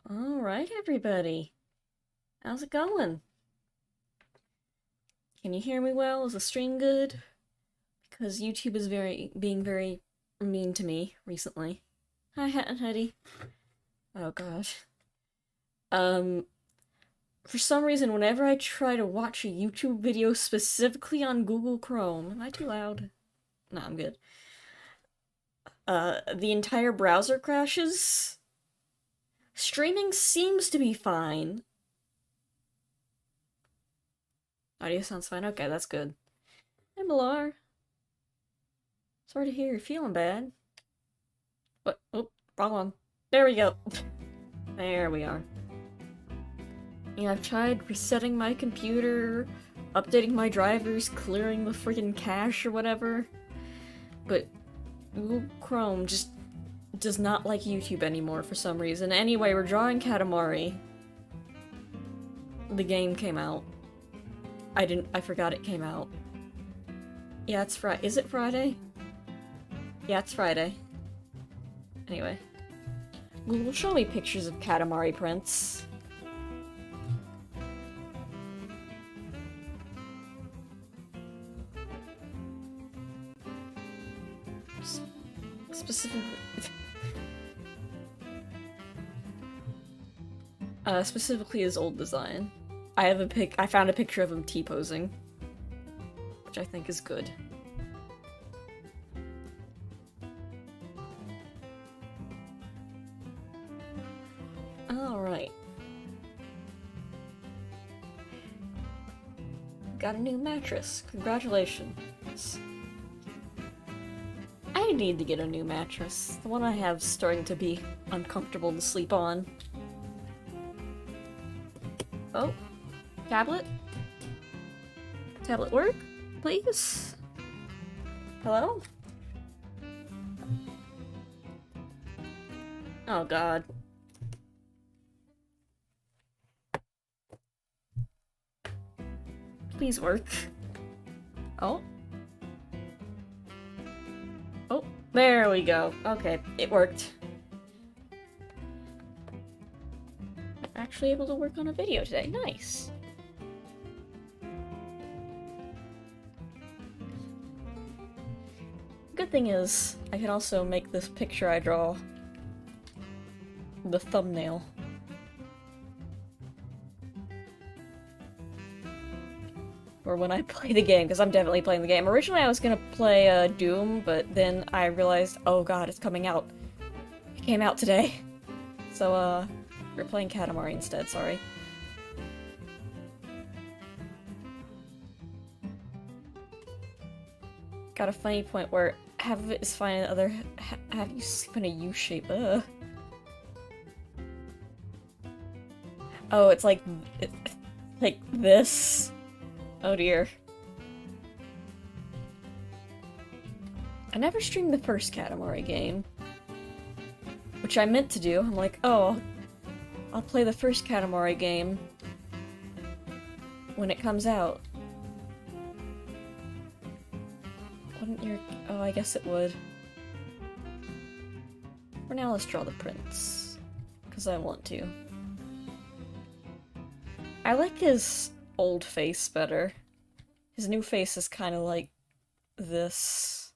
Alright, everybody. How's it going? Can you hear me well? Is the stream good? Because YouTube is being very mean to me recently. Hi, Hat and Hetty. Oh gosh. Um, for some reason, whenever I try to watch a YouTube video specifically on Google Chrome, am I too loud? No, I'm good. The entire browser crashes. Streaming seems to be fine. Audio sounds fine. Okay, that's good. Hey, Malar. Sorry to hear you're feeling bad. What? Oh, wrong one. There we go. There we are. Yeah, I've tried resetting my computer, updating my drivers, clearing the freaking cache or whatever, but Google Chrome just does not like YouTube anymore for some reason. Anyway, we're drawing Katamari. The game came out. I forgot it came out. Yeah, it's Friday. Is it Friday? Yeah, it's Friday. Anyway. Google, show me pictures of Katamari prints. Specifically... specifically his old design. I found a picture of him T-posing. Which I think is good. Alright. Got a new mattress. Congratulations. I need to get a new mattress. The one I have is starting to be uncomfortable to sleep on. Oh. Tablet? Tablet work? Please? Hello? Oh god. Please work. Oh. Oh, there we go. Okay, it worked. Actually able to work on a video today. Nice. Good thing is, I can also make this picture I draw the thumbnail. Or when I play the game, because I'm definitely playing the game. Originally I was gonna play Doom, but then I realized, oh god, it's coming out. It came out today. So, we're playing Katamari instead, sorry. Got a funny point where half of it is fine and the other half you sleep in a U shape. Ugh. Oh, it's like this. Oh dear. I never streamed the first Katamari game. Which I meant to do. I'm like, oh, I'll play the first Katamari game when it comes out. Wouldn't your... Oh, I guess it would. For now, let's draw the prints. Because I want to. I like his old face better. His new face is kind of like this.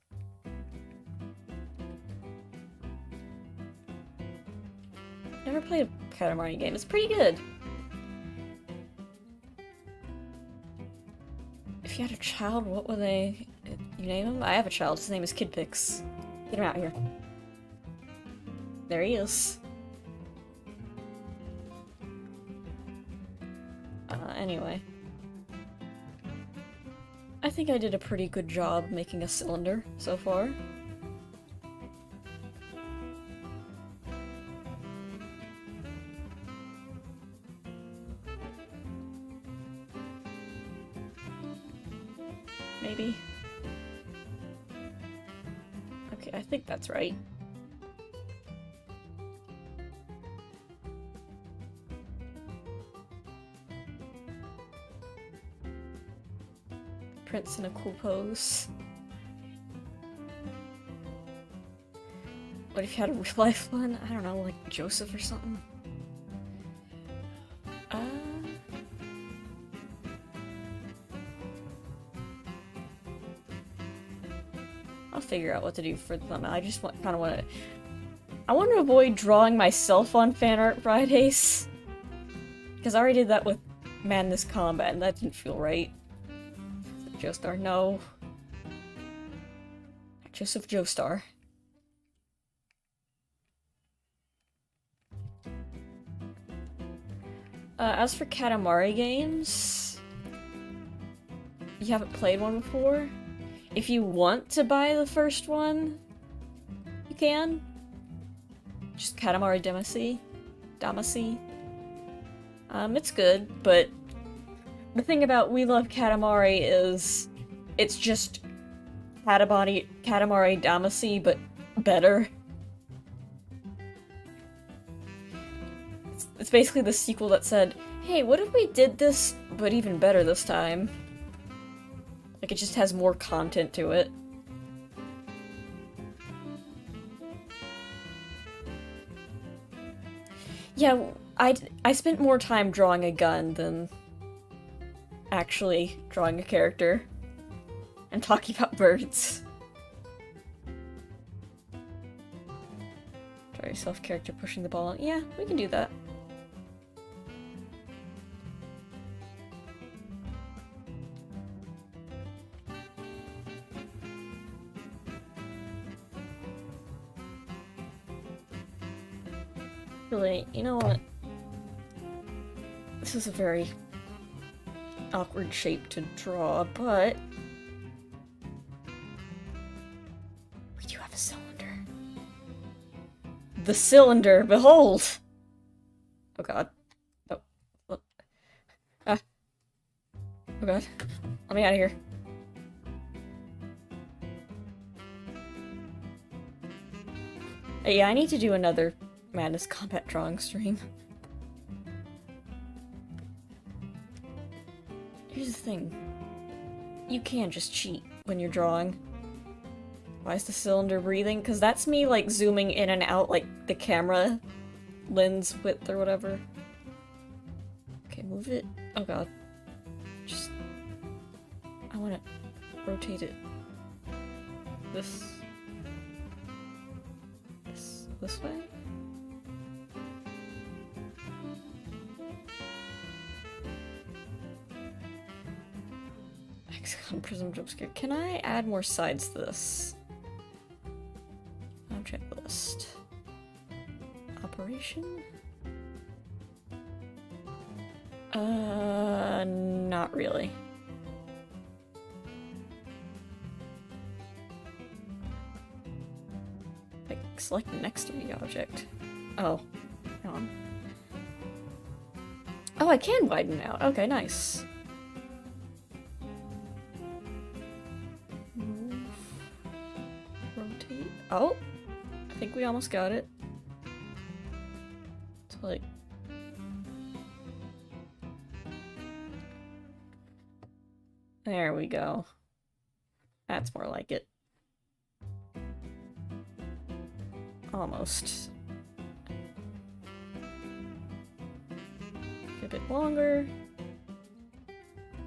Never played a Katamari game. It's pretty good. If you had a child, what would you name him? I have a child. His name is Kid Pix. Get him out here. There he is. Anyway. I think I did a pretty good job making a cylinder so far. Maybe. Okay, I think that's right. Prince in a cool pose. What if you had a real life one? I don't know, like Joseph or something? Uh... I'll figure out what to do for the thumbnail. I just kind of want to... I want to avoid drawing myself on Fan Art Fridays. Because I already did that with Madness Combat, and that didn't feel right. Joestar, no. Joseph Joestar. As for Katamari games, you haven't played one before? If you want to buy the first one, you can. Just Katamari Damacy. It's good, but the thing about We Love Katamari is it's just Katamari Damacy, but better. It's basically the sequel that said, hey, what if we did this, but even better this time? Like, it just has more content to it. Yeah, I spent more time drawing a gun than actually drawing a character and talking about birds. Draw yourself character pushing the ball. Yeah, we can do that. Really, you know what? This is a very awkward shape to draw, but we do have a cylinder. The cylinder, behold! Oh god. Oh. Look. Ah. Oh god. Let me out of here. Yeah, I need to do another Madness Combat drawing stream. Here's the thing. You can just cheat when you're drawing. Why is the cylinder breathing? Because that's me, like, zooming in and out, like, the camera lens width or whatever. Okay, move it. Oh god. Just... I want to rotate it. This way? Hexagon prism jump scare. Can I add more sides to this? Object list. Operation? Not really. Like, select next to the object. Oh. Hang on. Oh, I can widen out. Okay, nice. Move. Rotate. Oh! I think we almost got it. It's like... There we go. That's more like it. Almost. A bit longer.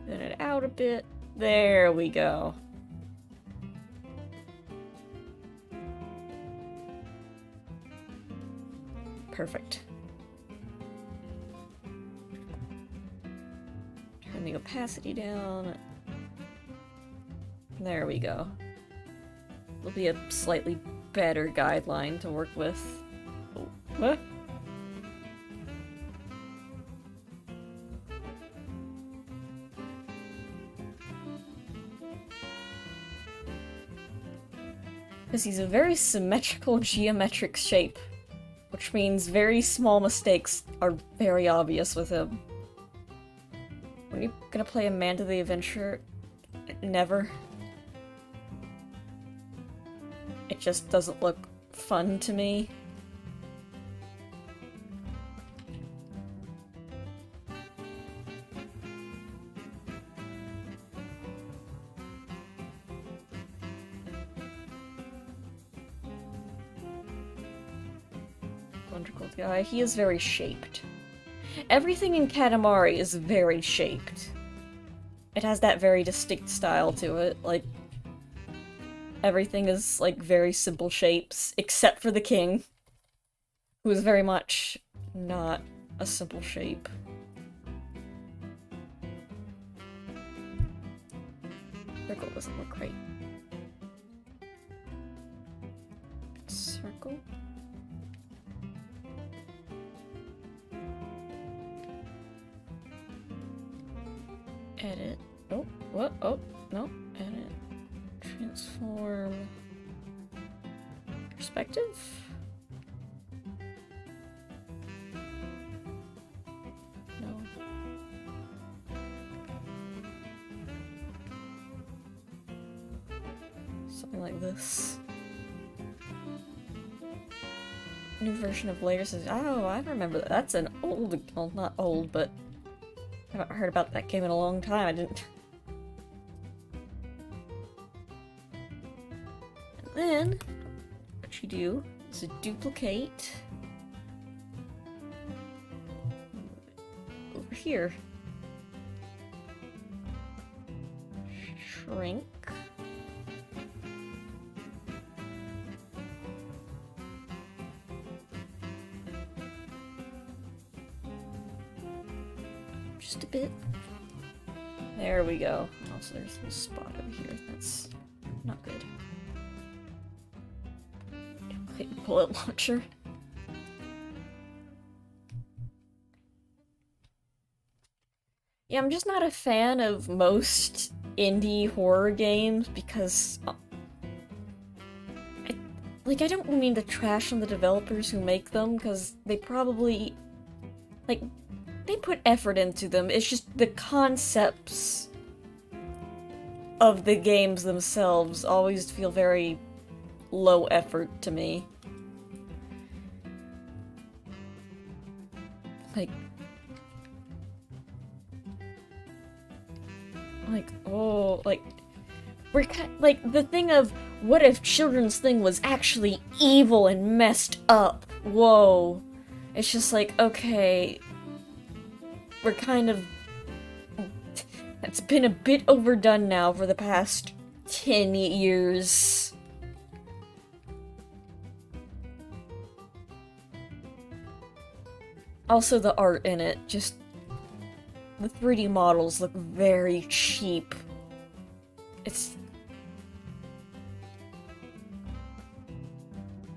Thin it out a bit. There we go. Perfect. Turn the opacity down. There we go. It'll be a slightly better guideline to work with. Oh, what? Because he's a very symmetrical geometric shape, which means very small mistakes are very obvious with him. When you gonna play Amanda the Adventurer? Never. It just doesn't look fun to me. Wonderful guy. He is very shaped. Everything in Katamari is very shaped. It has that very distinct style to it, like, everything is, like, very simple shapes, except for the king, who is very much not a simple shape. Circle doesn't look right. Circle? Edit. Oh, what? Oh, no. Edit. Transform. Perspective? No. Something like this. New version of layers is— oh, I remember that. That's an old— well, not old, but I haven't heard about that game in a long time. I didn't— and then, what you do is a duplicate over here. Shrink. Just a bit. There we go. Also, there's a spot over here. That's not good. Duplicate bullet launcher. Yeah, I'm just not a fan of most indie horror games because, I don't mean to trash on the developers who make them, because they probably, like, they put effort into them. It's just the concepts of the games themselves always feel very low effort to me. Oh, we're like, the thing of, what if Children's Thing was actually evil and messed up? Whoa. It's just like, okay, we're kind of— it's been a bit overdone now for the past 10 years. Also, the art in it, just— the 3D models look very cheap. It's—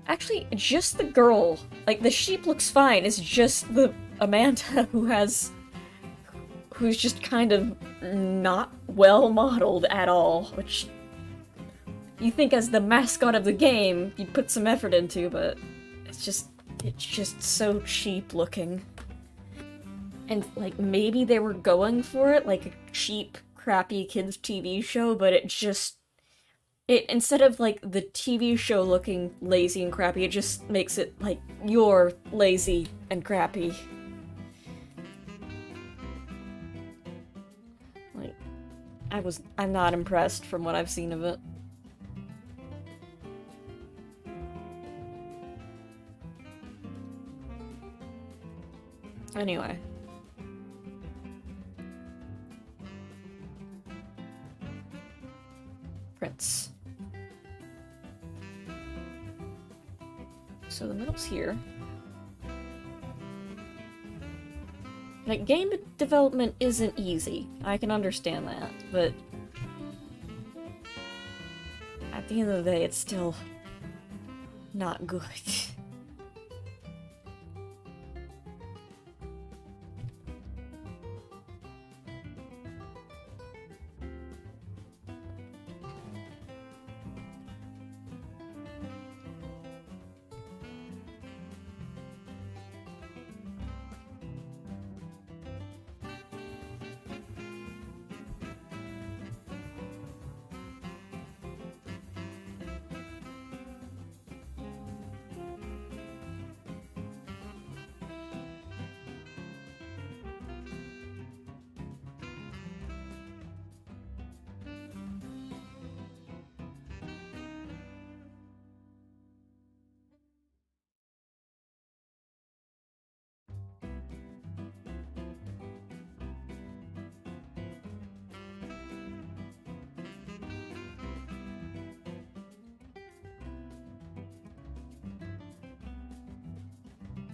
actually, just the girl. Like, the sheep looks fine, it's just the Amanda who's just kind of not well modeled at all, which you think as the mascot of the game, you'd put some effort into, but it's just so cheap looking. And, like, maybe they were going for it, like a cheap, crappy kids' TV show, but instead of, like, the TV show looking lazy and crappy, it just makes it, like, you're lazy and crappy. Like, I'm not impressed from what I've seen of it. Anyway. Prince. So the middle's here. Like, game development isn't easy. I can understand that, but at the end of the day, it's still not good.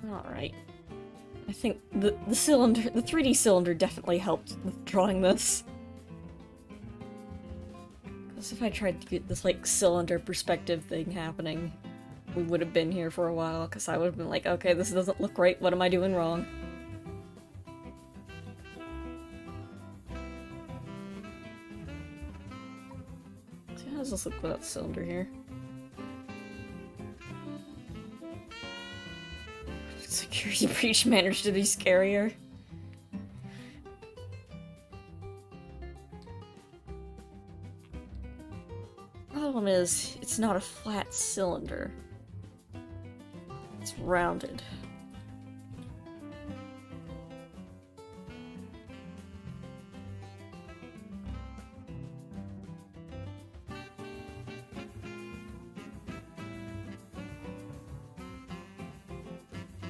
Alright. I think the cylinder, the 3D cylinder definitely helped with drawing this. Because if I tried to get this, like, cylinder perspective thing happening, we would have been here for a while, because I would have been like, okay, this doesn't look right, what am I doing wrong? So how does this look without the cylinder here? Security breach managed to be scarier. Problem is, it's not a flat cylinder. It's rounded.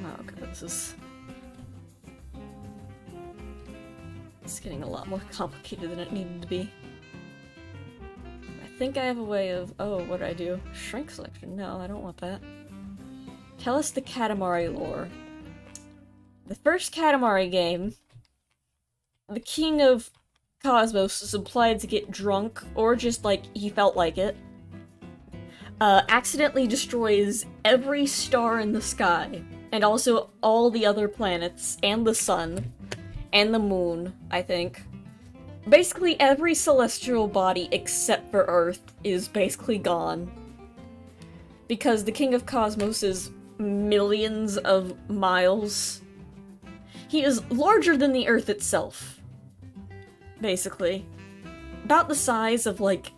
Oh, okay, it's getting a lot more complicated than it needed to be. I think I have a way of... Oh, what did I do? Shrink selection? No, I don't want that. Tell us the Katamari lore. The first Katamari game, the King of Cosmos is implied to get drunk, or just, like, he felt like it. Accidentally destroys every star in the sky, and also all the other planets, and the sun, and the moon, I think. Basically every celestial body except for Earth is basically gone. Because the King of Cosmos is millions of miles. He is larger than the Earth itself. Basically. About the size of, like,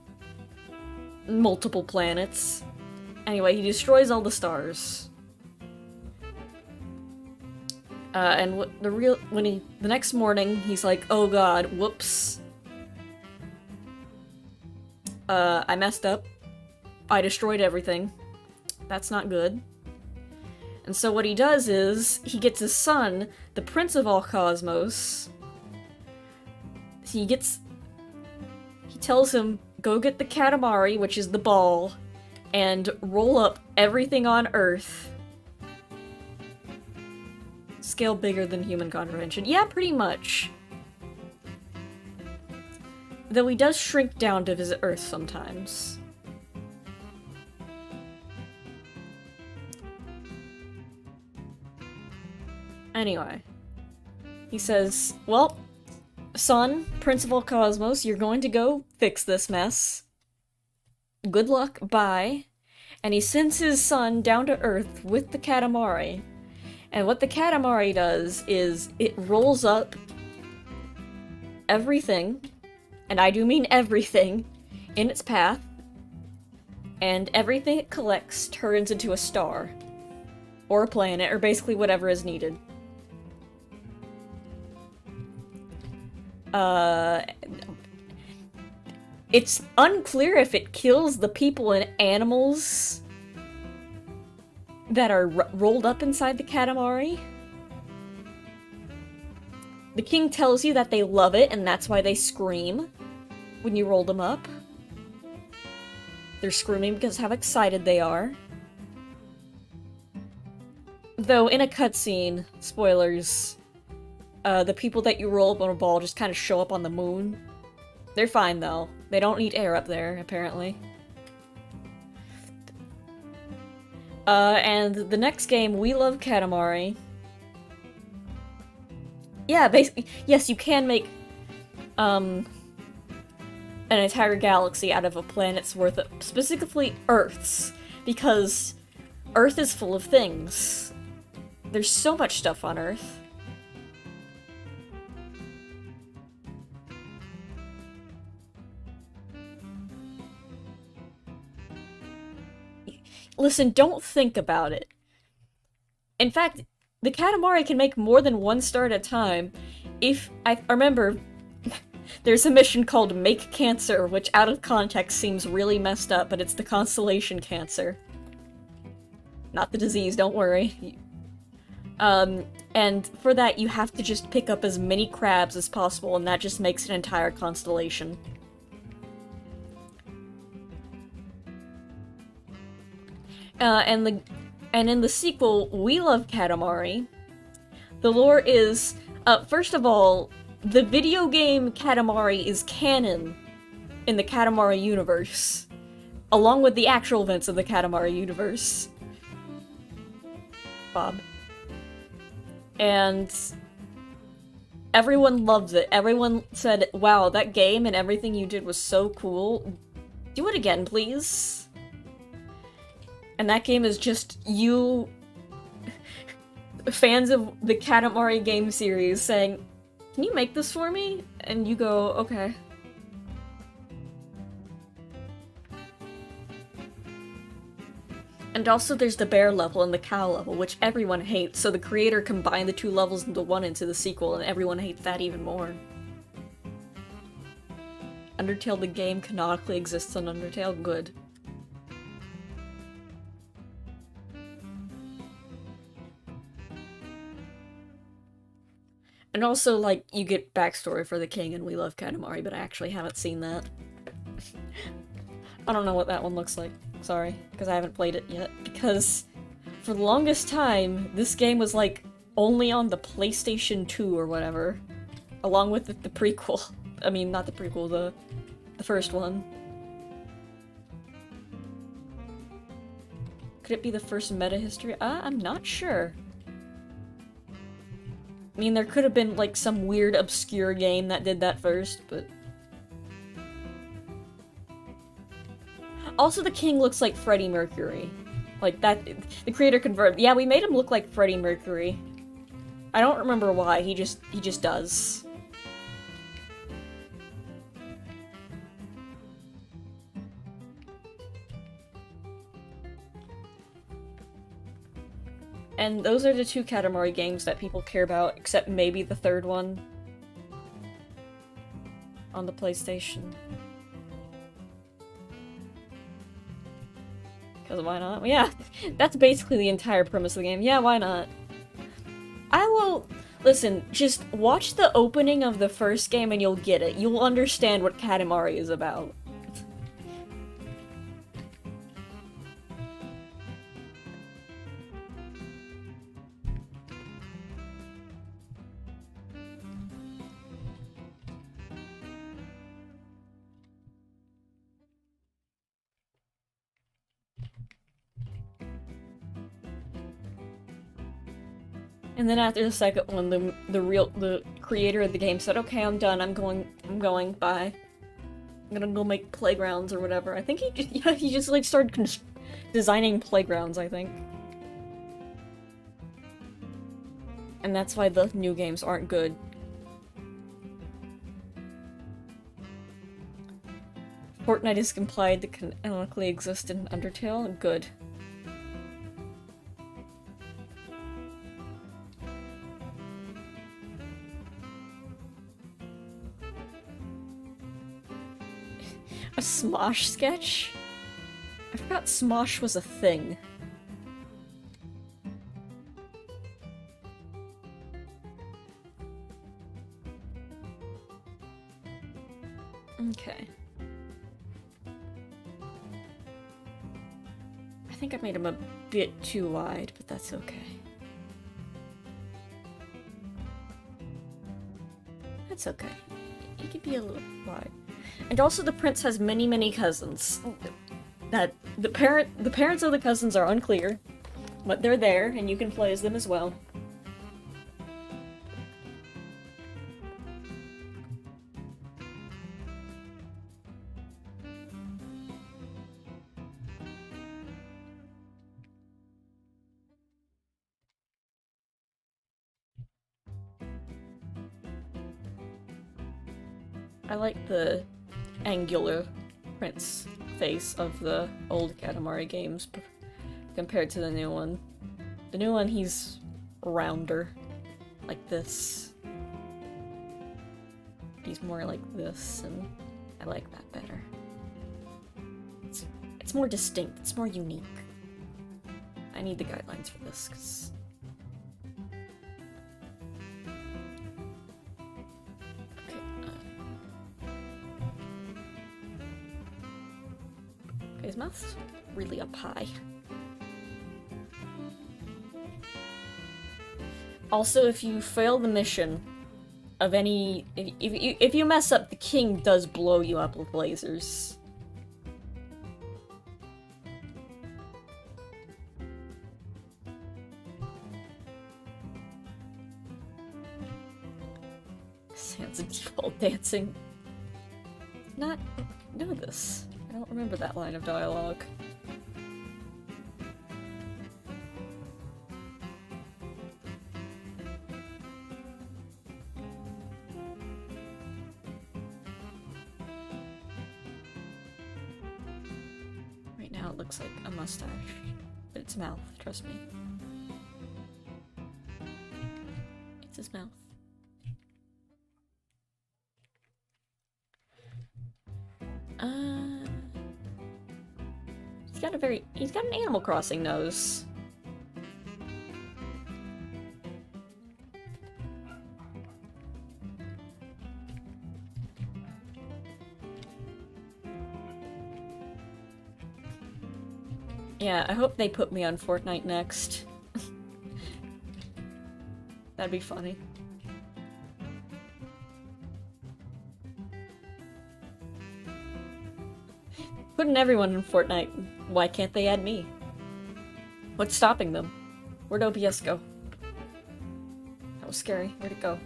multiple planets. Anyway, he destroys all the stars. And the next morning, he's like, oh god, whoops. I messed up. I destroyed everything. That's not good. And so what he does is, he gets his son, the Prince of all Cosmos. He tells him, go get the Katamari, which is the ball, and roll up everything on Earth. Scale bigger than human comprehension. Yeah, pretty much. Though he does shrink down to visit Earth sometimes. Anyway. He says, well, son, Prince of all Cosmos, you're going to go fix this mess. Good luck, bye. And he sends his son down to Earth with the Katamari. And what the Katamari does is it rolls up everything, and I do mean everything, in its path, and everything it collects turns into a star. Or a planet, or basically whatever is needed. It's unclear if it kills the people and animals that are rolled up inside the Katamari. The king tells you that they love it, and that's why they scream when you roll them up. They're screaming because of how excited they are. Though, in a cutscene, spoilers, the people that you roll up on a ball just kind of show up on the moon. They're fine, though. They don't need air up there, apparently. And the next game, We Love Katamari. Yeah, basically, yes, you can make, an entire galaxy out of a planet's worth of, specifically Earth's, because Earth is full of things. There's so much stuff on Earth. Listen, don't think about it. In fact, the Katamari can make more than one star at a time. If I remember, there's a mission called Make Cancer, which out of context seems really messed up, but it's the constellation Cancer. Not the disease, don't worry. And for that, you have to just pick up as many crabs as possible, and that just makes an entire constellation. And And in the sequel, We Love Katamari, the lore is, first of all, the video game Katamari is canon in the Katamari universe, along with the actual events of the Katamari universe. Bob. And everyone loves it. Everyone said, wow, that game and everything you did was so cool. Do it again, please. And that game is just you, fans of the Katamari game series, saying, can you make this for me? And you go, okay. And also there's the bear level and the cow level, which everyone hates, so the creator combined the two levels into one into the sequel, and everyone hates that even more. Undertale the game canonically exists on Undertale, good. And also, like, you get backstory for the king and We Love Katamari, but I actually haven't seen that. I don't know what that one looks like. Sorry, because I haven't played it yet. Because for the longest time, this game was, like, only on the PlayStation 2 or whatever. Along with the prequel. I mean, not the prequel, the first one. Could it be the first meta history? I'm not sure. I mean, there could have been, like, some weird, obscure game that did that first, but... Also, the king looks like Freddie Mercury. Like, that... The creator confirmed. Yeah, we made him look like Freddie Mercury. I don't remember why, he just does. And those are the two Katamari games that people care about, except maybe the third one. On the PlayStation. Because why not? Yeah, that's basically the entire premise of the game. Yeah, why not? I will... Listen, just watch the opening of the first game and you'll get it. You'll understand what Katamari is about. And then after the second one, the creator of the game said, "Okay, I'm done. I'm going. Bye. I'm gonna go make playgrounds or whatever." I think he just like started designing playgrounds. I think, and that's why the new games aren't good. Fortnite is implied to canonically exist in Undertale. Good. A Smosh sketch? I forgot Smosh was a thing. Okay. I think I made him a bit too wide, but that's okay. That's okay. He could be a little wide. And also the prince has many, many cousins. That the parents of the cousins are unclear, but they're there, and you can play as them as well. I like the angular prince face of the old Katamari games compared to the new one. The new one, he's rounder, like this. He's more like this, and I like that better. It's more distinct, it's more unique. I need the guidelines for this, because... His mouth's really up high. Also, if you fail the mission of any... If you mess up, the king does blow you up with lasers. Sounds of default dancing. Not know this. I don't remember that line of dialogue. Right now it looks like a mustache, but it's mouth, trust me. It's his mouth. He's got an Animal Crossing nose. Yeah, I hope they put me on Fortnite next. That'd be funny. Putting everyone in Fortnite. Why can't they add me? What's stopping them? Where'd OBS go? That was scary. Where'd it go?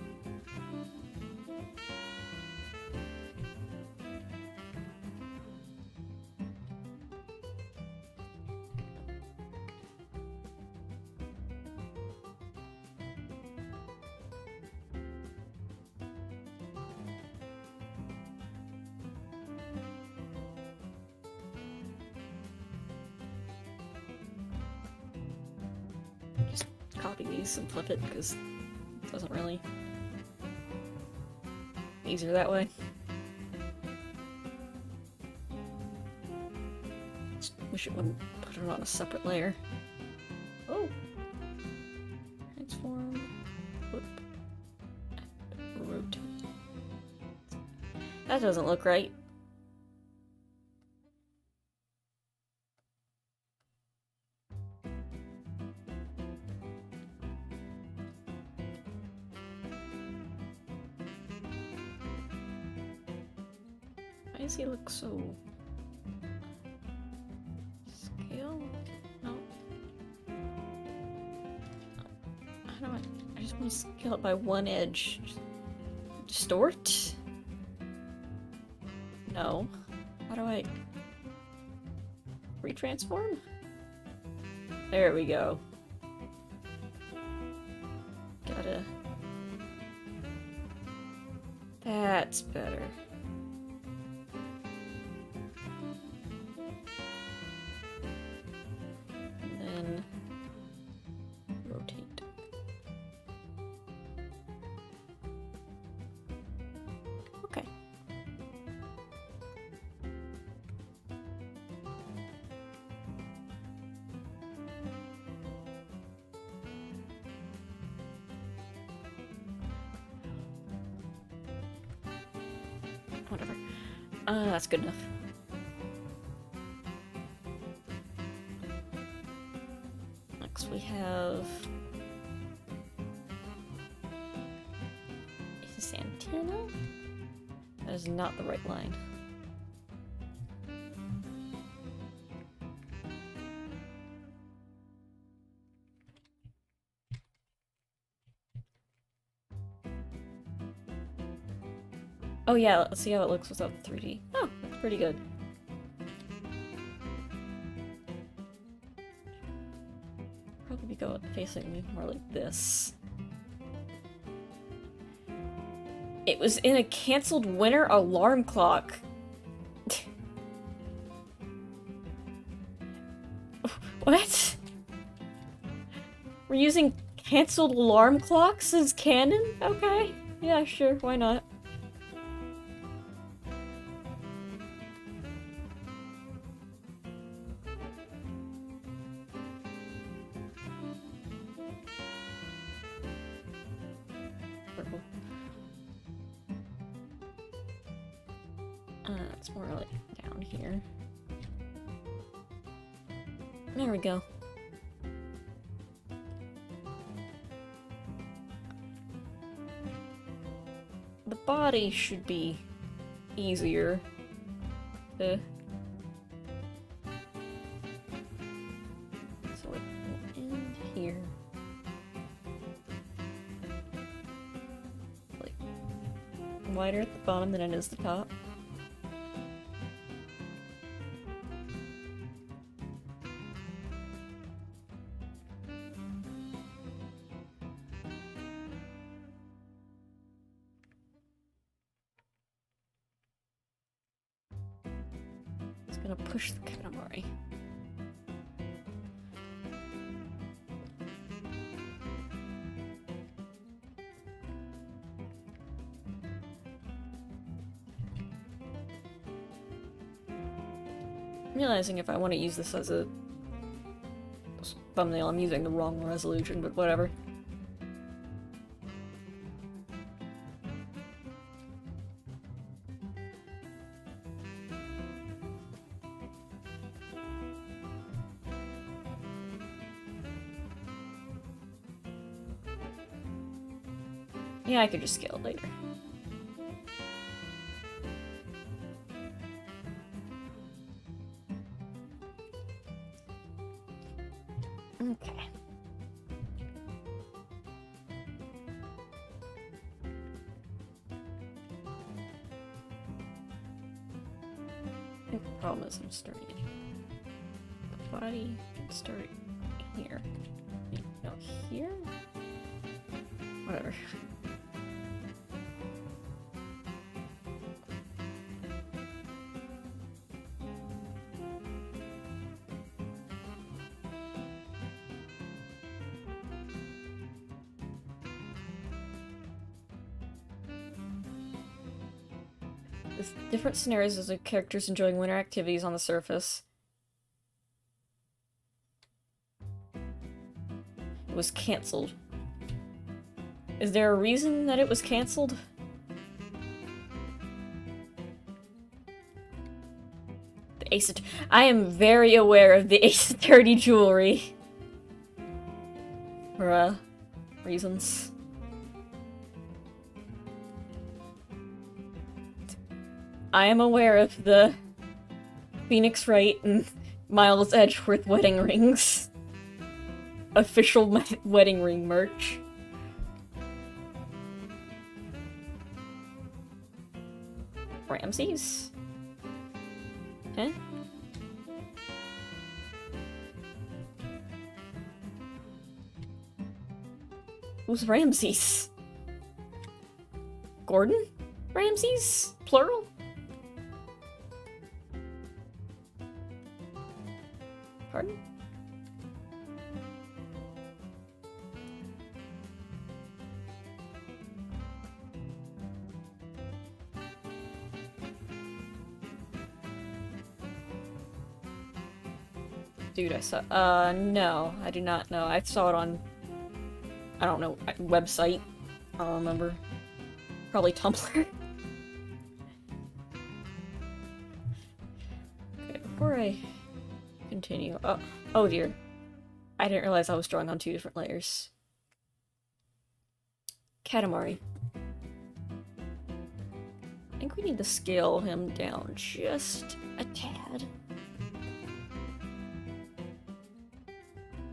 Copy these and flip it because it doesn't really easier that way. Just wish it wouldn't put it on a separate layer. Oh, transform, whoop, rotate. That doesn't look right. Why does he look so... Scale? No. How do I just want to scale it by one edge. Distort? No. How do I... retransform? There we go. Gotta... That's better. Whatever. That's good enough. Next we have... Is this antenna? That is not the right line. Oh yeah, let's see how it looks without the 3D. Oh, looks pretty good. Probably be facing more like this. It was in a canceled winter alarm clock. What? We're using canceled alarm clocks as canon? Okay. Yeah, sure, why not? It's more like down here. There we go. body should be easier. So it will end here. Like, wider at the bottom than it is the top. Gonna push the Katamari. I'm realizing if I want to use this as a thumbnail, I'm using the wrong resolution, but whatever. Yeah, I could just scale it later. Okay. The problem is I'm starting it. The body should start here. No, here? Whatever. There's different scenarios as the characters enjoying winter activities on the surface. It was cancelled. Is there a reason that it was cancelled? The Ace of... I am very aware of the Ace of 30 jewelry. For, reasons. I am aware of the Phoenix Wright and Miles Edgeworth wedding rings. Official wedding ring merch. Ramses? Huh? Who's Ramses? Gordon? Ramses? Plural? Pardon? Dude, I saw- no, I do not know. I saw it on, I don't know, website. I don't remember. Probably Tumblr. Okay, before I continue, oh dear. I didn't realize I was drawing on 2 different layers. Katamari. I think we need to scale him down just a tad.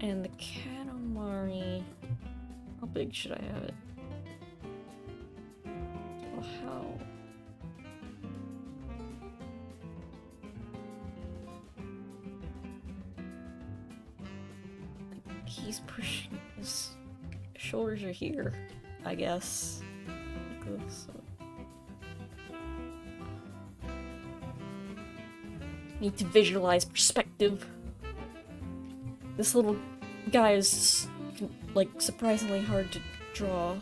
And the Katamari... How big should I have it? Well, how? He's pushing... His shoulders are here, I guess. Like this. Need to visualize perspective. This little guy is, like, surprisingly hard to draw.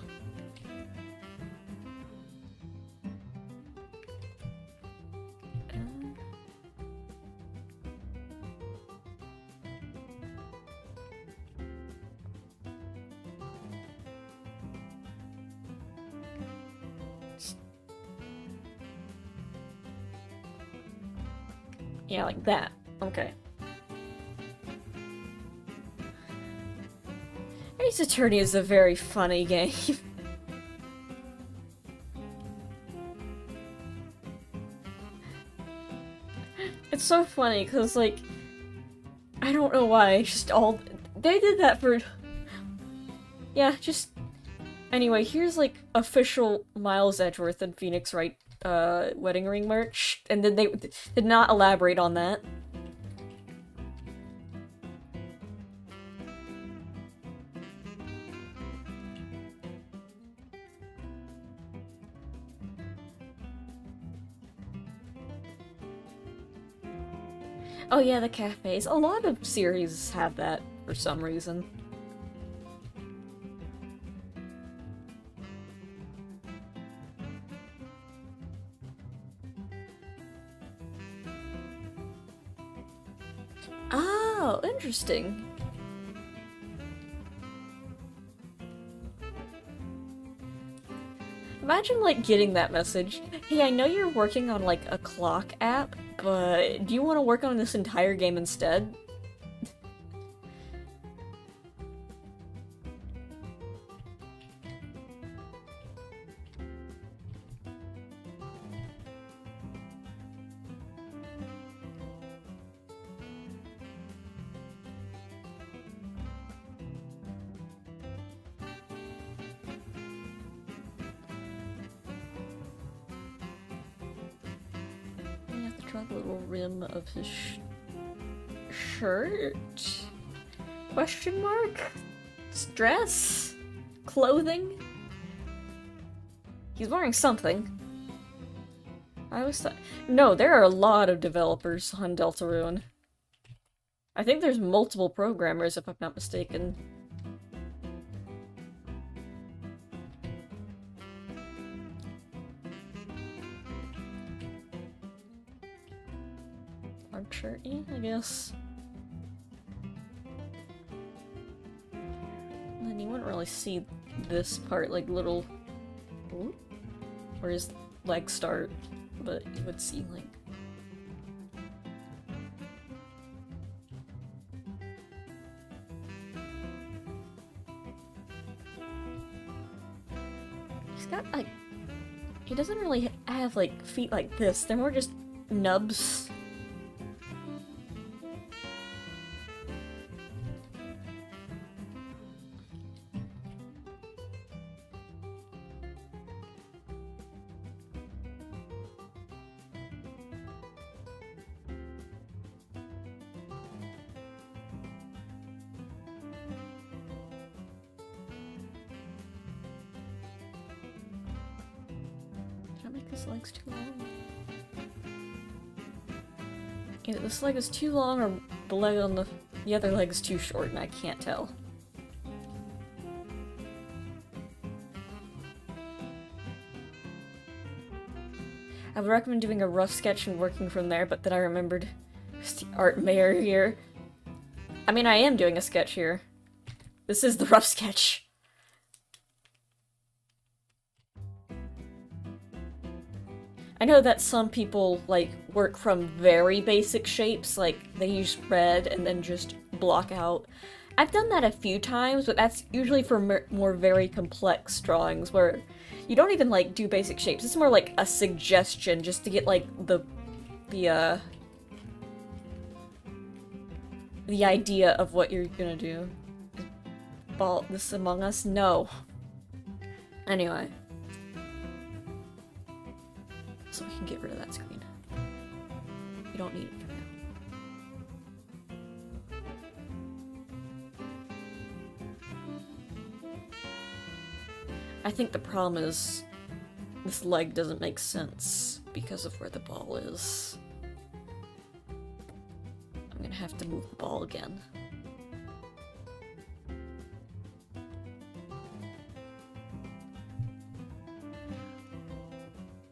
Yeah, like that. Okay. Ace Attorney is a very funny game. so funny, because, like, I don't know why, just all... They did that for... Yeah, just... Anyway, here's, like, official Miles Edgeworth and Phoenix Wright, wedding ring merch, and then they did not elaborate on that. Oh yeah, the cafes. A lot of series have that for some reason. Oh, interesting. Imagine, like, getting that message. Hey, I know you're working on, like, a clock app, but do you want to work on this entire game instead? You have to try the little rim of his shirt? Question mark? Dress? Clothing? He's wearing something. I always thought... No, there are a lot of developers on Deltarune. I think there's multiple programmers, if I'm not mistaken. Archer, yeah, I guess. And then you wouldn't really see this part, like little... Ooh, where his legs start, but you would see, like... He's got, like... He doesn't really have, like, feet like this. They're more just nubs. His leg's too long. Either this leg is too long or the leg on the other leg is too short and I can't tell. I would recommend doing a rough sketch and working from there, but then I remembered it's the art mayor here. I mean, I am doing a sketch here. This is the rough sketch. I know that some people, like, work from very basic shapes, like, they use red and then just block out. I've done that a few times, but that's usually for more very complex drawings, where you don't even, like, do basic shapes. It's more like a suggestion, just to get, like, the idea of what you're gonna do. This Among Us? No. Anyway. So we can get rid of that screen. We don't need it for now. I think the problem is this leg doesn't make sense because of where the ball is. I'm gonna have to move the ball again.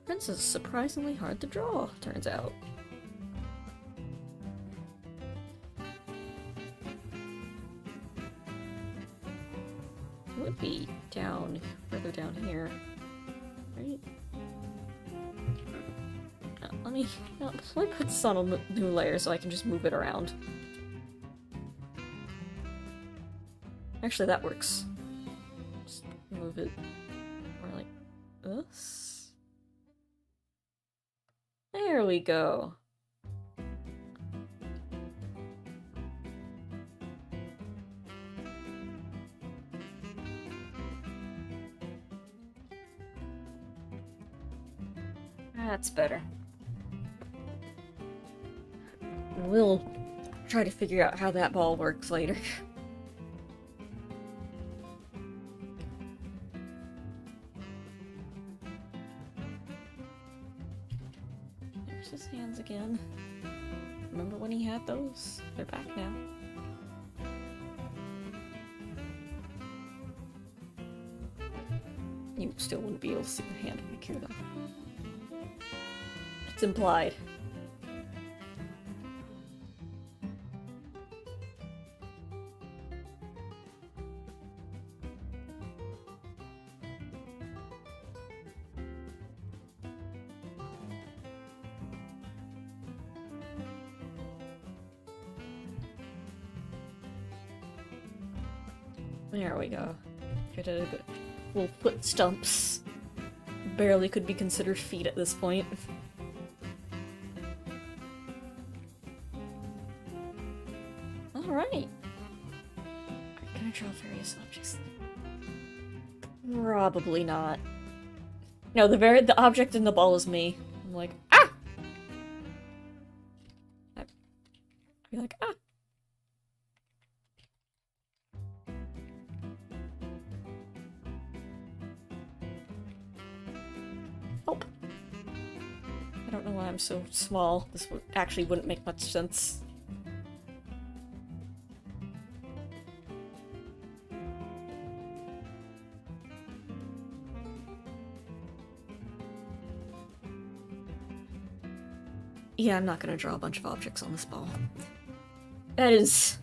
Prince is surprisingly hard to draw, turns out. It would be further down here, right? Let me put this on a new layer so I can just move it around. Actually, that works. Just move it more like this. There we go. That's better. We'll try to figure out how that ball works later. There's his hands again. Remember when he had those? They're back now. You still wouldn't be able to see the hand figure though. It's implied. There we go. Get a bit. Little foot stumps. Barely could be considered feet at this point. Alright. Can I draw various objects? Probably not. No, the object in the ball is me. I'm like, ah! I'd be like, ah! Oh. I don't know why I'm so small. This actually wouldn't make much sense. Yeah, I'm not gonna draw a bunch of objects on this ball. That is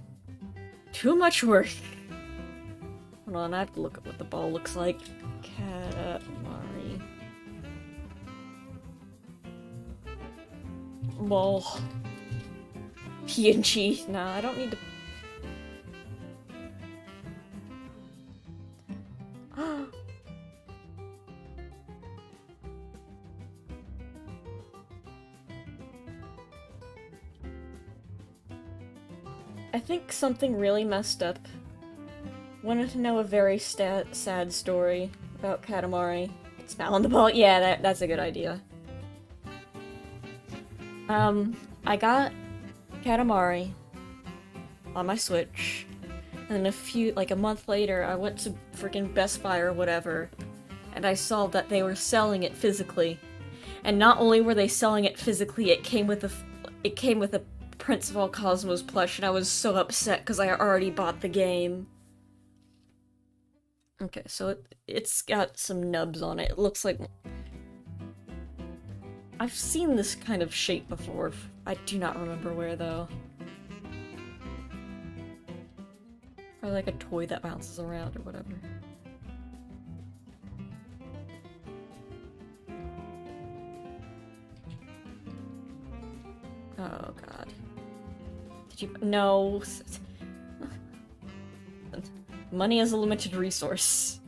too much work. Hold on, I have to look at what the ball looks like. Katamari. Ball. PNG. Nah, I don't need to. I think something really messed up. Wanted to know a very sad story about Katamari. It's now on the ball. Yeah, that's a good idea. I got Katamari on my Switch, and like a month later, I went to freaking Best Buy or whatever, and I saw that they were selling it physically. And not only were they selling it physically, it came with a Prince of All Cosmos plush, and I was so upset because I already bought the game. Okay, so it's got some nubs on it. It looks like... I've seen this kind of shape before. I do not remember where, though. Or like a toy that bounces around or whatever. Oh, God. Did you... No. Money is a limited resource.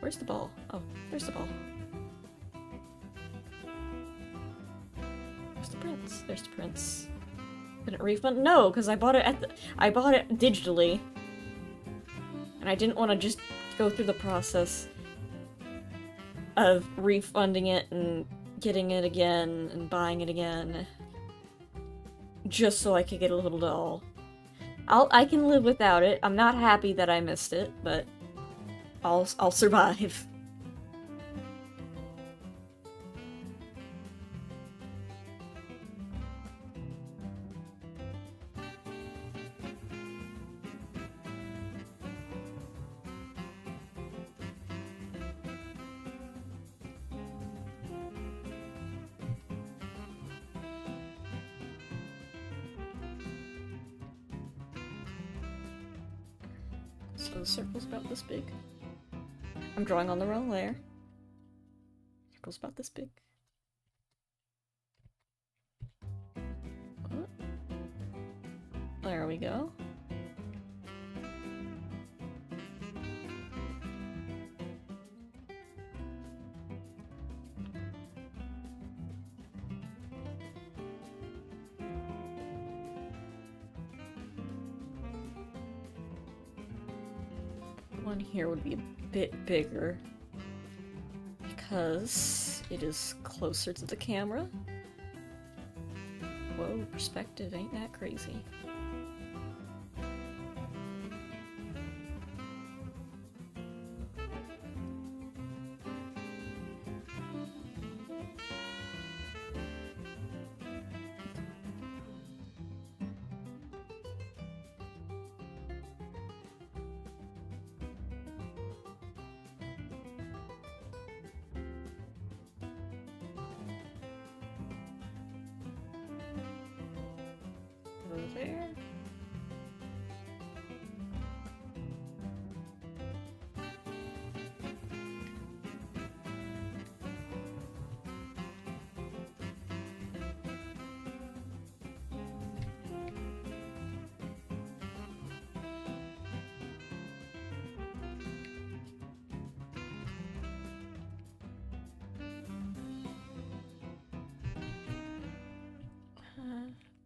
Where's the ball? Oh, there's the ball. Where's the prince? There's the prince. Did it refund? No, because I bought it I bought it digitally. And I didn't want to just go through the process of refunding it and getting it again and buying it again. Just so I could get a little doll. I can live without it. I'm not happy that I missed it, but I'll survive. So the circle's about this big. I'm drawing on the wrong layer. Circle's about this big. Oh. There we go. One here would be a bit bigger because it is closer to the camera. Whoa, perspective ain't that crazy. There.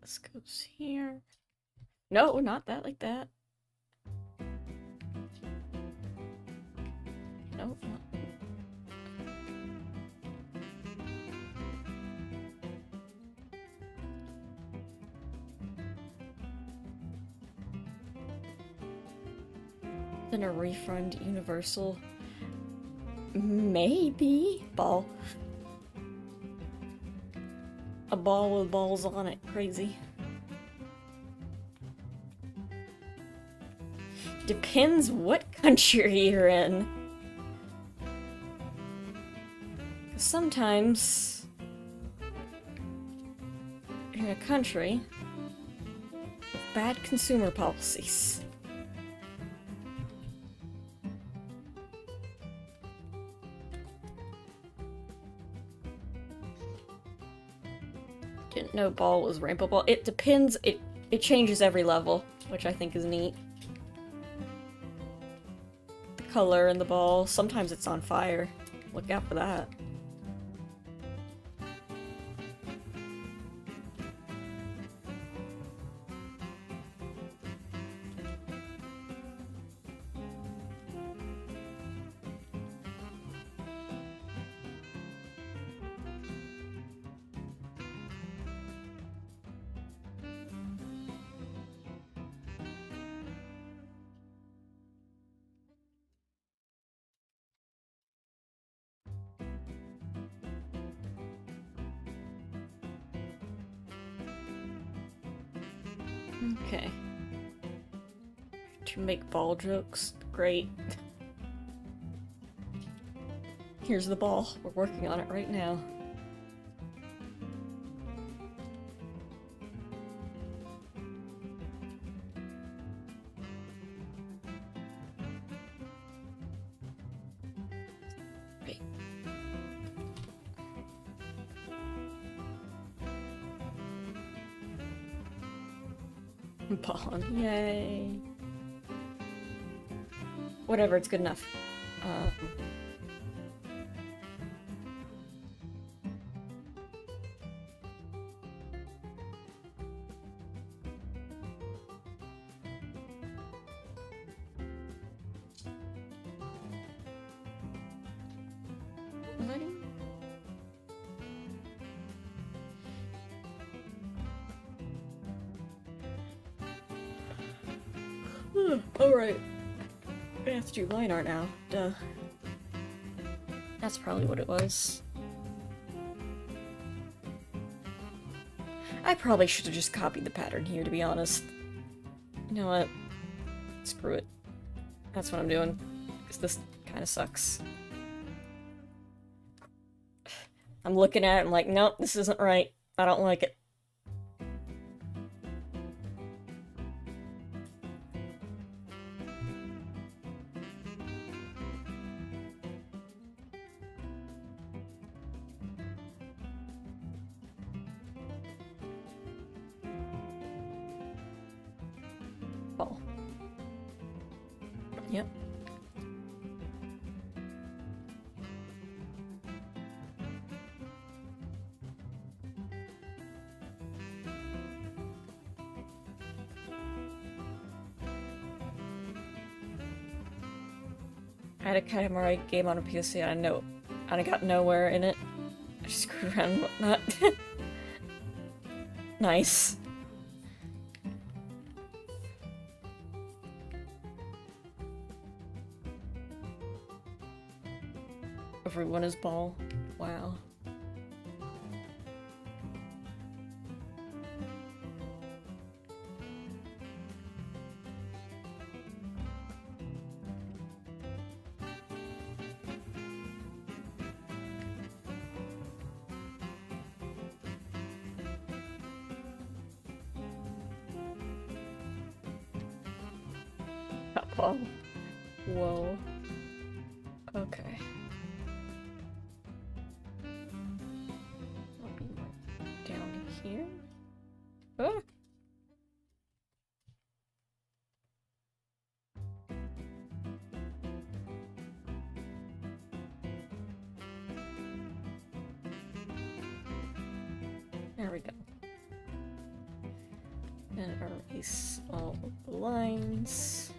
This goes here. No, not that, like that. Nope. Then a refund universal. Maybe. Ball. A ball with balls on it. Crazy. Depends what country you're in. Sometimes you're in a country with bad consumer policies. Didn't know ball was rainbow ball. It depends. It changes every level, which I think is neat. The color in the ball. Sometimes it's on fire. Look out for that. Okay. To make ball jokes. Great. Here's the ball. We're working on it right now. Great. Ball. Yay. Whatever, it's good enough. Alright. I have to do line art now. Duh. That's probably what it was. I probably should have just copied the pattern here, to be honest. You know what? Screw it. That's what I'm doing. Because this kind of sucks. I'm looking at it and like, nope, this isn't right. I don't like it. Ball. Yep. I had a Katamari game on a PC and I got nowhere in it. around and whatnot. Nice. Everyone is ball. Wow. Oh. Whoa. Okay. I'll be like down here. Ah! There we go. And erase all of the lines.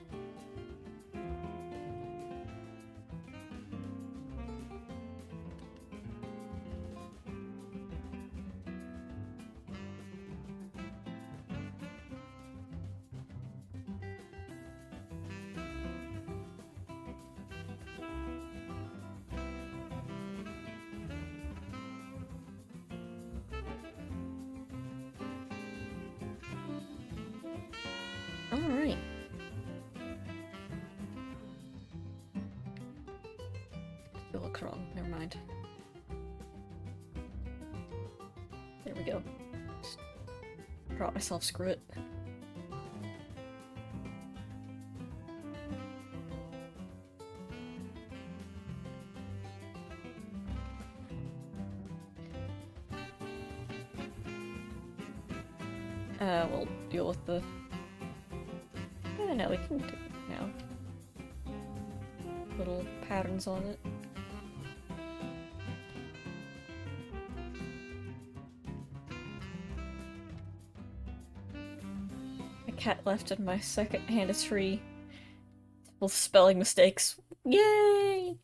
Alright. Still looks wrong. Never mind. There we go. Just draw myself, screw it. We'll deal with the... no, we can do it now. Little patterns on it. My cat left and my second hand is free. With spelling mistakes. Yay!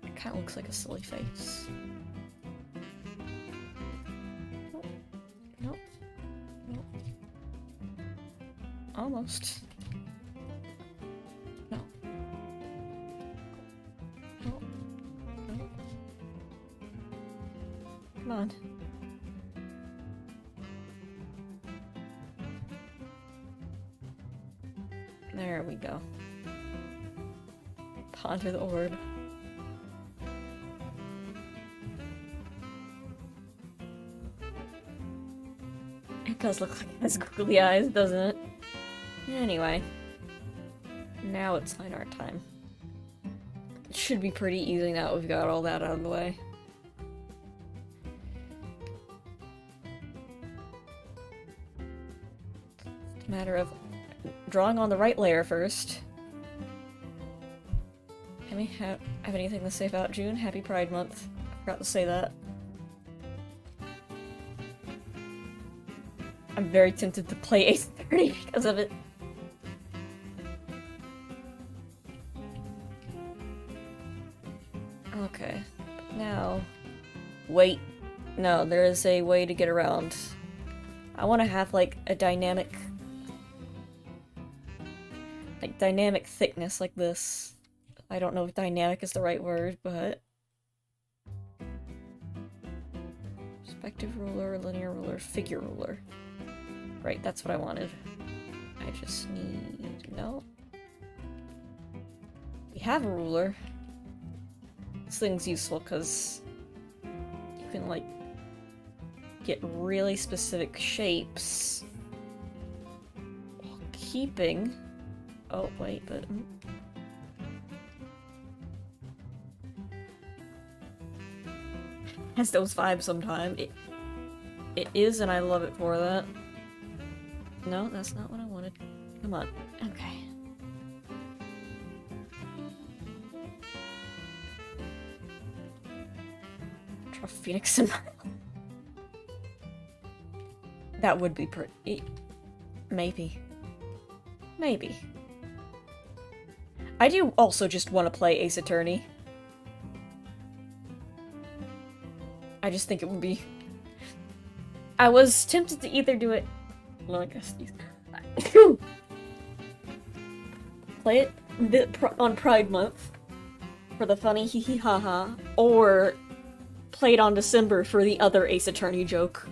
It kinda looks like a silly face. Almost. No. No. No. Come on. There we go. Ponder the orb. It does look like it has googly eyes, doesn't it? Anyway, now it's fine art time. It should be pretty easy now we've got all that out of the way. It's a matter of drawing on the right layer first. Can we have anything to say about June? Happy Pride Month. I forgot to say that. I'm very tempted to play 8:30 because of it. Okay, now, wait, no, there is a way to get around. I want to have, like, a dynamic thickness like this. I don't know if dynamic is the right word, but... Perspective ruler, linear ruler, figure ruler. Right, that's what I wanted. I just need... no. We have a ruler. This thing's useful because you can, like, get really specific shapes while keeping... oh, wait, but... has those vibes sometimes. It is, and I love it for that. No, that's not what I wanted. Come on. Okay. Draw Phoenix in my... that would be pretty... maybe. Maybe. I do also just want to play Ace Attorney. I just think it would be... I was tempted to either do it... Well, I guess these... play it on Pride Month for the funny hee hee ha ha, or play it on December for the other Ace Attorney joke.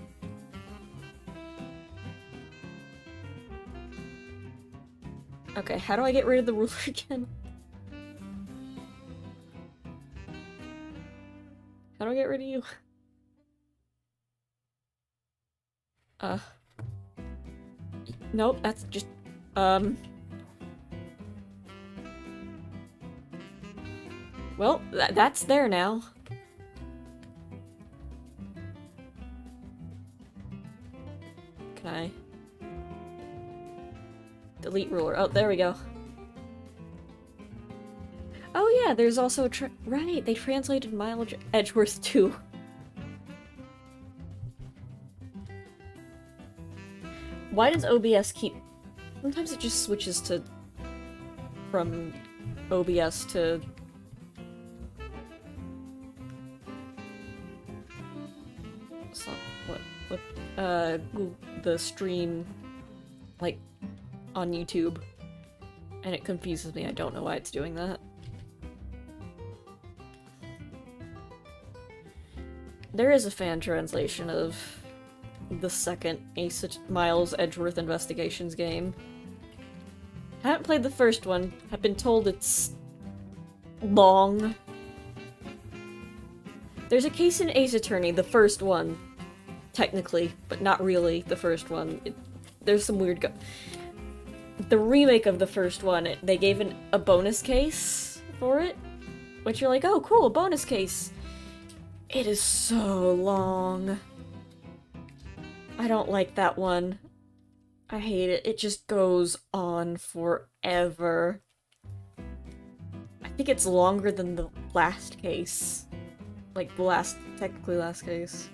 Okay, how do I get rid of the ruler again? How do I get rid of you? Nope, that's just, well, that's there now. Can I... delete ruler. Oh, there we go. Oh yeah, there's also a right, they translated Miles Edgeworth too. Why does OBS keep... Sometimes it just switches to... from OBS to... So, what, the stream, like, on YouTube. And it confuses me, I don't know why it's doing that. There is a fan translation of the second Miles Edgeworth Investigations game. I haven't played the first one. I've been told it's long. There's a case in Ace Attorney, the first one, technically, but not really the first one. There's some weird the remake of the first one, they gave a bonus case for it, which you're like, oh cool, a bonus case. It is so long. I don't like that one. I hate it. It just goes on forever. I think it's longer than the last case. Like, the technically last case.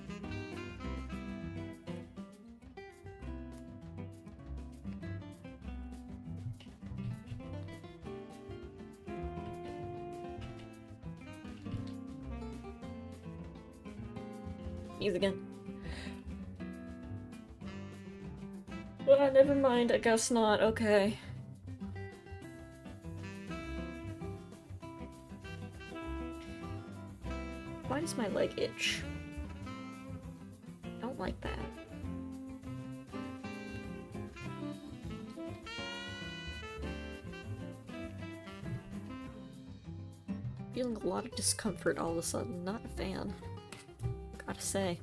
Use again. Well, never mind, I guess not, okay. Why does my leg itch? I don't like that. Feeling a lot of discomfort all of a sudden, not a fan. Gotta say.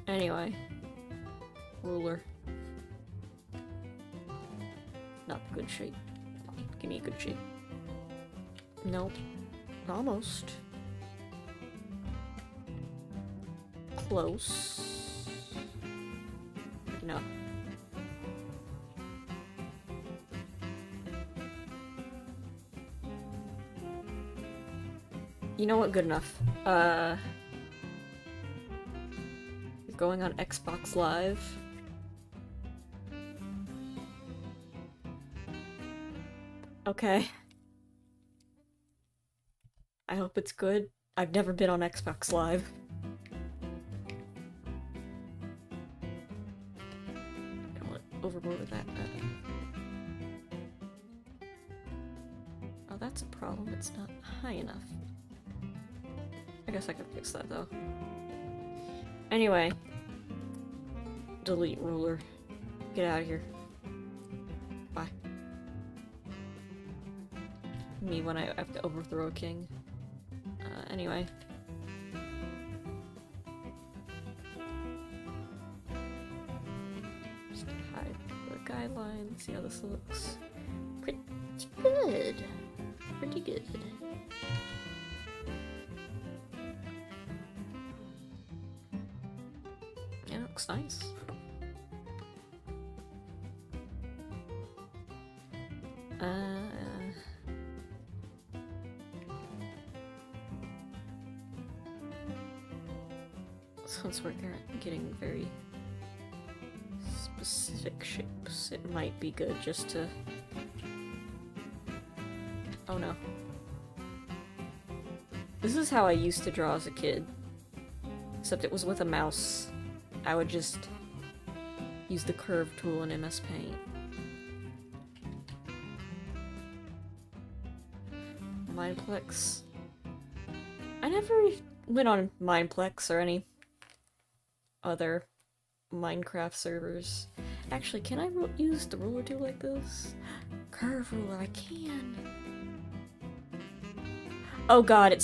Anyway. Ruler. Not good shape. Give me a good shape. Nope. Almost. Close. No. You know what? Good enough. Going on Xbox Live. Okay. I hope it's good. I've never been on Xbox Live. I don't want overboard with that. Oh, that's a problem. It's not high enough. I guess I could fix that though. Anyway. Delete ruler. Get out of here. Bye. Me when I have to overthrow a king. Anyway. Just hide the guidelines, see how this looks. Pretty good. Pretty good. Yeah, it looks nice. Since we're getting very specific shapes, it might be good just to Oh no. This is how I used to draw as a kid. Except it was with a mouse. I would just use the curve tool in MS Paint. Mindplex. I never went on Mindplex or any other Minecraft servers. Actually, can I use the ruler tool like this? Curve ruler, I can. Oh god,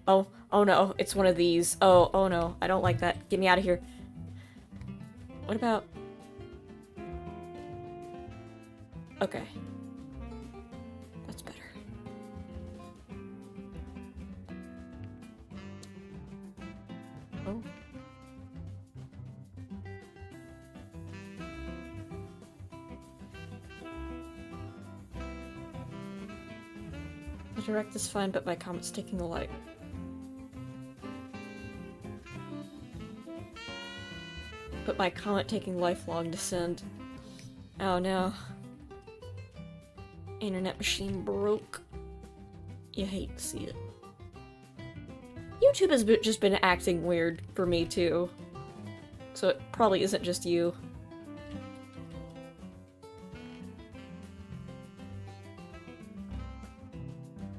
oh no, it's one of these. Oh no, I don't like that. Get me out of here. What about... Okay. That's better. Oh. The direct is fine, but my comment's taking the light. But my comment taking lifelong to send. Oh no. Internet machine broke. You hate to see it. YouTube has just been acting weird for me too. So it probably isn't just you.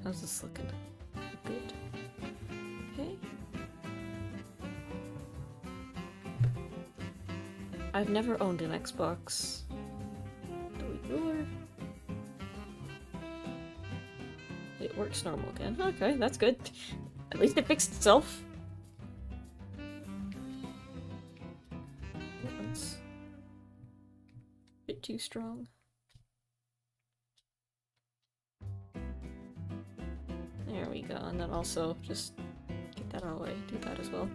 How's this looking? Good. Okay. I've never owned an Xbox. Delete ruler. It works normal again. Okay, that's good. At least it fixed itself. That one's a bit too strong. There we go, and then also just get that out of the way. Do that as well.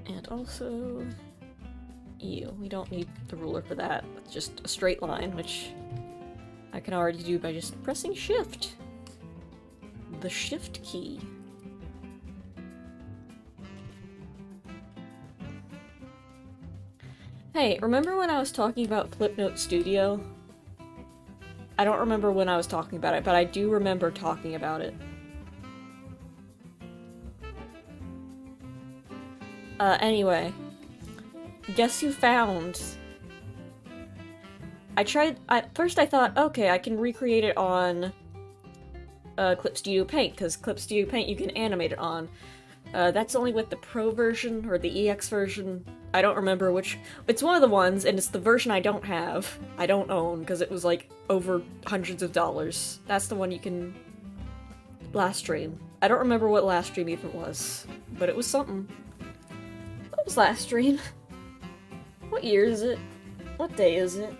And also you. We don't need the ruler for that. It's just a straight line, which I can already do by just pressing shift. The shift key. Hey, remember when I was talking about Flipnote Studio? I don't remember when I was talking about it, but I do remember talking about it. Anyway. Guess who found? At first I thought, okay, I can recreate it on Clip Studio Paint, because Clip Studio Paint you can animate it on. That's only with the Pro version, or the EX version. I don't remember which. It's one of the ones, and it's the version I don't have. I don't own, because it was like over hundreds of dollars. That's the one you can last stream. I don't remember what last stream even was, but it was something. What was last stream? What year is it? What day is it?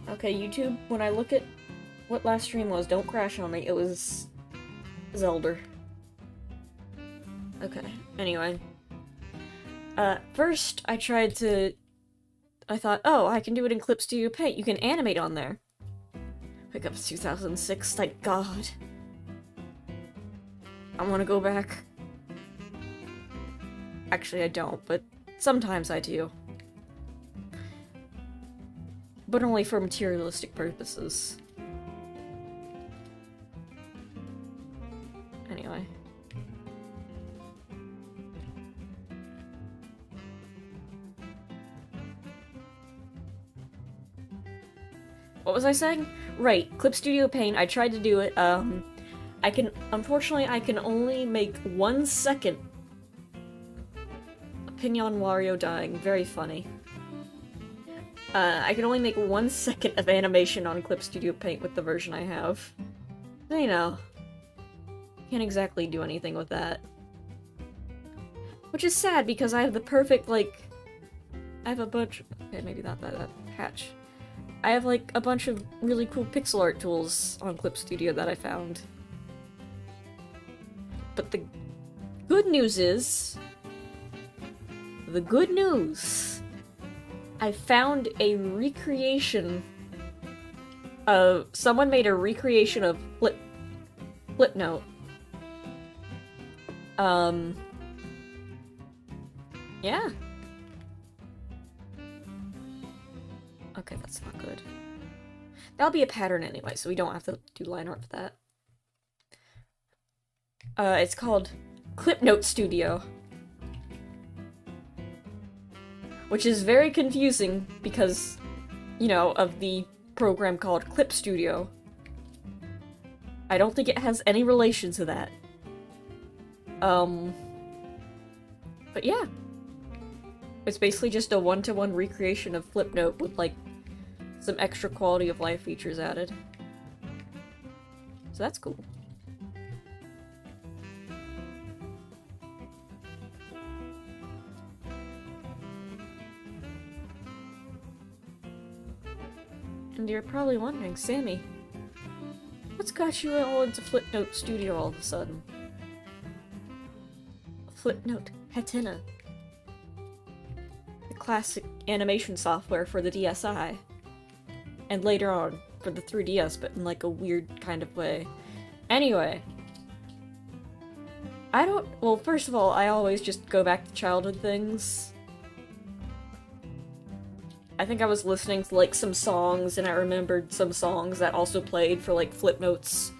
Okay, YouTube, when I look at what last stream was, don't crash on me. It was Zelda. Okay, anyway. First, I thought, oh, I can do it in Clip Studio Paint. You can animate on there. Pick up 2006, thank God. I want to go back. Actually, I don't, but sometimes I do. But only for materialistic purposes. Anyway. What was I saying? Right, Clip Studio Paint, I tried to do it, unfortunately, I can only make 1 second. Pignon Wario dying, very funny. I can only make 1 second of animation on Clip Studio Paint with the version I have. You know. Can't exactly do anything with that. Which is sad, because I have the perfect, like... I have a bunch... Okay, maybe not that patch. I have, like, a bunch of really cool pixel art tools on Clip Studio that I found. But the good news is... The good news! I found a recreation of... Someone made a recreation of Flipnote. Yeah. Okay, that's not good. That'll be a pattern anyway, so we don't have to do line art for that. It's called Clipnote Studio. Which is very confusing because, you know, of the program called Clip Studio. I don't think it has any relation to that. But yeah. It's basically just a one-to-one recreation of Flipnote with, like, some extra quality of life features added. So that's cool. And you're probably wondering, Sammy, what's got you all into Flipnote Studio all of a sudden? Flipnote Hatina. The classic animation software for the DSi. And later on, for the 3DS, but in like a weird kind of way. Anyway. Well, first of all, I always just go back to childhood things. I think I was listening to, like, some songs, and I remembered some songs that also played for, like, Flipnotes.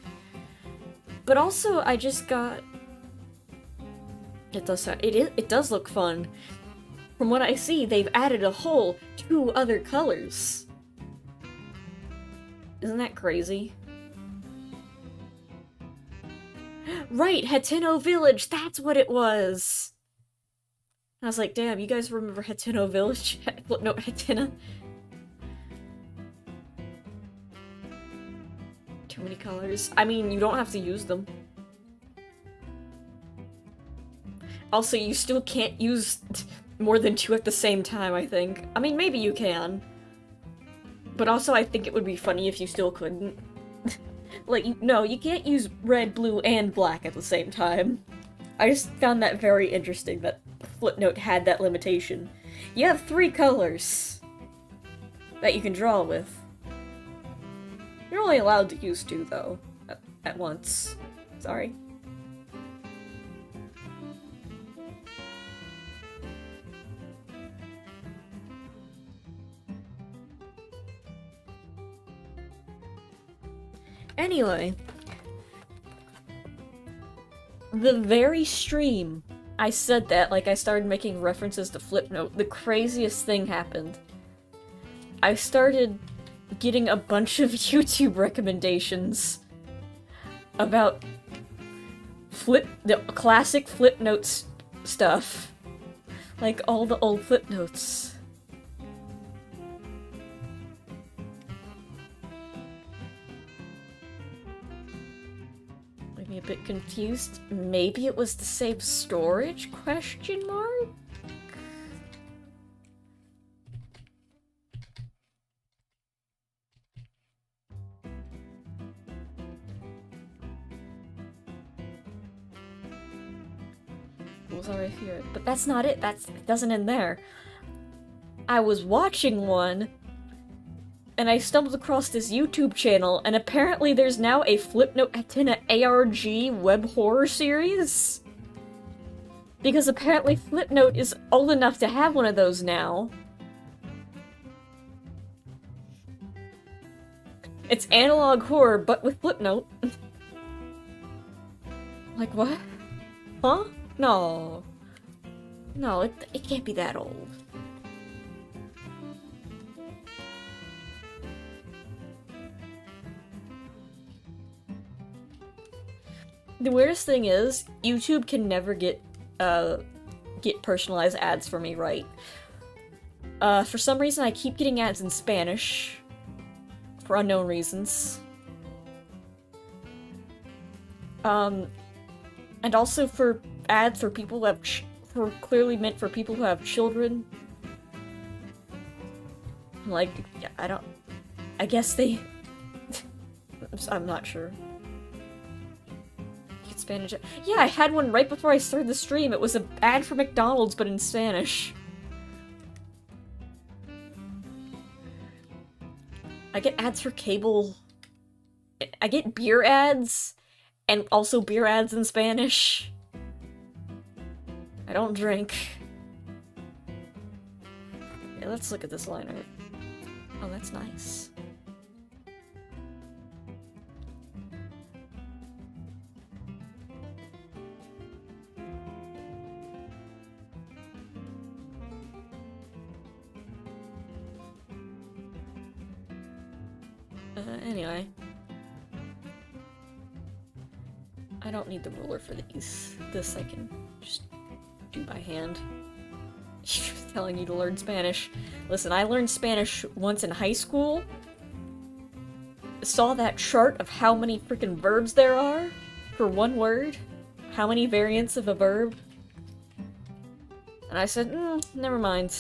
But also, I just got... It does look fun. From what I see, they've added a whole 2 other colors. Isn't that crazy? Right, Hateno Village, that's what it was! I was like, damn, you guys remember Hateno Village? No, Hatina. Too many colors. I mean, you don't have to use them. Also, you still can't use more than 2 at the same time, I think. I mean, maybe you can. But also, I think it would be funny if you still couldn't. Like, no, you can't use red, blue, and black at the same time. I just found that very interesting that Flipnote had that limitation. You have 3 colors that you can draw with. You're only allowed to use 2, though, at once. Sorry. Anyway, the very stream I said that, like, I started making references to Flipnote, the craziest thing happened. I started getting a bunch of YouTube recommendations about the classic Flipnote stuff. Like, all the old Flipnotes. A bit confused. Maybe it was to save storage? Question mark? Well, sorry if you're... But that's not it. It doesn't end there. I was watching one, and I stumbled across this YouTube channel, and apparently there's now a Flipnote Hatina ARG web horror series? Because apparently Flipnote is old enough to have one of those now. It's analog horror, but with Flipnote. Like, what? Huh? No. No, it can't be that old. The weirdest thing is, YouTube can never get personalized ads for me right. For some reason, I keep getting ads in Spanish. For unknown reasons. And also for ads for people who have clearly meant for people who have children. Like, I guess they... I'm not sure. Spanish. Yeah, I had one right before I started the stream. It was an ad for McDonald's, but in Spanish. I get ads for cable. I get beer ads, and also beer ads in Spanish. I don't drink. Yeah, let's look at this line art. Oh, that's nice. Anyway. I don't need the ruler for these. This I can just do by hand. Telling you to learn Spanish. Listen, I learned Spanish once in high school. Saw that chart of how many freaking verbs there are for one word. How many variants of a verb. And I said, never mind.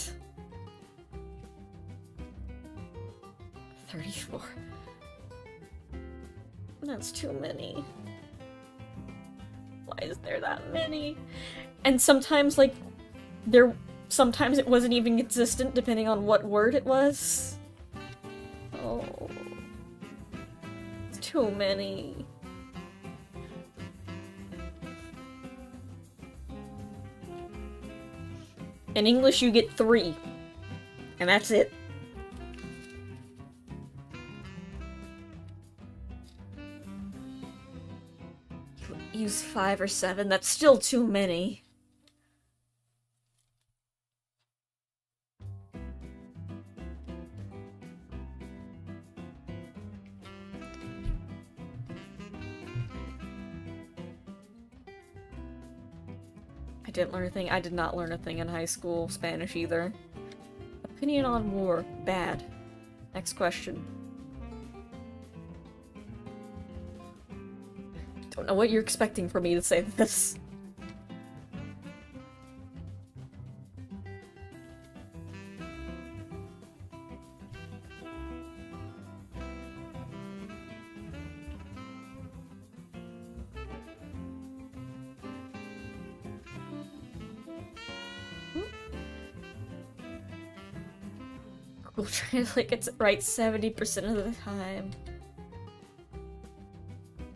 34. That's too many. Why is there that many? And sometimes, like, sometimes it wasn't even consistent depending on what word it was. Oh. It's too many. In English, you get 3. And that's it. Use 5 or 7, that's still too many. I did not learn a thing in high school, Spanish either. Opinion on war, bad. Next question. Don't know what you're expecting for me to say this. Google Translate gets it right 70% of the time.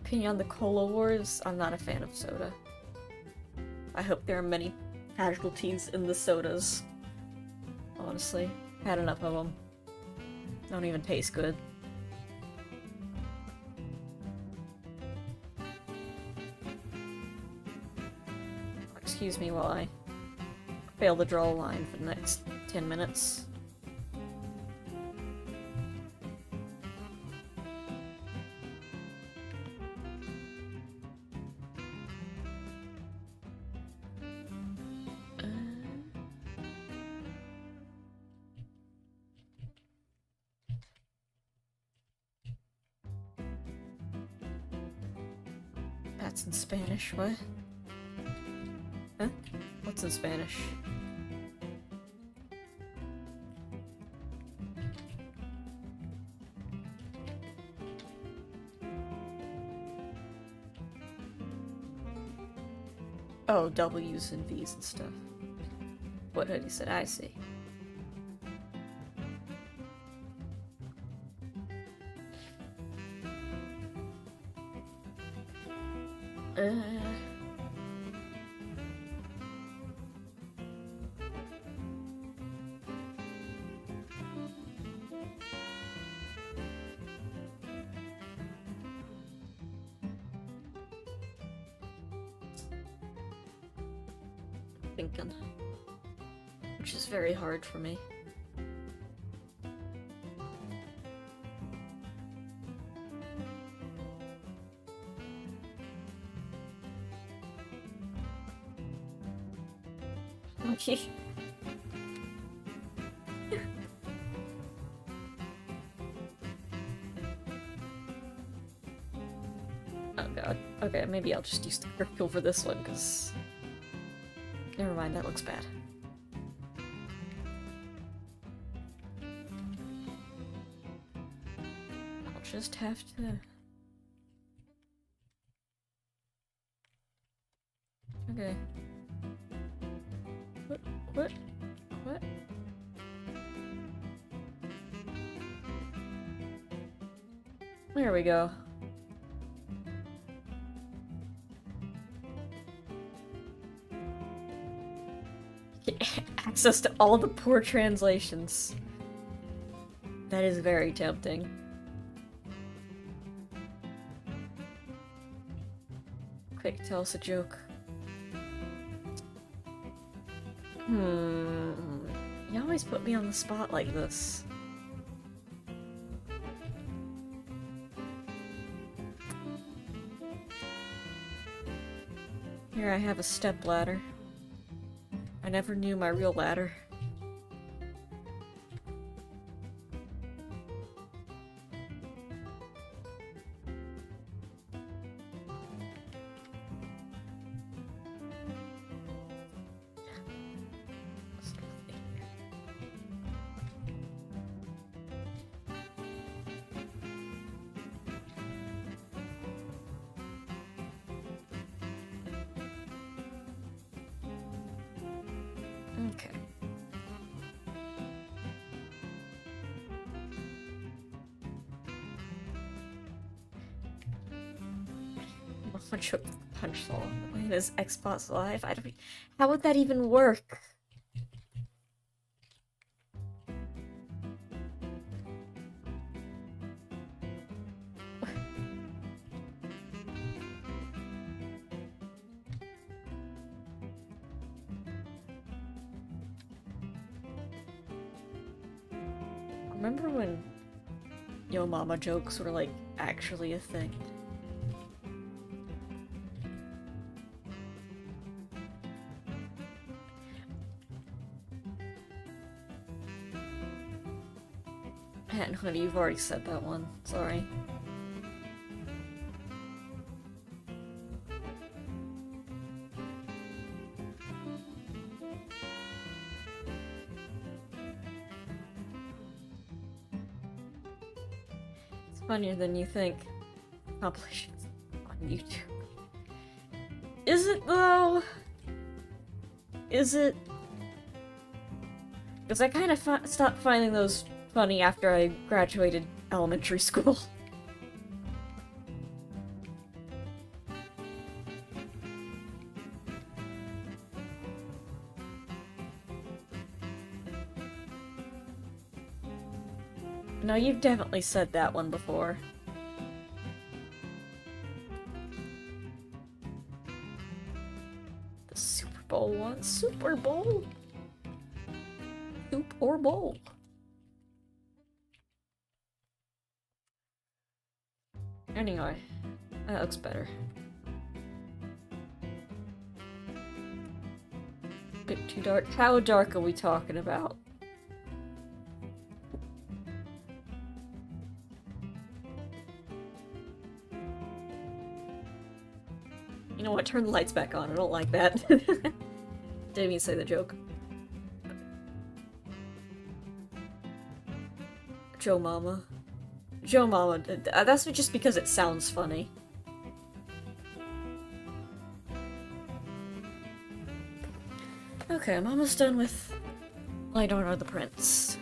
Opinion on the Cola Wars? I'm not a fan of soda. I hope there are many casualties in the sodas. Honestly, had enough of them. Don't even taste good. Excuse me while I fail to draw a line for the next 10 minutes. That's in Spanish, what? Huh? What's in Spanish? Oh, W's and V's and stuff. What had he said? I see. Thinking. Which is very hard for me. Okay. Oh god. Okay, maybe I'll just use the critical for this one, because... Never mind, that looks bad. I'll just have to... Okay. What? There we go. Get access to all the poor translations. That is very tempting. Quick, tell us a joke. You always put me on the spot like this. Here I have a step ladder. I never knew my real ladder. Okay. Punch Soul. Wait, is Xbox Live? I don't. How would that even work? Remember when Yo Mama jokes were like actually a thing? And honey, you've already said that one. Sorry. It's funnier than you think. Compilations on YouTube. Is it though? Is it? Because I kind of stopped finding those funny after I graduated elementary school. No, you've definitely said that one before. The Super Bowl one? Super Bowl? Soup or bowl? Anyway, that looks better. Bit too dark. How dark are we talking about? You know what? Turn the lights back on. I don't like that. Didn't even say the joke. Joe Mama. Joe Mama. That's just because it sounds funny. Okay, I'm almost done with I Don't Know the Prince.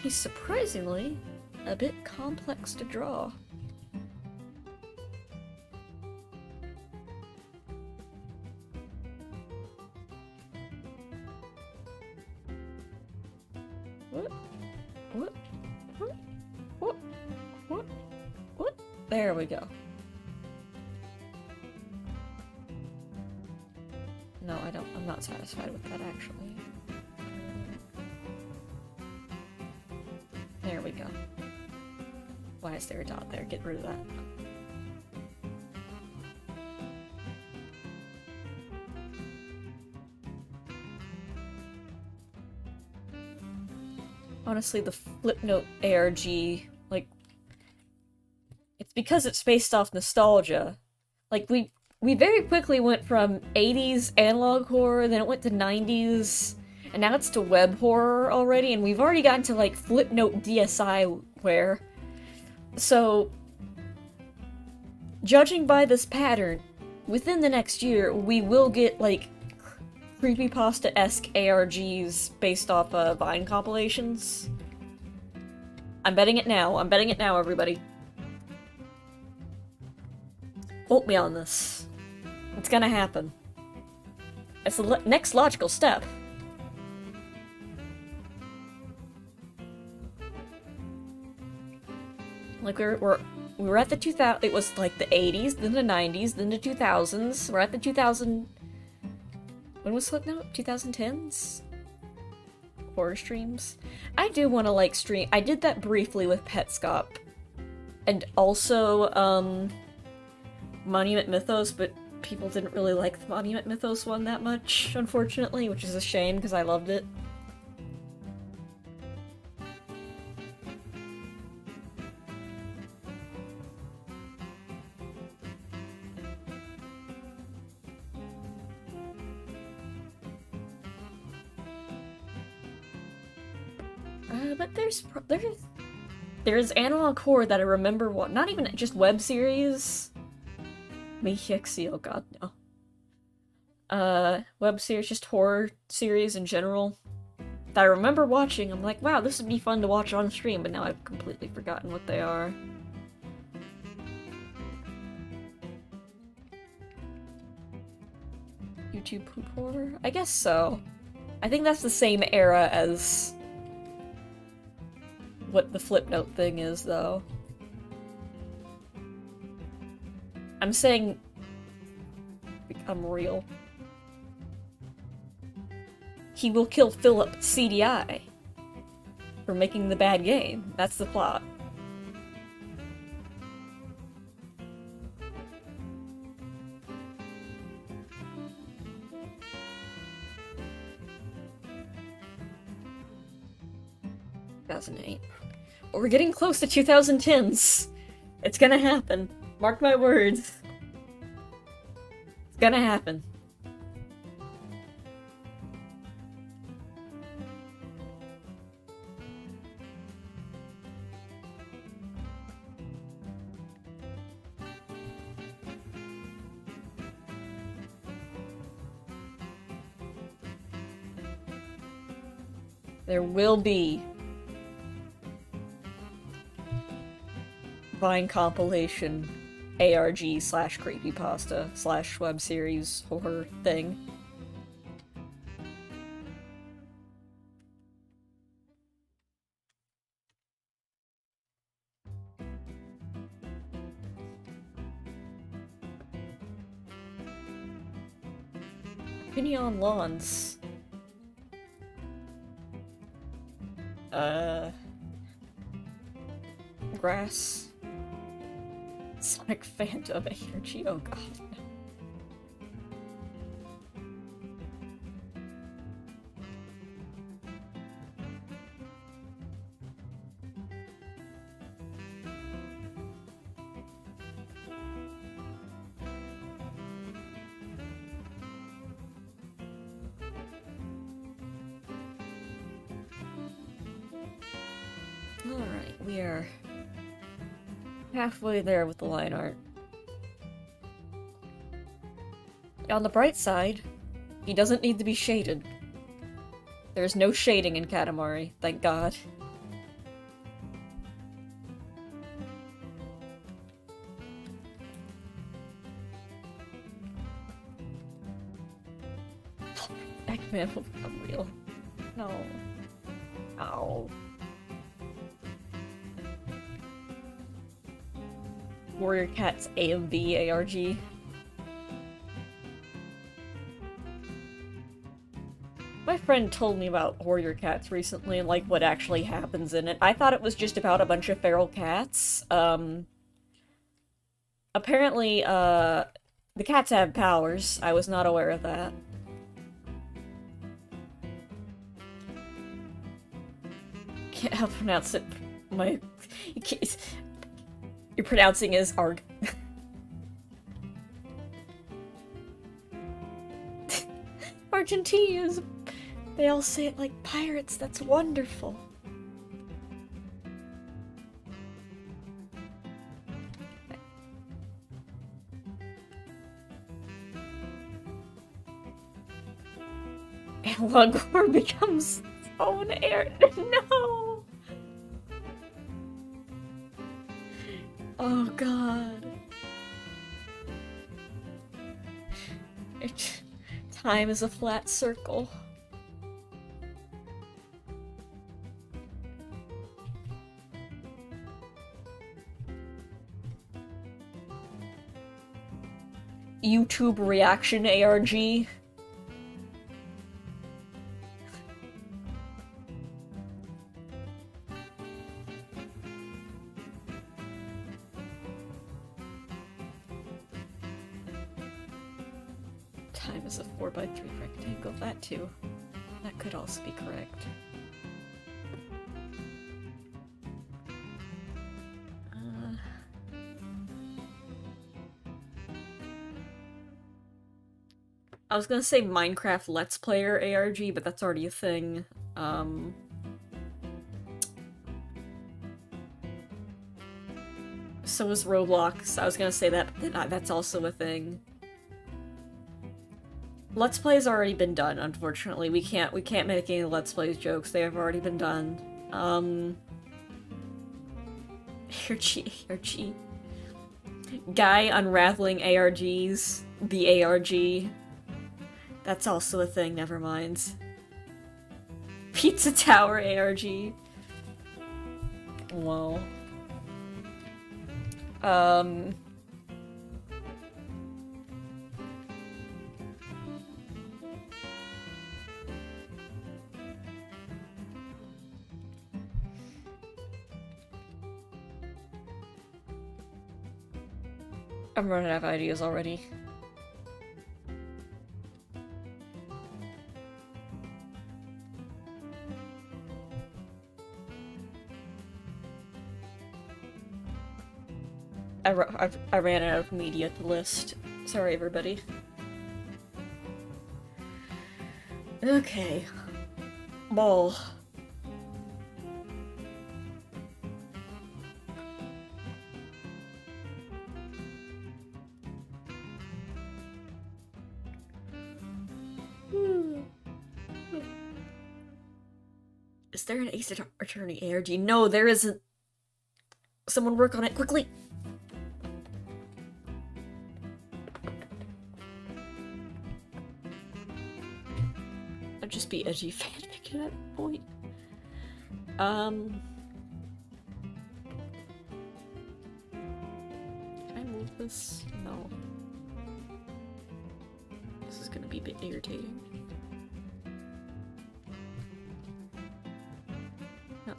He's surprisingly a bit complex to draw. What? There we go. No, I'm not satisfied with that, actually. There we go. Why is there a dot there? Get rid of that. Honestly, the Flipnote ARG, like, it's because it's based off nostalgia. Like, we very quickly went from 80s analog horror, then it went to 90s, and now it's to web horror already, and we've already gotten to, like, Flipnote DSi-ware. So, judging by this pattern, within the next year, we will get, like, creepypasta-esque ARGs based off Vine compilations. I'm betting it now. I'm betting it now, everybody. Quote me on this. It's gonna happen. It's the next logical step. Like we were at the 2000. It was like the 80s, then the 90s, then the 2000s. We're at the 2000. When was Slipknot? 2010s. Horror streams. I do want to like stream. I did that briefly with Petscop, and also Monument Mythos, but people didn't really like the Monument Mythos one that much, unfortunately, which is a shame because I loved it. But there's Analog Horror that I remember. What? Not even just web series. Meihexi, oh god, no. Web series, just horror series in general that I remember watching. I'm like, wow, this would be fun to watch on stream, but now I've completely forgotten what they are. YouTube poop horror? I guess so. I think that's the same era as what the Flipnote thing is, though. I'm saying become real. He will kill Philip CDI for making the bad game. That's the plot. Well, we're getting close to 2010s. It's gonna happen. Mark my words. It's gonna happen. There will be Vine compilation ARG slash creepypasta slash web series horror thing. Opinion Lawns. Grass. Sonic Phantom ARG, oh god. Alright, we are halfway there with the line art. On the bright side, he doesn't need to be shaded. There's no shading in Katamari, thank god. Eggman will become real. No. Ow. Warrior Cat's AMV ARG. My friend told me about Warrior Cats recently and like what actually happens in it. I thought it was just about a bunch of feral cats. Apparently, the cats have powers. I was not aware of that. Can't help pronounce it. You're pronouncing is arg. Argentinians, they all say it like pirates. That's wonderful. And Lagor becomes its own heir. No! Oh god. Time is a flat circle. YouTube reaction ARG. Time is a 4x3 rectangle. That too. That could also be correct. I was gonna say Minecraft Let's Player ARG, but that's already a thing. So is Roblox. I was gonna say that, but that's also a thing. Let's Play's already been done, unfortunately. We can't make any Let's Plays jokes. They have already been done. ARG. Guy unraveling ARGs. The ARG. That's also a thing, never mind. Pizza Tower ARG. Whoa. I'm running out of ideas already. I ran out of media to list. Sorry, everybody. Okay. Ball. Is there an Ace Attorney ARG? No, there isn't. Someone work on it quickly. I'd just be edgy fanfic at that point. Can I move this? No. This is gonna be a bit irritating.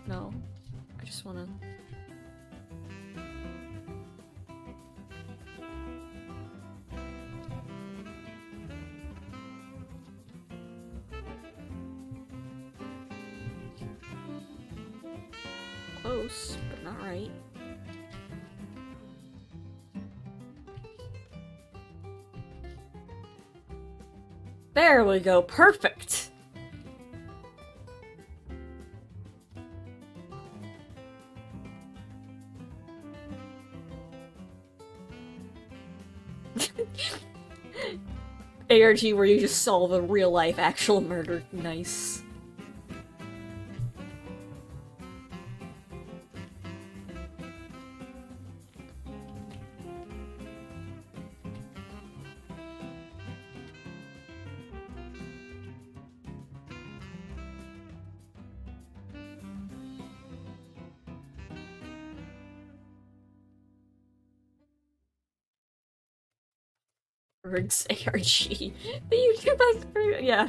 No. I just wanna... Close, but not right. There we go, perfect! ARG where you just solve a real-life actual murder. Nice. Riggs ARG. The YouTube yeah.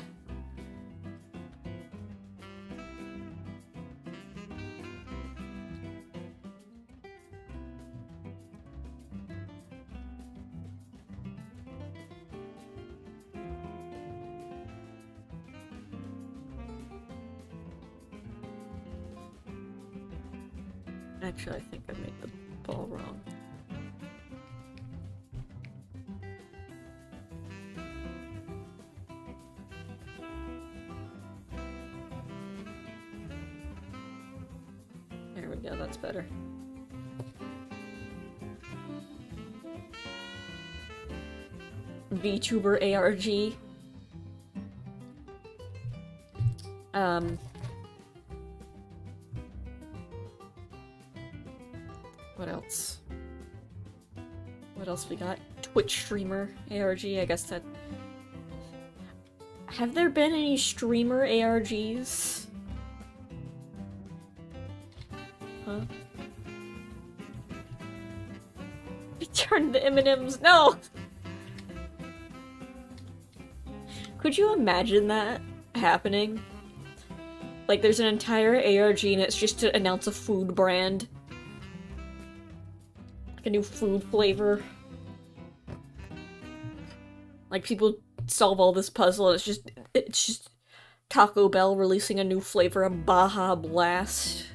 Actually, I think I made the ball wrong. There we go, that's better. VTuber ARG. What else? What else we got? Twitch streamer ARG, I guess that... Have there been any streamer ARGs? Huh? Return the M&Ms, no! Could you imagine that happening? Like, there's an entire ARG and it's just to announce a food brand. Like a new food flavor. Like, people solve all this puzzle and it's just Taco Bell releasing a new flavor of Baja Blast.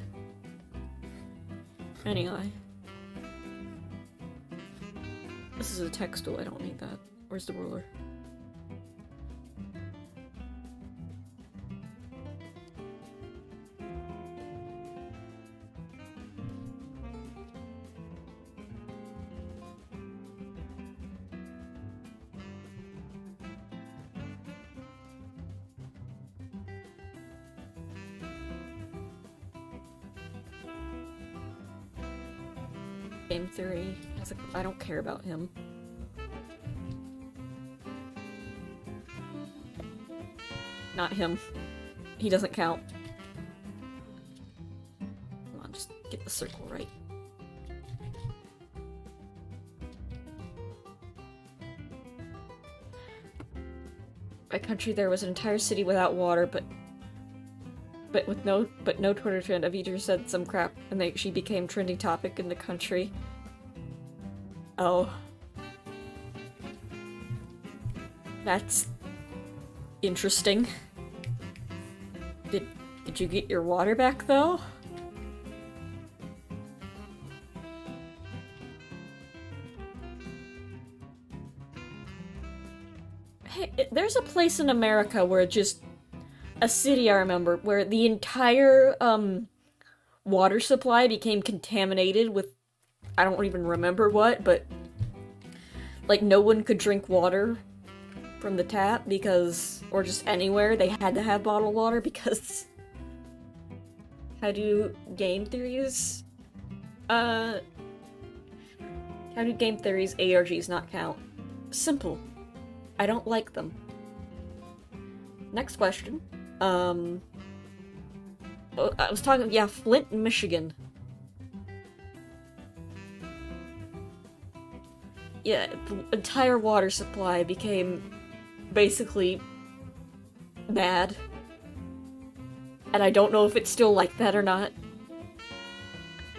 Anyway. This is a text tool, I don't need that. Where's the ruler? Game theory. I don't care about him. Not him. He doesn't count. Come on, just get the circle right. My country, there was an entire city without water, but no Twitter trend. Avita said some crap, and she became trending topic in the country. Oh. That's interesting. Did you get your water back, though? Hey, there's a place in America where a city I remember, where the entire, water supply became contaminated with, I don't even remember what, but, like, no one could drink water from the tap because, or just anywhere, they had to have bottled water because... How do game theories? How do game theories ARGs not count? Simple. I don't like them. Next question. I was talking, yeah, Flint, Michigan. Yeah, the entire water supply became basically bad. And I don't know if it's still like that or not.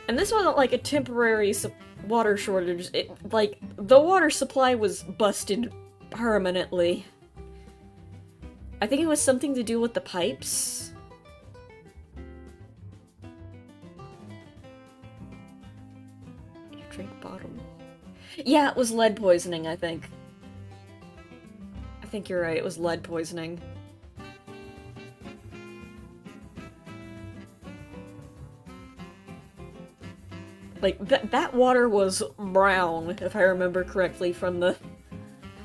And this wasn't like a temporary water shortage. Like, the water supply was busted permanently. I think it was something to do with the pipes. Drink bottom. Yeah, it was lead poisoning, I think. I think you're right, it was lead poisoning. Like, that water was brown, if I remember correctly from the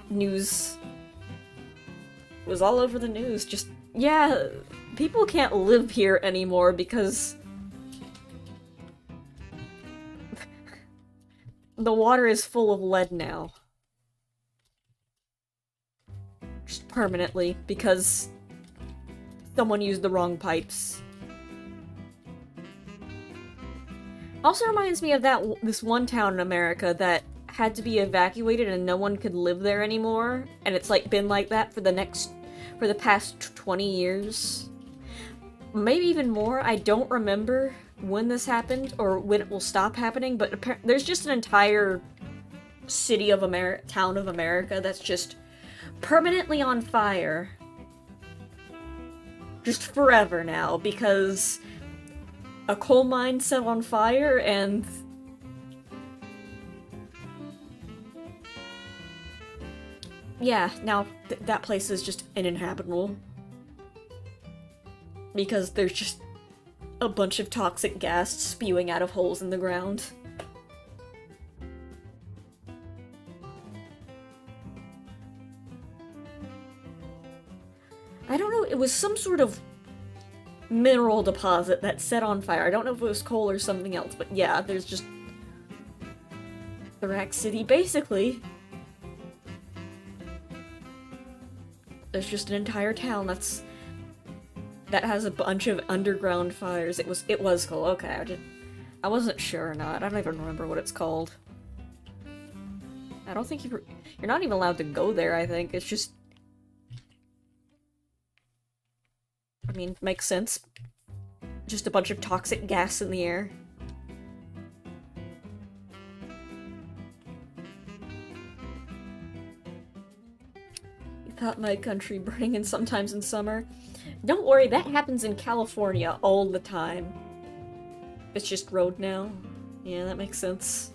news. It was all over the news, just, yeah, people can't live here anymore because the water is full of lead now. Just permanently, because someone used the wrong pipes. Also reminds me of this one town in America that had to be evacuated and no one could live there anymore, and it's like been like that for the past 20 years. Maybe even more. I don't remember when this happened or when it will stop happening, but there's just an entire town of America that's just permanently on fire. Just forever now, because a coal mine set on fire and yeah, now that place is just uninhabitable. Because there's just a bunch of toxic gas spewing out of holes in the ground. I don't know, it was some sort of mineral deposit that set on fire. I don't know if it was coal or something else, but yeah, there's just Iraq City, basically. There's just an entire town that has a bunch of underground fires. It was coal. Okay, I wasn't sure or not. I don't even remember what it's called. I don't think you're not even allowed to go there, I think. It's just I mean, makes sense. Just a bunch of toxic gas in the air. You thought my country burning in sometimes in summer? Don't worry, that happens in California all the time. It's just road now. Yeah, that makes sense.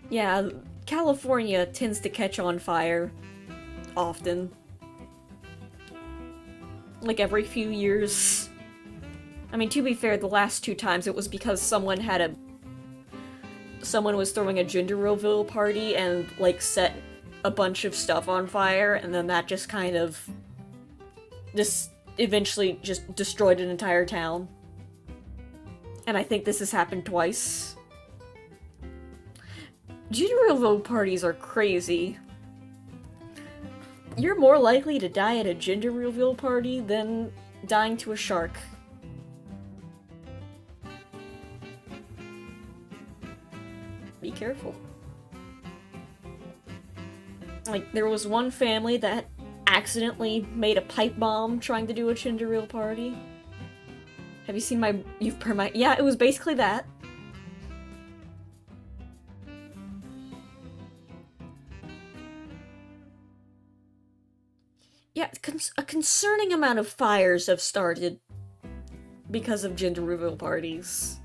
Yeah, California tends to catch on fire often. Like every few years. I mean, to be fair, the last 2 times it was because someone was throwing a gender reveal party and, like, set a bunch of stuff on fire, and then that just kind of eventually just destroyed an entire town. And I think this has happened twice. Gender reveal parties are crazy. You're more likely to die at a gender reveal party than dying to a shark. Be careful. Like, there was one family that accidentally made a pipe bomb trying to do a gender reveal party. Have you seen yeah, it was basically that. Yeah, a concerning amount of fires have started because of gender reveal parties.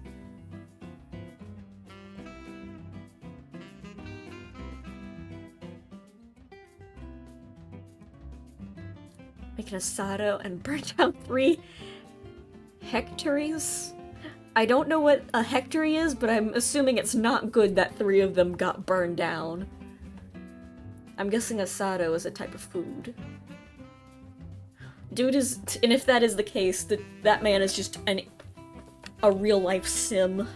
Make an asado and burn down 3 hectares? I don't know what a hectare is, but I'm assuming it's not good that 3 of them got burned down. I'm guessing asado is a type of food. Dude is, and if that is the case, that man is just a real-life sim.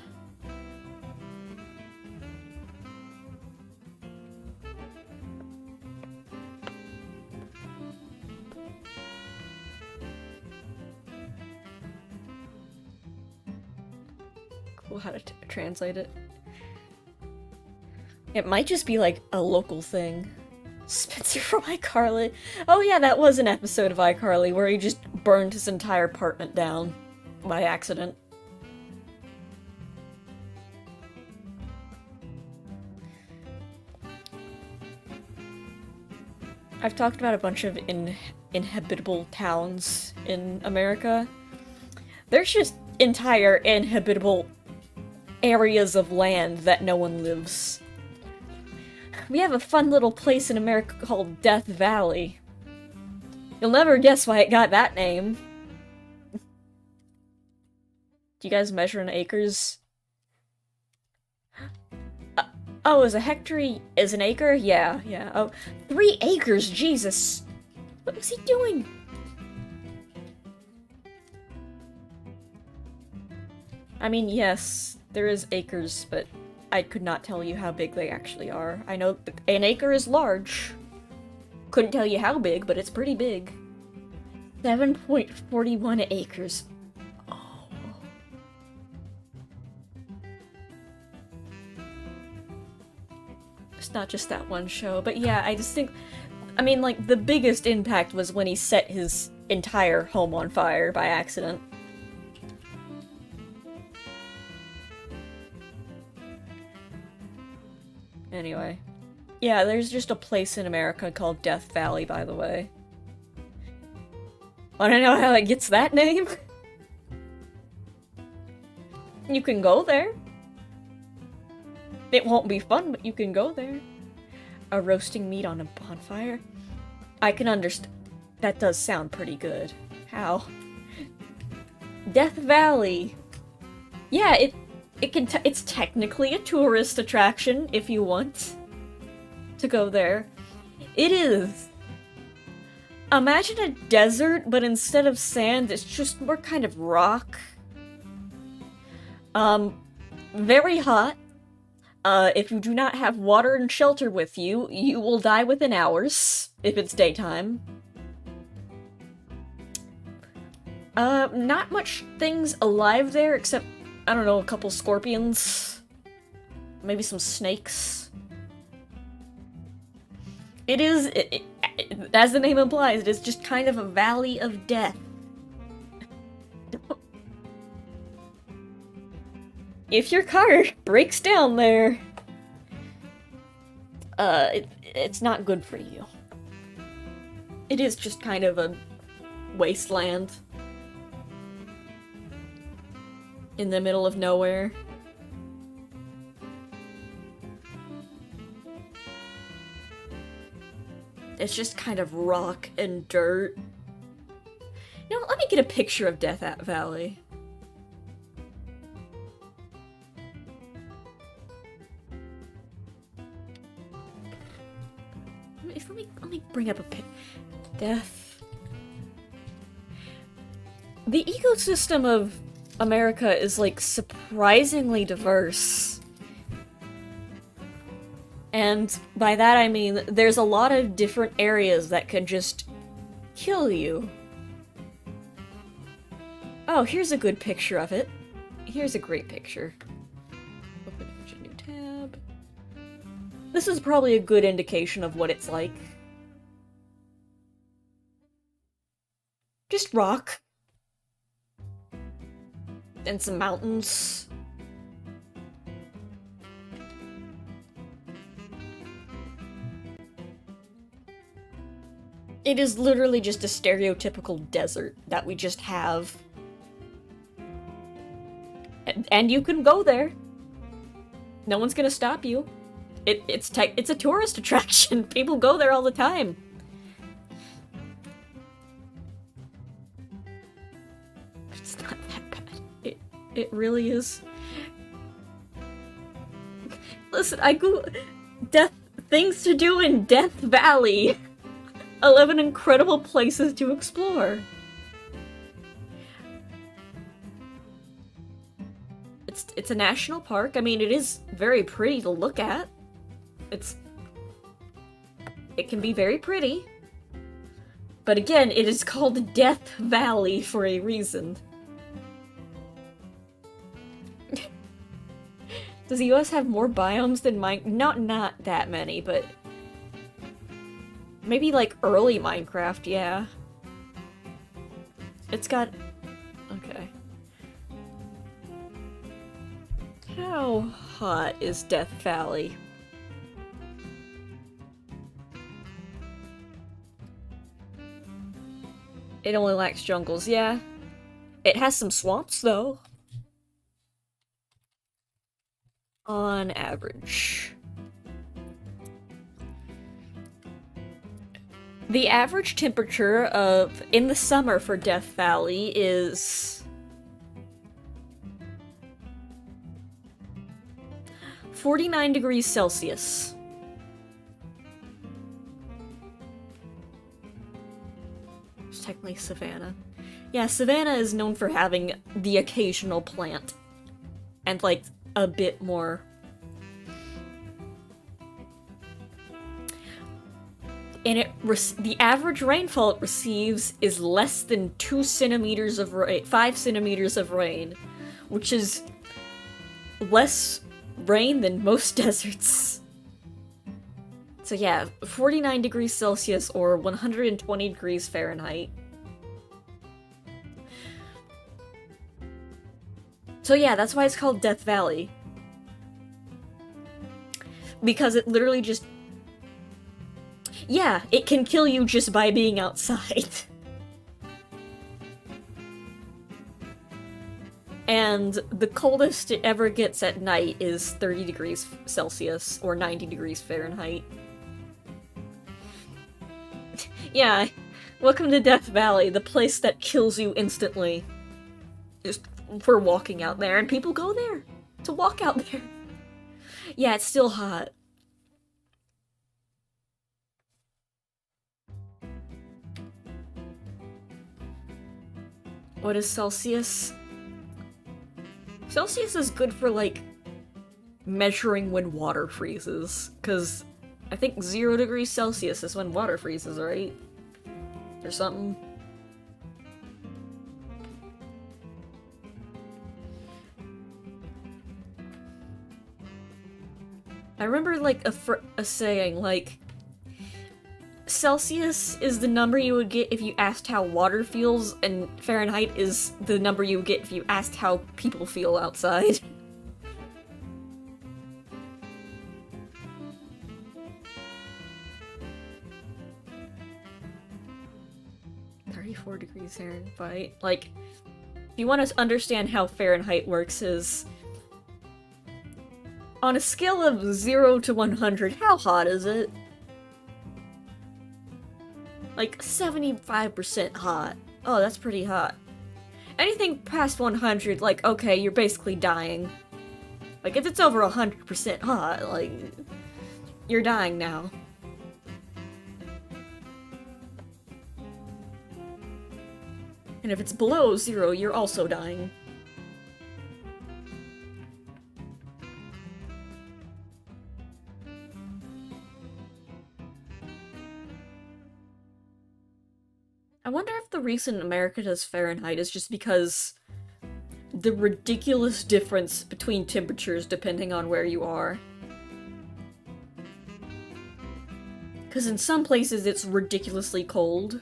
Cool how to translate it. It might just be like a local thing. Spencer from iCarly. Oh yeah, that was an episode of iCarly where he just burned his entire apartment down by accident. I've talked about a bunch of inhabitable towns in America. There's just entire inhabitable areas of land that no one lives. We have a fun little place in America called Death Valley. You'll never guess why it got that name. Do you guys measure in acres? Oh, is an acre? Yeah. Oh, 3 acres, Jesus! What was he doing? I mean, yes, there is acres, but I could not tell you how big they actually are. I know an acre is large. Couldn't tell you how big, but it's pretty big. 7.41 acres. Oh. It's not just that one show, but yeah, I just think... I mean, like, the biggest impact was when he set his entire home on fire by accident. Anyway. Yeah, there's just a place in America called Death Valley, by the way. Wanna know how it gets that name? You can go there. It won't be fun, but you can go there. A roasting meat on a bonfire? I can understand. That does sound pretty good. How? Death Valley. Yeah, it's technically a tourist attraction if you want to go there. It is. Imagine a desert, but instead of sand, it's just more kind of rock. Very hot. If you do not have water and shelter with you, you will die within hours, if it's daytime. Not much things alive there, except, I don't know, a couple scorpions. Maybe some snakes. It is, as the name implies, it is just kind of a valley of death. If your car breaks down there, it's not good for you. It is just kind of a wasteland in the middle of nowhere. It's just kind of rock and dirt. You know, let me get a picture of Death Valley. Let me bring up a pic. Death. The ecosystem of America is, like, surprisingly diverse. And by that I mean there's a lot of different areas that can just kill you. Oh, here's a good picture of it. Here's a great picture. Open a new tab. This is probably a good indication of what it's like. Just rock. And some mountains. It is literally just a stereotypical desert that we just have. And you can go there. No one's gonna stop you. It's a tourist attraction. People go there all the time. It's not that bad. It really is. Listen, I go things to do in Death Valley. 11 incredible places to explore. It's a national park. I mean, it is very pretty to look at. It can be very pretty. But again, it is called Death Valley for a reason. Does the US have more biomes than not that many, but maybe, like, early Minecraft, yeah. It's got... Okay. How hot is Death Valley? It only lacks jungles, yeah. It has some swamps, though. On average. The average temperature in the summer for Death Valley is 49 degrees Celsius. It's technically Savannah. Yeah, Savannah is known for having the occasional plant. And, like, a bit more. And the average rainfall it receives is less than 2 centimeters of rain, 5 centimeters of rain, which is less rain than most deserts. So yeah, 49 degrees Celsius or 120 degrees Fahrenheit. So yeah, that's why it's called Death Valley. Because it literally just... Yeah, it can kill you just by being outside. And the coldest it ever gets at night is 30 degrees Celsius or 90 degrees Fahrenheit. Yeah, welcome to Death Valley, the place that kills you instantly. Just for walking out there, and people go there to walk out there. Yeah, it's still hot. What is Celsius? Celsius is good for, like, measuring when water freezes, because I think 0 degrees Celsius is when water freezes, right? Or something. I remember, like, a saying, like, Celsius is the number you would get if you asked how water feels, and Fahrenheit is the number you would get if you asked how people feel outside. 34 degrees Fahrenheit. Like, if you want to understand how Fahrenheit works is... On a scale of 0 to 100, how hot is it? Like, 75% hot. Oh, that's pretty hot. Anything past 100, like, okay, you're basically dying. Like, if it's over 100% hot, like, you're dying now. And if it's below 0, you're also dying. I wonder if the reason America does Fahrenheit is just because the ridiculous difference between temperatures depending on where you are. Because in some places it's ridiculously cold.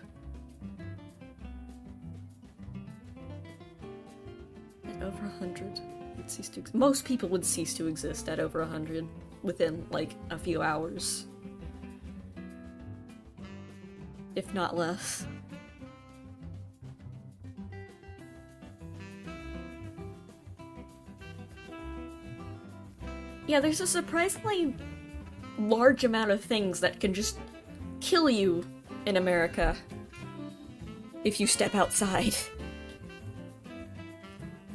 At over 100, it cease to most people would cease to exist at over 100 within, like, a few hours. If not less. Yeah, there's a surprisingly large amount of things that can just kill you in America if you step outside.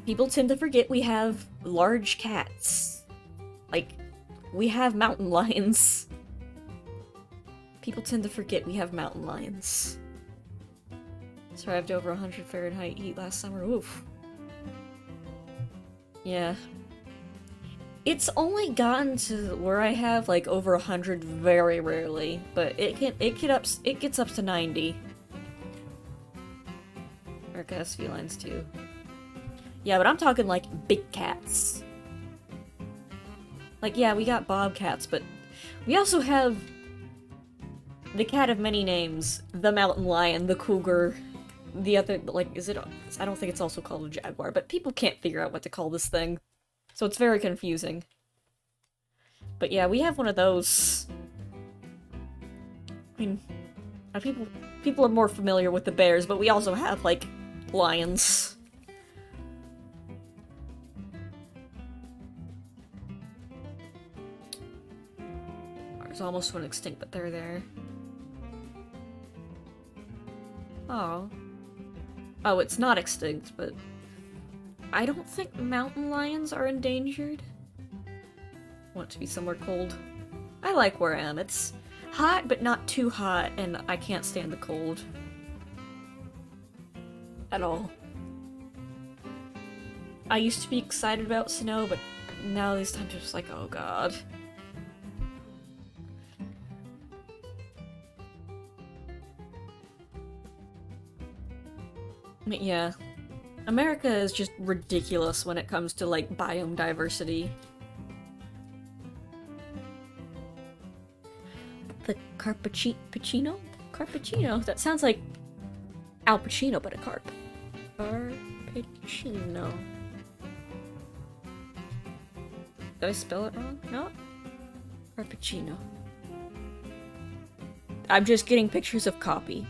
People tend to forget we have large cats. Like, we have mountain lions. People tend to forget we have mountain lions. Survived over 100 Fahrenheit heat last summer. Oof. Yeah. It's only gotten to where I have like over 100 very rarely, but it gets up to 90. America has felines too. Yeah, but I'm talking like big cats. Like, yeah, we got bobcats, but we also have the cat of many names, the mountain lion, the cougar, the other, like, I don't think it's also called a jaguar, but people can't figure out what to call this thing. So it's very confusing. But yeah, we have one of those. I mean, people are more familiar with the bears, but we also have, like, lions. Ours almost went extinct, but they're there. Oh. Oh, it's not extinct, but... I don't think mountain lions are endangered. Want to be somewhere cold. I like where I am. It's hot, but not too hot, and I can't stand the cold. At all. I used to be excited about snow, but now these times are just like, oh god. But yeah. America is just ridiculous when it comes to, like, biome diversity. The Carpacino? Carpacino? That sounds like Al Pacino, but a carp. Carpacino. Did I spell it wrong? No? Carpacino. I'm just getting pictures of coffee.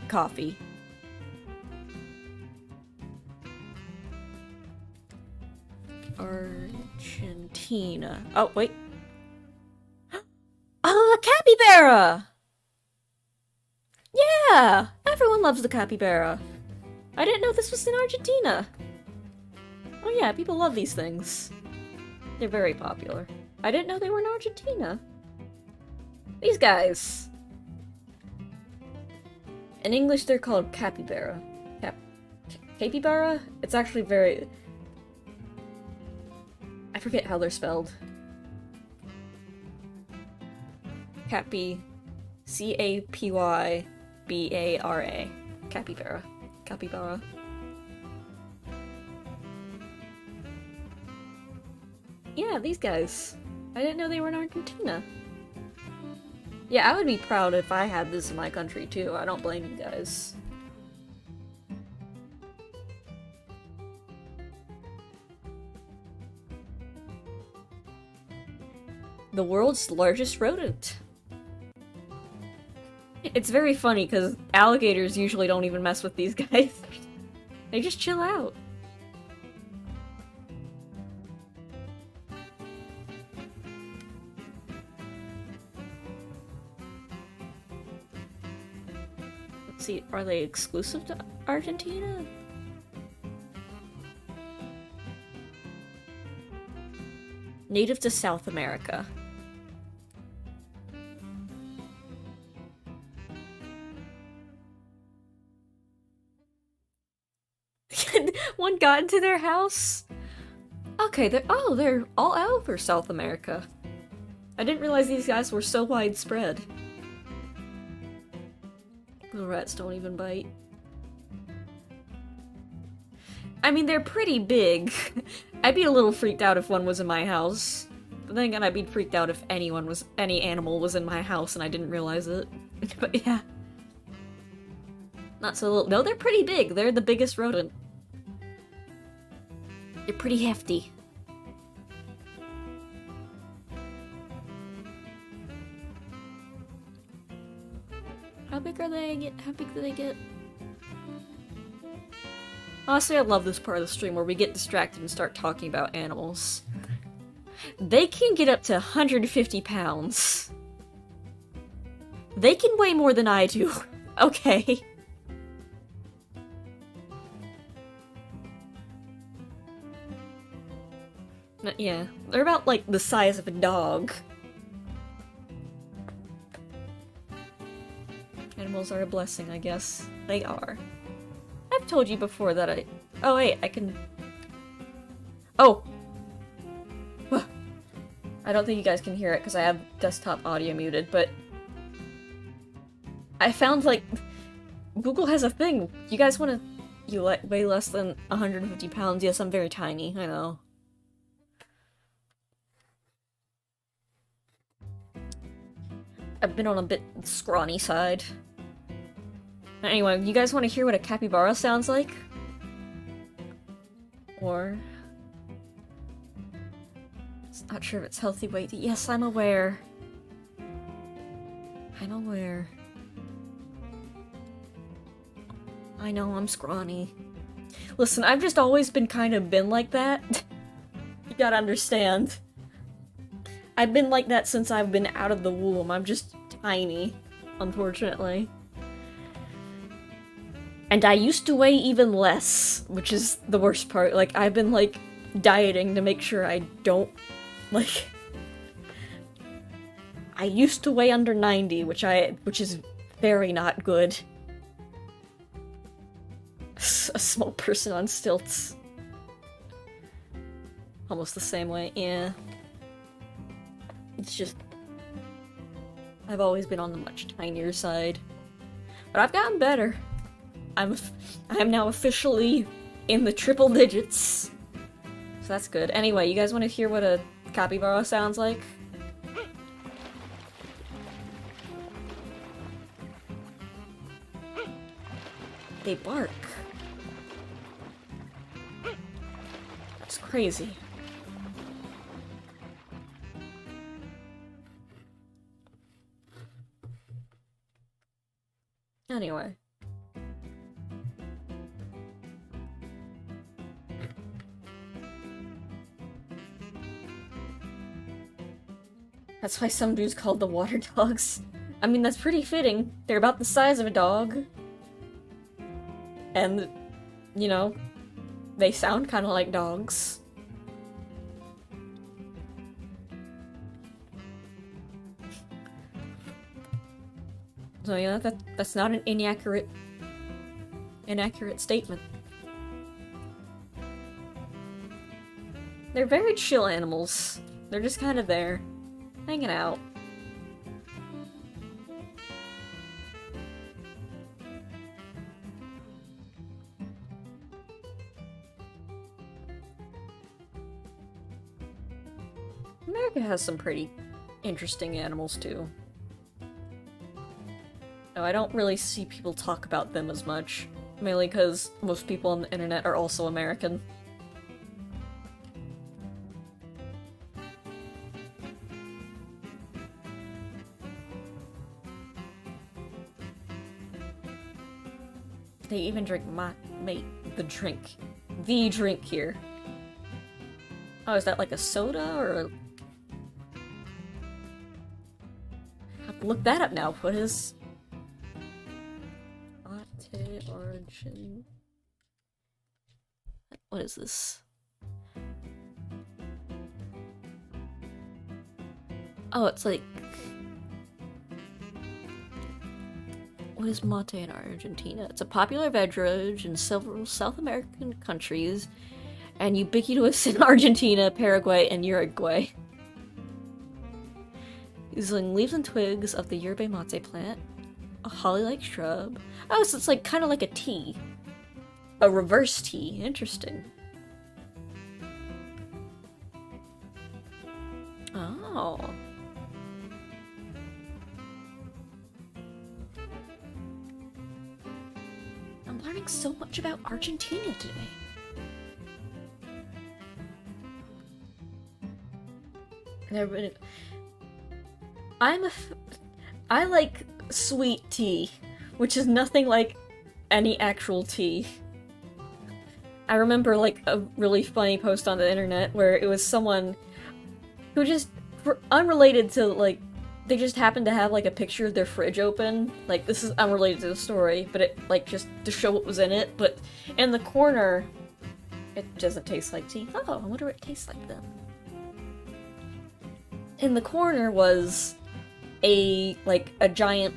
Argentina. Oh, wait. Ah, capybara! Yeah! Everyone loves the capybara. I didn't know this was in Argentina. Oh yeah, people love these things. They're very popular. I didn't know they were in Argentina. These guys. In English, they're called capybara. Capybara? It's actually very... I forget how they're spelled. Cappy. C-A-P-Y-B-A-R-A. Capybara. Capybara. Yeah, these guys. I didn't know they were in Argentina. Yeah, I would be proud if I had this in my country too. I don't blame you guys. The world's largest rodent. It's very funny because alligators usually don't even mess with these guys. They just chill out. Let's see, are they exclusive to Argentina? Native to South America. One got into their house? Okay, they're all over South America. I didn't realize these guys were so widespread. Little rats don't even bite. I mean, they're pretty big. I'd be a little freaked out if one was in my house. But then again, I'd be freaked out if any animal was in my house and I didn't realize it. But yeah. Not so little. No, they're pretty big. They're the biggest rodent. They're pretty hefty. How big are they? How big do they get? Honestly, I love this part of the stream where we get distracted and start talking about animals. They can get up to 150 pounds. They can weigh more than I do. Okay. Yeah, they're about, like, the size of a dog. Animals are a blessing, I guess. They are. I've told you before that I... Oh, wait, I can... Oh! I don't think you guys can hear it because I have desktop audio muted, but... I found, like... Google has a thing. You guys want to... You weigh less than 150 pounds? Yes, I'm very tiny, I know. I've been on a bit scrawny side. Anyway, you guys want to hear what a capybara sounds like? Or... Not sure if it's healthy weight. Yes, I'm aware. I'm aware. I know, I'm scrawny. Listen, I've just always been like that. You gotta understand. I've been like that since I've been out of the womb. I'm just tiny, unfortunately. And I used to weigh even less, which is the worst part. Like, I've been, like, dieting to make sure I don't, like... I used to weigh under 90, which is very not good. A small person on stilts. Almost the same way, yeah. It's just... I've always been on the much tinier side. But I've gotten better. I'm now officially in the triple digits. So that's good. Anyway, you guys want to hear what a capybara sounds like? They bark. That's crazy. Anyway. That's why some dudes called the water dogs. I mean, that's pretty fitting. They're about the size of a dog. And, you know, they sound kind of like dogs. So yeah, that's not an inaccurate statement. They're very chill animals. They're just kind of there, hanging out. America has some pretty interesting animals too. No, I don't really see people talk about them as much. Mainly because most people on the internet are also American. They even drink the drink here. Oh, is that like a soda or a... I have to look that up now. What is... Latte origin... What is this? Oh, it's like... What is mate in Argentina? It's a popular beverage in several South American countries and ubiquitous in Argentina, Paraguay, and Uruguay. Using leaves and twigs of the yerba mate plant, a holly-like shrub. Oh, so it's like kind of like a tea. A reverse tea. Interesting. Oh. I'm learning so much about Argentina today. Never been. I like sweet tea, which is nothing like any actual tea. I remember like a really funny post on the internet where it was someone who just, unrelated to like, they just happened to have like a picture of their fridge open. Like, this is unrelated to the story, but it like just to show what was in it. But in the corner, it doesn't taste like tea. Oh, I wonder what it tastes like then. In the corner was a giant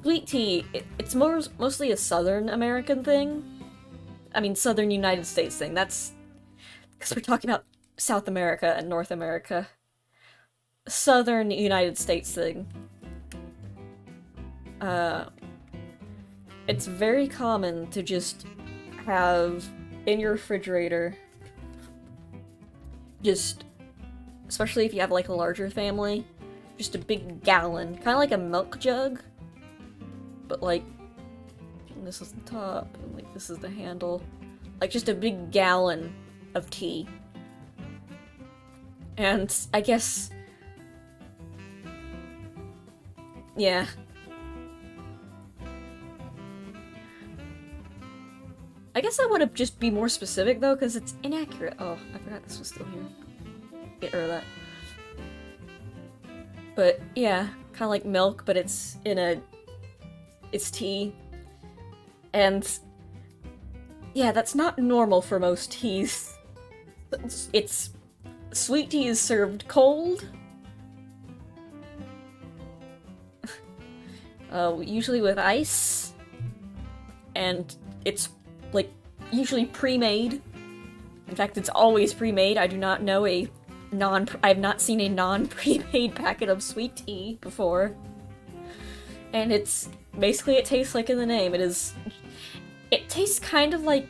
sweet tea. It's mostly a Southern American thing. I mean, Southern United States thing. That's because we're talking about South America and North America. Southern United States thing. It's very common to just have in your refrigerator, just, especially if you have like a larger family, just a big gallon, kind of like a milk jug, but like, this is the top, and like this is the handle, like just a big gallon of tea. And I guess, yeah. I guess I want to just be more specific though, because it's inaccurate. Oh, I forgot this was still here. Get rid of that. But yeah, kind of like milk, but it's it's tea. And yeah, that's not normal for most teas. It's sweet tea is served cold. Usually with ice. And it's like usually pre-made. In fact, it's always pre-made. I do not know I've not seen a non-pre-made packet of sweet tea before. And it's basically, it tastes like in the name. It tastes kind of like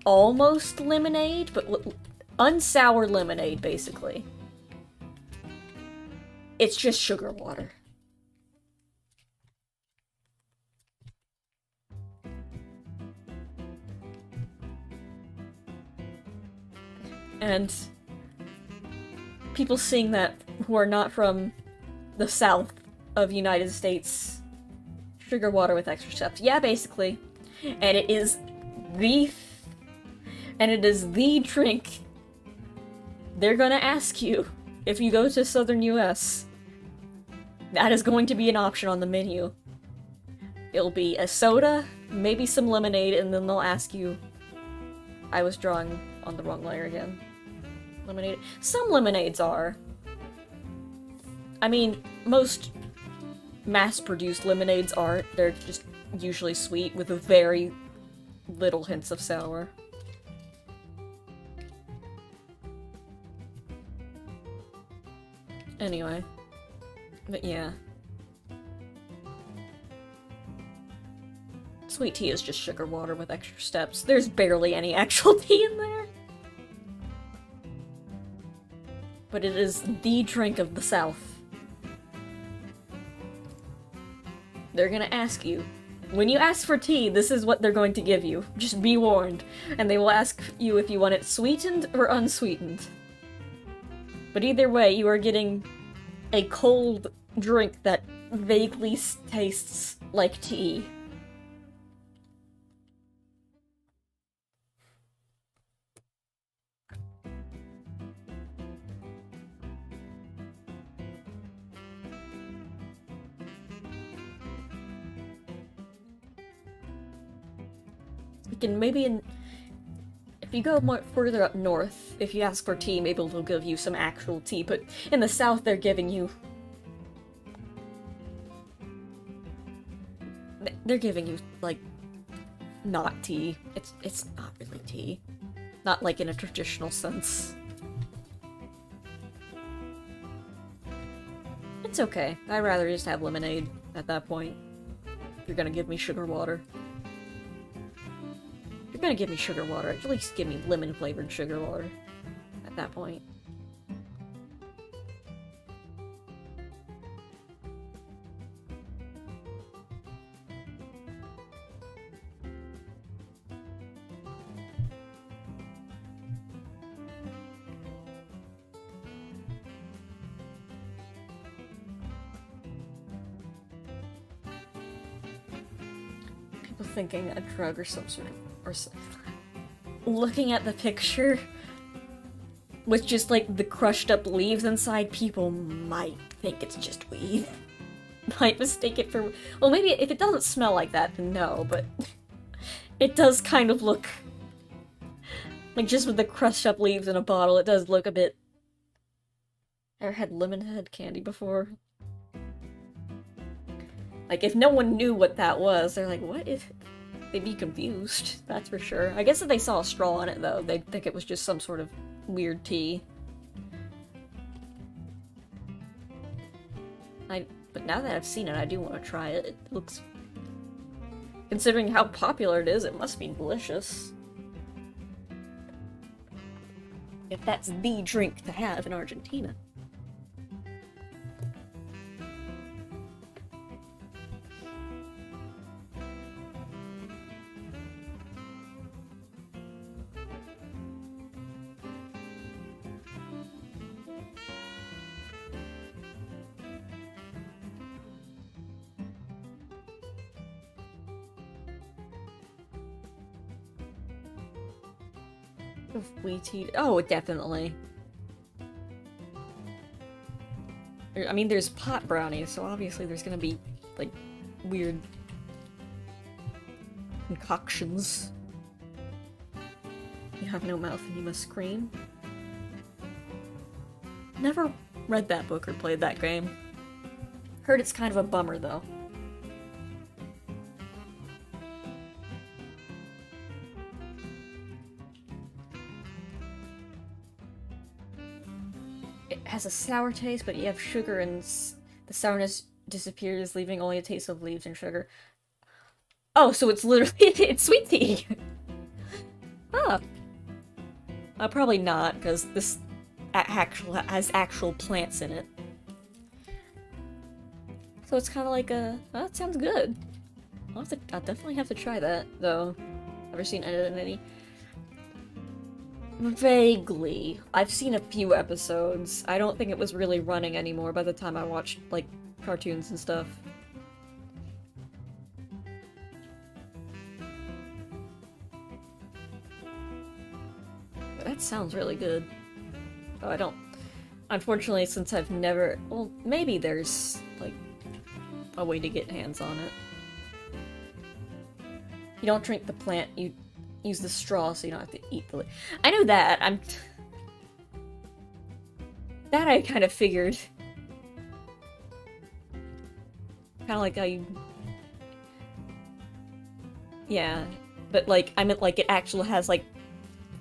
almost lemonade, but unsoured lemonade, basically. It's just sugar water. And people seeing that who are not from the South of United States, sugar water with extra steps. Yeah, basically. And it is the drink they're gonna ask you if you go to Southern US. That is going to be an option on the menu. It'll be a soda, maybe some lemonade, and then they'll ask you... I was drawing on the wrong layer again. Lemonade. Some lemonades are. I mean, most mass-produced lemonades aren't. They're just usually sweet with very little hints of sour. Anyway. But yeah. Sweet tea is just sugar water with extra steps. There's barely any actual tea in there. But it is the drink of the South. They're gonna ask you. When you ask for tea, this is what they're going to give you. Just be warned. And they will ask you if you want it sweetened or unsweetened. But either way, you are getting a cold drink that vaguely tastes like tea. Maybe if you go more further up north, if you ask for tea, maybe they'll give you some actual tea, but in the south they're giving you... They're giving you, like, not tea. It's not really tea. Not, like, in a traditional sense. It's okay. I'd rather just have lemonade at that point. If you're gonna give me sugar water. If you're gonna give me sugar water, at least give me lemon-flavored sugar water at that point. Thinking a drug or some sort of, looking at the picture with just like the crushed up leaves inside, people might think it's just weed. Might mistake it for, well, maybe if it doesn't smell like that, then no, but it does kind of look like, just with the crushed up leaves in a bottle, it does look a bit. Ever had lemon head candy before? Like, if no one knew what that was, they're like, what is it? They'd be confused, that's for sure. I guess if they saw a straw in it, though, they'd think it was just some sort of weird tea. But now that I've seen it, I do want to try it. It looks... Considering how popular it is, it must be delicious. If that's the drink to have in Argentina. Wheat tea. Oh, definitely. I mean, there's pot brownies, so obviously there's gonna be, like, weird concoctions. You have no mouth and you must scream. Never read that book or played that game. Heard it's kind of a bummer, though. Has a sour taste, but you have sugar and the sourness disappears, leaving only a taste of leaves and sugar. Oh, so it's literally it's sweet tea. Huh. Probably not, because this has actual plants in it. So it's kind of like a... Oh, that sounds good. I'll definitely have to try that, though. Never seen any. Vaguely. I've seen a few episodes. I don't think it was really running anymore by the time I watched, like, cartoons and stuff. But that sounds really good. Oh, I don't... Unfortunately, since I've never... Well, maybe there's, like, a way to get hands on it. You don't drink the plant, you use the straw so you don't have to eat the... I know that, That I kind of figured. Kind of like how you... Yeah, but like, I meant like it actually has like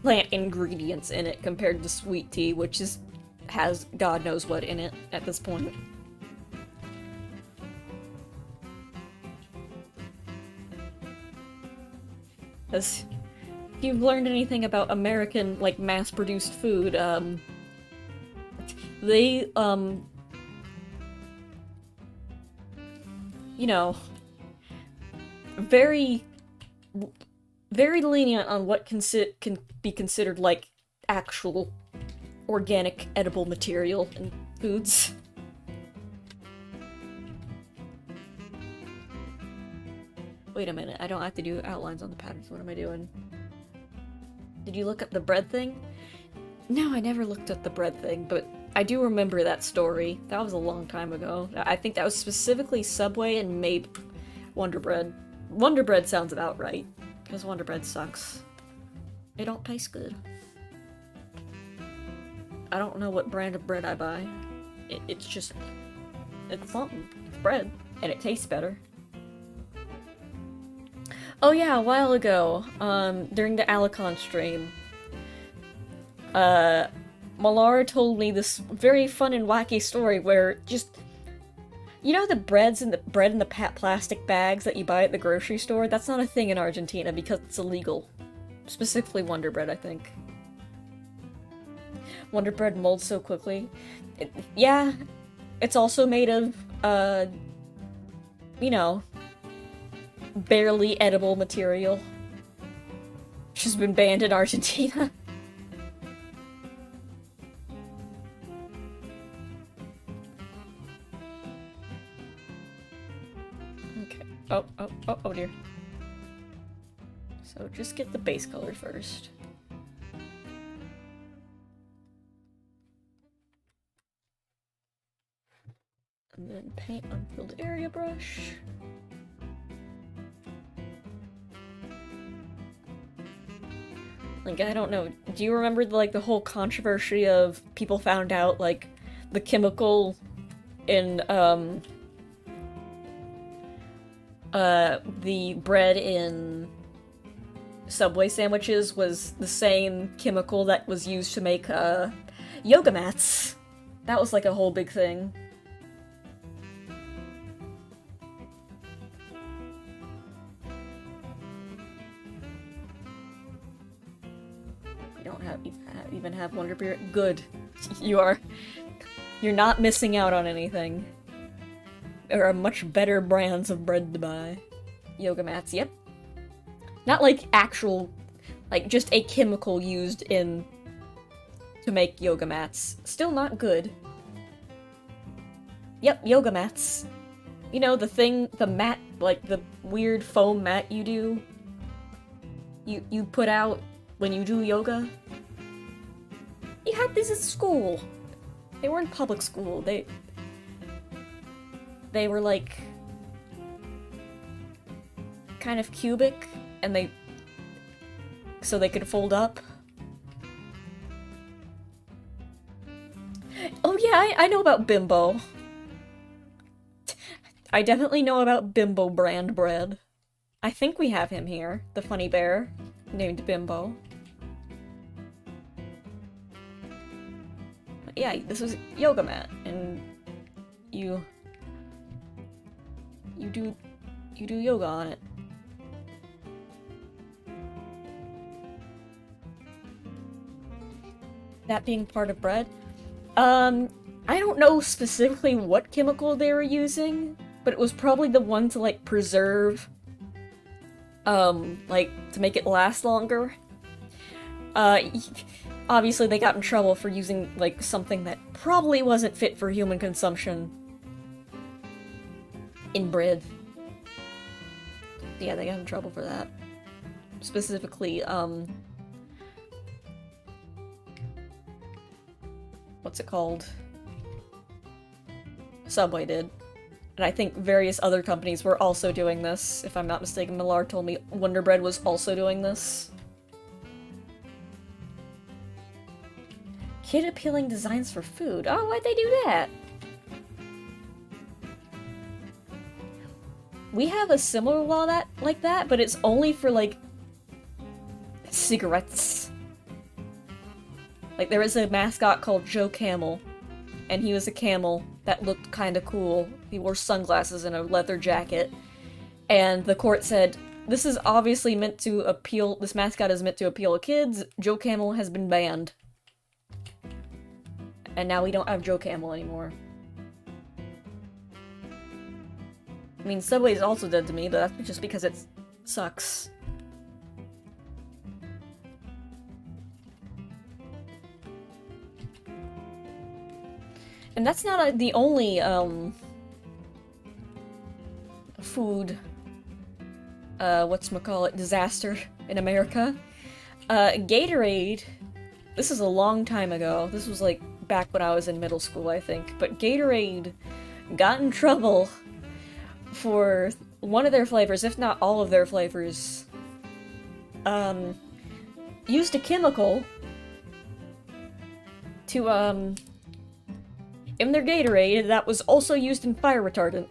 plant ingredients in it compared to sweet tea, which has God knows what in it at this point. Because if you've learned anything about American, like, mass-produced food, they, you know, very, very lenient on what can be considered, like, actual organic edible material in foods. Wait a minute, I don't have to do outlines on the patterns. What am I doing? Did you look up the bread thing? No, I never looked up the bread thing, but I do remember that story. That was a long time ago. I think that was specifically Subway and maybe Wonder Bread. Wonder Bread sounds about right, because Wonder Bread sucks. They don't taste good. I don't know what brand of bread I buy. It's just... it's something. It's bread. And it tastes better. Oh yeah, a while ago, during the Alicon stream, Malara told me this very fun and wacky story where just... you know the bread in the plastic bags that you buy at the grocery store? That's not a thing in Argentina because it's illegal. Specifically Wonder Bread, I think. Wonder Bread molds so quickly. Yeah, it's also made of, you know, barely edible material. Which has been banned in Argentina. Okay. Oh dear. So just get the base color first. And then paint unfilled area brush. Like, I don't know, do you remember, like, the whole controversy of people found out, like, the chemical in, the bread in Subway sandwiches was the same chemical that was used to make, yoga mats? That was, like, a whole big thing. Even have Wonder Beer. Good. You're not missing out on anything. There are much better brands of bread to buy. Yoga mats, yep. Not like actual, like just a chemical used to make yoga mats. Still not good. Yep, yoga mats. You know, the mat, like the weird foam mat you do? You put out when you do yoga? You had these at school. They were in public school. They were like kind of cubic, and so they could fold up. Oh yeah, I know about Bimbo. I definitely know about Bimbo brand bread. I think we have him here, the funny bear named Bimbo. Yeah, this was yoga mat, and you do yoga on it. That being part of bread? I don't know specifically what chemical they were using, but it was probably the one to, like, preserve, like, to make it last longer. Obviously they got in trouble for using, like, something that probably wasn't fit for human consumption in bread. Yeah, they got in trouble for that. Specifically, what's it called? Subway did. And I think various other companies were also doing this. If I'm not mistaken, Millar told me Wonder Bread was also doing this. Kid-appealing designs for food. Oh, why'd they do that? We have a similar law like that, but it's only for, like, cigarettes. Like, there was a mascot called Joe Camel, and he was a camel that looked kinda cool. He wore sunglasses and a leather jacket, and the court said, this is obviously meant to appeal, this mascot is meant to appeal to kids, Joe Camel has been banned. And now we don't have Joe Camel anymore. I mean, Subway's also dead to me, but that's just because it's Sucks. And that's not the only, food, whatchamacallit, disaster in America. Gatorade, this is a long time ago. This was, like, back when I was in middle school, I think. But Gatorade got in trouble for one of their flavors, if not all of their flavors, used a chemical to, in their Gatorade that was also used in fire retardant.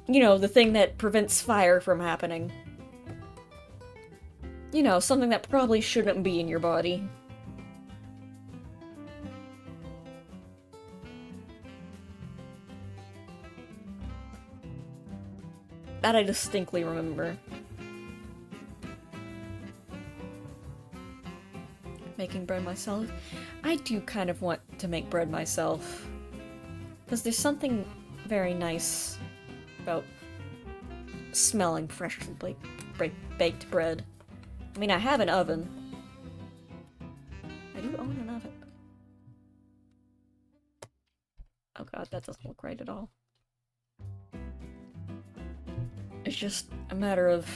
You know, the thing that prevents fire from happening. You know, something that probably shouldn't be in your body. That I distinctly remember. Making bread myself. I do kind of want to make bread myself. Because there's something very nice about smelling freshly baked bread. I mean, I have an oven. I do own an oven. Oh god, that doesn't look right at all. It's just a matter of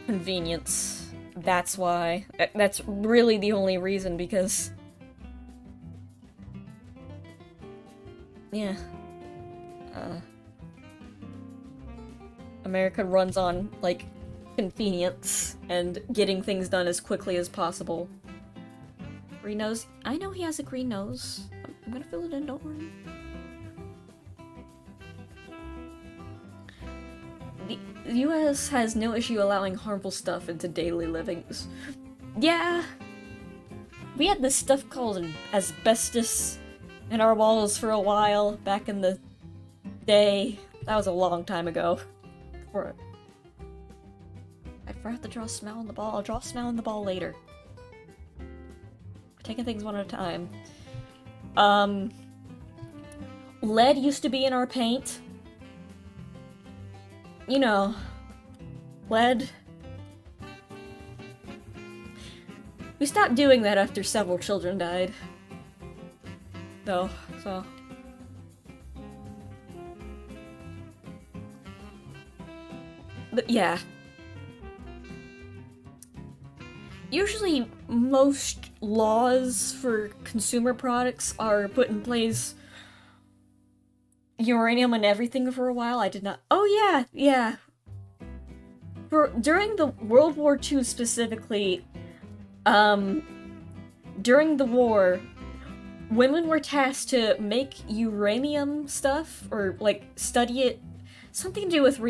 convenience. That's why. That's really the only reason, because yeah. America runs on, like, convenience and getting things done as quickly as possible. Green nose. I know he has a green nose. I'm gonna fill it in, don't worry. The US has no issue allowing harmful stuff into daily livings. Yeah. We had this stuff called asbestos in our walls for a while, back in the day. That was a long time ago. I forgot to draw a smell on the ball. I'll draw a smell on the ball later. We're taking things one at a time. Lead used to be in our paint. You know, lead. We stopped doing that after several children died. Though, so. But yeah. Usually, most laws for consumer products are put in place uranium and everything for a while. I did not. Oh yeah, yeah. During the World War II specifically, during the war, women were tasked to make uranium stuff, or like study it, something to do with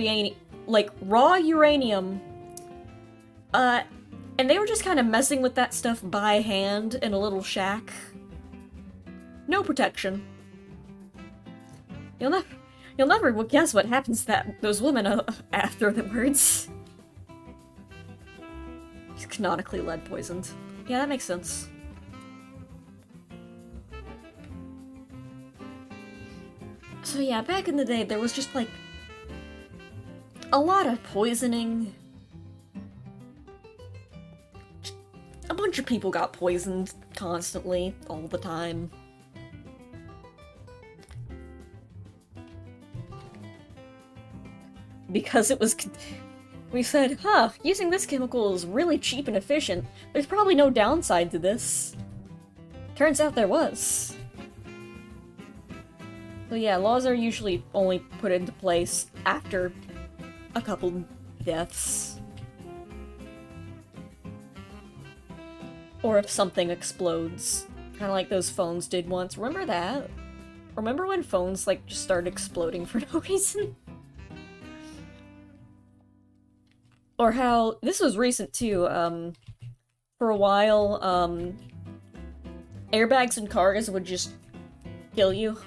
like raw uranium. And they were just kind of messing with that stuff by hand in a little shack. No protection. You'll never guess what happens to those women afterwards. He's canonically lead poisoned. Yeah, that makes sense. So yeah, back in the day, there was just like a lot of poisoning. A bunch of people got poisoned constantly, all the time. Because it was... We said, huh, using this chemical is really cheap and efficient. There's probably no downside to this. Turns out there was. So yeah, laws are usually only put into place after a couple deaths. Or if something explodes. Kinda like those phones did once. Remember that? Remember when phones, like, just started exploding for no reason? Or how, this was recent too, for a while, airbags in cars would just kill you.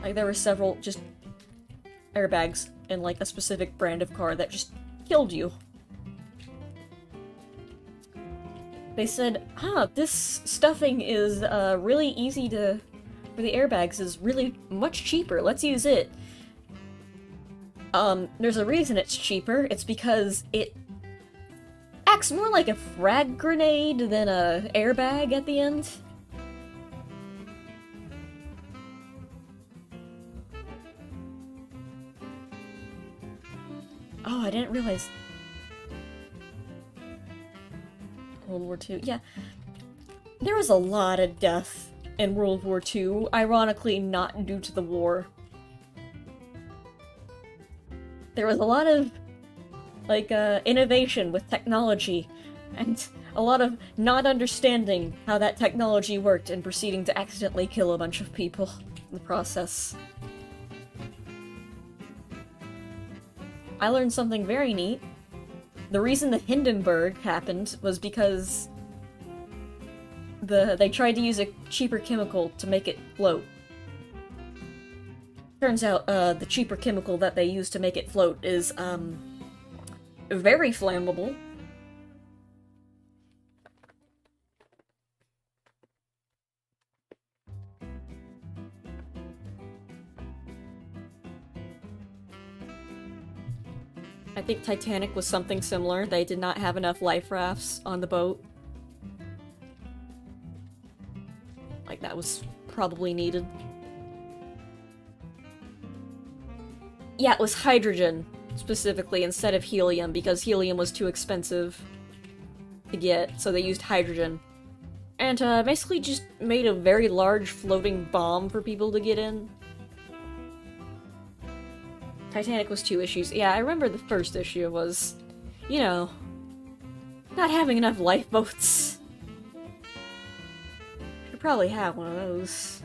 Like, there were several just airbags in, like, a specific brand of car that just killed you. They said, huh, this stuffing is, really easy to... for the airbags is really much cheaper, let's use it. There's a reason it's cheaper. It's because it acts more like a frag grenade than a airbag at the end. Oh, I didn't realize. World War II. Yeah. There was a lot of death in World War II, ironically not due to the war. There was a lot of, like, innovation with technology, and a lot of not understanding how that technology worked and proceeding to accidentally kill a bunch of people in the process. I learned something very neat. The reason the Hindenburg happened was because they tried to use a cheaper chemical to make it float. Turns out, the cheaper chemical that they used to make it float is, very flammable. I think Titanic was something similar. They did not have enough life rafts on the boat. Like, that was probably needed. Yeah, it was hydrogen, specifically, instead of helium, because helium was too expensive to get, so they used hydrogen. And, basically just made a very large floating bomb for people to get in. Titanic was 2 issues. Yeah, I remember the first issue was, you know, not having enough lifeboats. Should probably have one of those.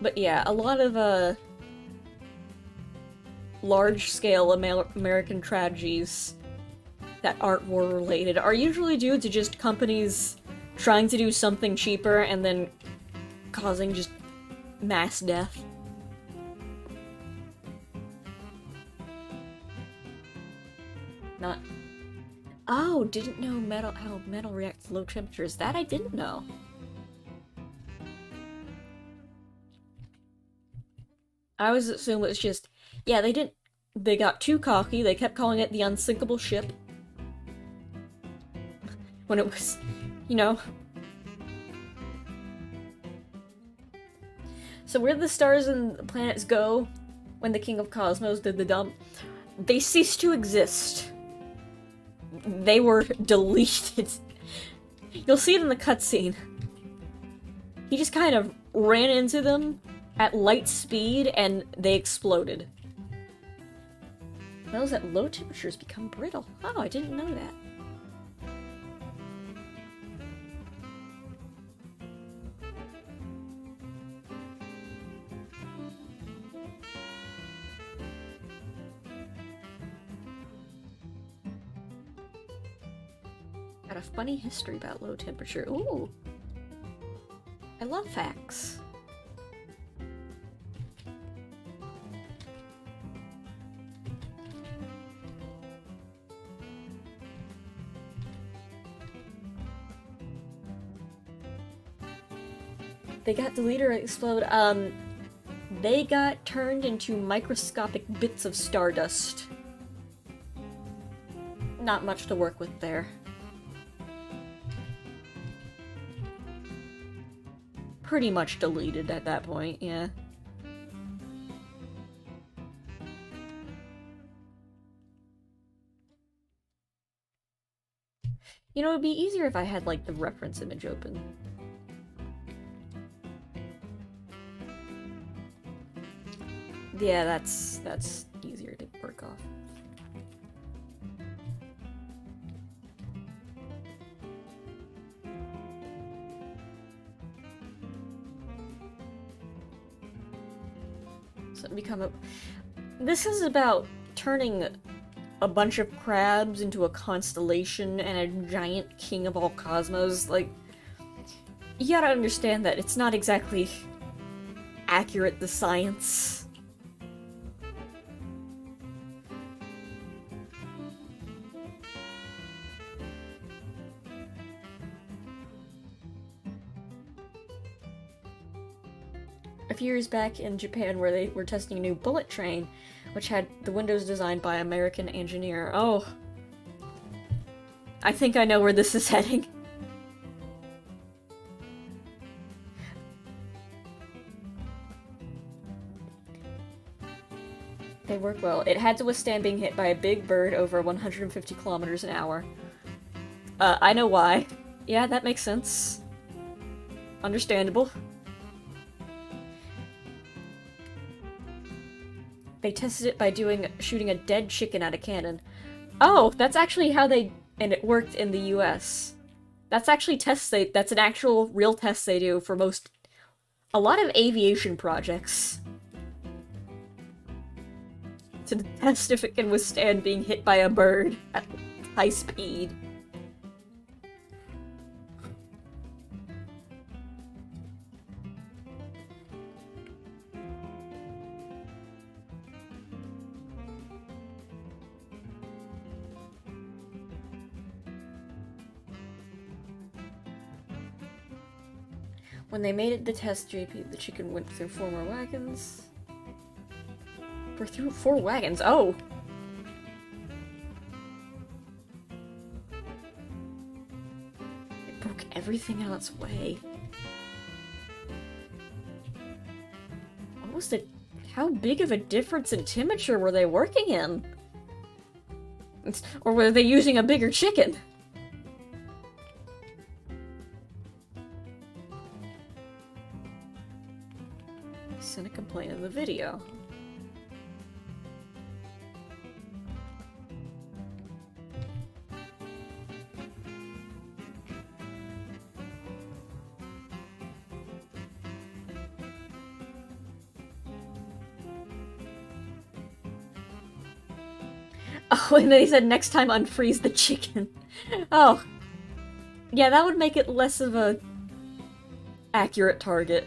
But yeah, a lot of, large-scale American tragedies that aren't war-related are usually due to just companies trying to do something cheaper and then causing just mass death. Not... Oh, didn't know how metal reacts to low temperatures. That I didn't know. I always assume it's just... Yeah, they got too cocky, they kept calling it the unsinkable ship. When it was, you know. So where the stars and the planets go when the King of Cosmos did the dump, they ceased to exist. They were deleted. You'll see it in the cutscene. He just kind of ran into them at light speed and they exploded. Metals at low temperatures become brittle. Oh, I didn't know that. Got a funny history about low temperature. Ooh. I love facts. They got deleted or explode. They got turned into microscopic bits of stardust. Not much to work with there. Pretty much deleted at that point, yeah. You know, it'd be easier if I had, like, the reference image open. Yeah, that's easier to work off. So become a... This is about turning a bunch of crabs into a constellation and a giant king of all cosmos. Like, you gotta understand that it's not exactly accurate, the science. a few years back in Japan where they were testing a new bullet train, which had the windows designed by an American engineer. Oh. I think I know where this is heading. They work well. It had to withstand being hit by a big bird over 150 kilometers an hour. I know why. Yeah, that makes sense. Understandable. They tested it by shooting a dead chicken at a cannon. Oh, that's actually how and it worked in the US. That's actually that's an actual real test they do for a lot of aviation projects. To test if it can withstand being hit by a bird at high speed. When they made it the test, JP, the chicken went through 4 more wagons. We're through 4 wagons. Oh! It broke everything out of its way. How big of a difference in temperature were they working in? Or were they using a bigger chicken? Sent a complaint in the video. Oh, and they said next time unfreeze the chicken. Oh. Yeah, that would make it less of a accurate target.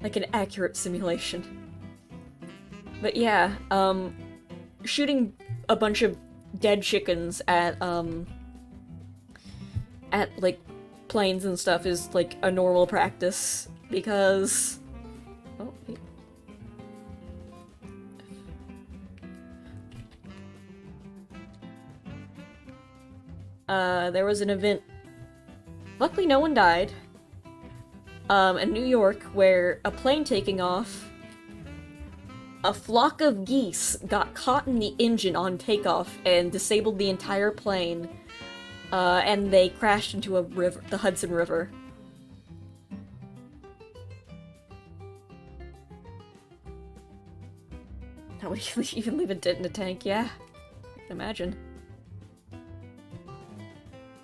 Like an accurate simulation. But yeah, shooting a bunch of dead chickens at like planes and stuff is like a normal practice because there was an event, luckily no one died, in New York where a plane taking off, a flock of geese got caught in the engine on takeoff and disabled the entire plane. And they crashed into a river, the Hudson River. How would you even leave a dent in a tank? Yeah, I can imagine.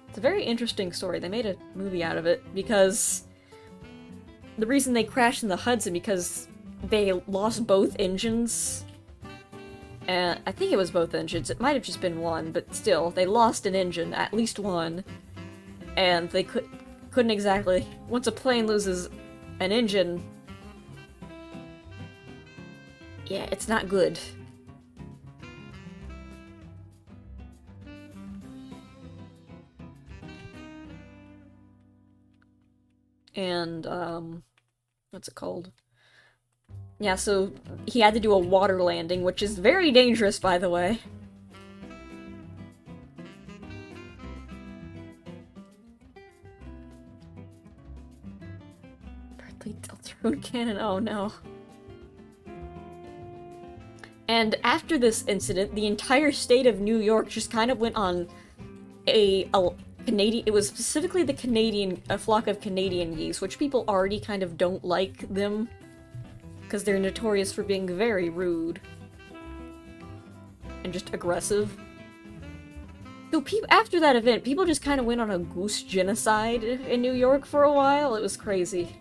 It's a very interesting story. They made a movie out of it because the reason they crashed in the Hudson because they lost both engines. And I think it was both engines. It might have just been one, but still, they lost an engine, at least one. And they couldn't exactly... Once a plane loses an engine... Yeah, it's not good. And, what's it called? Yeah, so he had to do a water landing, which is very dangerous, by the way. Bradley Deltarune cannon, oh no. And after this incident, the entire state of New York just kind of went on a Canadian... It was specifically a flock of Canadian geese, which people already kind of don't like them. Because they're notorious for being very rude. And just aggressive. So after that event, people just kind of went on a goose genocide in New York for a while. It was crazy.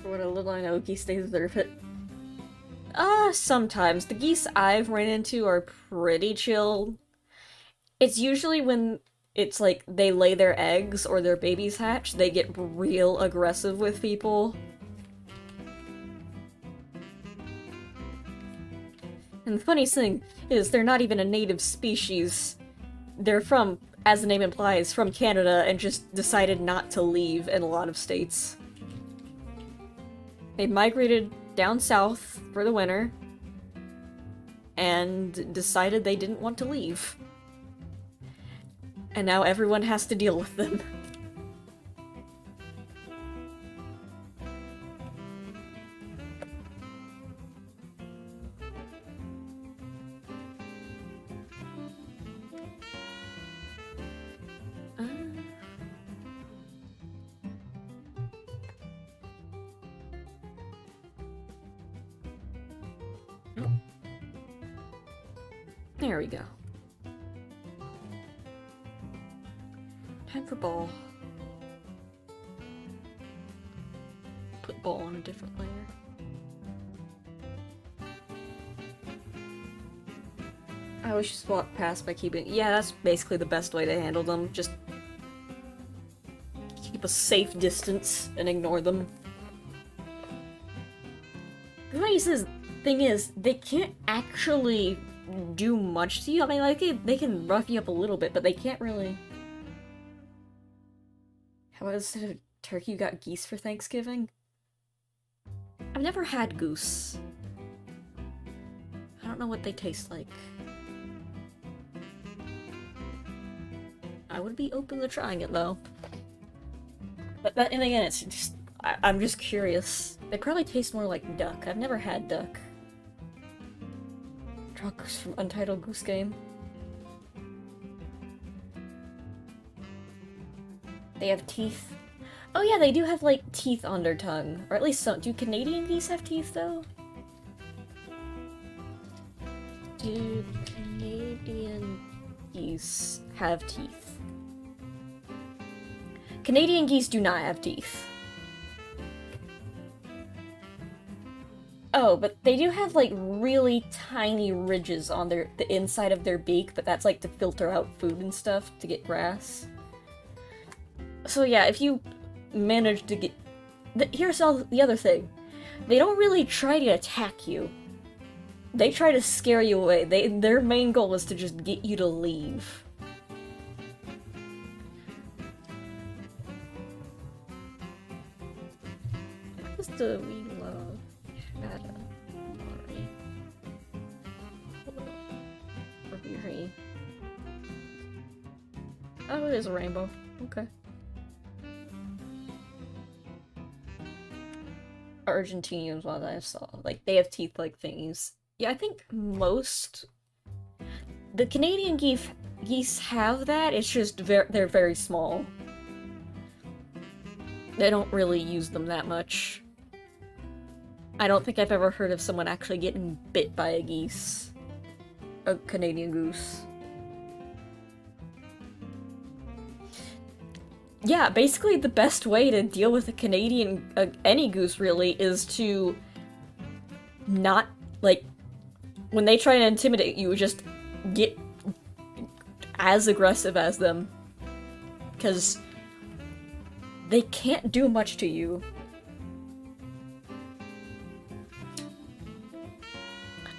For what a little I know, geese, they deserve it. Sometimes. The geese I've ran into are pretty chill. It's usually when it's like they lay their eggs or their babies hatch, they get real aggressive with people. And the funniest thing is they're not even a native species. They're from, as the name implies, from Canada and just decided not to leave in a lot of states. They migrated down south for the winter and decided they didn't want to leave. And now everyone has to deal with them. There we go. Time for ball. Put ball on a different layer. I always just walk past by keeping... Yeah, that's basically the best way to handle them. Just keep a safe distance and ignore them. The funny thing is, they can't actually do much to you. I mean, like, they can rough you up a little bit, but they can't really... How about instead of turkey, you got geese for Thanksgiving? I've never had goose. I don't know what they taste like. I would be open to trying it, though. But and again, it's just... I'm just curious. They probably taste more like duck. I've never had duck. Trucks from Untitled Goose Game. They have teeth. Oh yeah, they do have, like, teeth on their tongue. Or at least some. Do Canadian geese have teeth, though? Do Canadian geese have teeth? Canadian geese do not have teeth. Oh, but they do have, like, really tiny ridges on the inside of their beak, but that's, like, to filter out food and stuff to get grass. So yeah, if you manage to get... Here's the other thing. They don't really try to attack you. They try to scare you away. Their main goal is to just get you to leave. What's the we love? Katamari. Oh, it is a rainbow. Okay. Argentinians, one that I saw. Like, they have teeth like thingies. Yeah, I think most... The Canadian geese have that, it's just they're very small. They don't really use them that much. I don't think I've ever heard of someone actually getting bit by a geese. A Canadian goose. Yeah, basically the best way to deal with a Canadian, any goose really, is to not, like, when they try to intimidate you, just get as aggressive as them. Because they can't do much to you.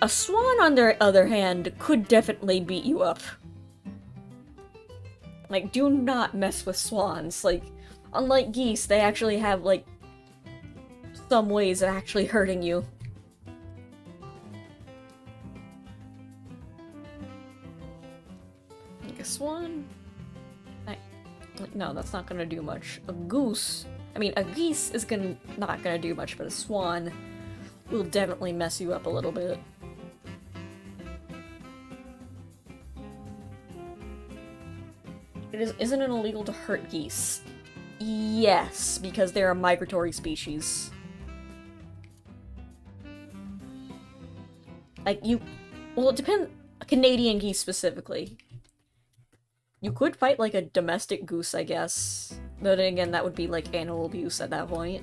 A swan, on the other hand, could definitely beat you up. Like, do not mess with swans. Like, unlike geese, they actually have, like, some ways of actually hurting you. Like a swan? No, that's not gonna do much. A goose... I mean, a geese is not gonna do much, but a swan will definitely mess you up a little bit. Isn't it illegal to hurt geese? Yes, because they're a migratory species. Like, well, it depends... Canadian geese specifically. You could fight, like, a domestic goose, I guess. But then again, that would be, like, animal abuse at that point.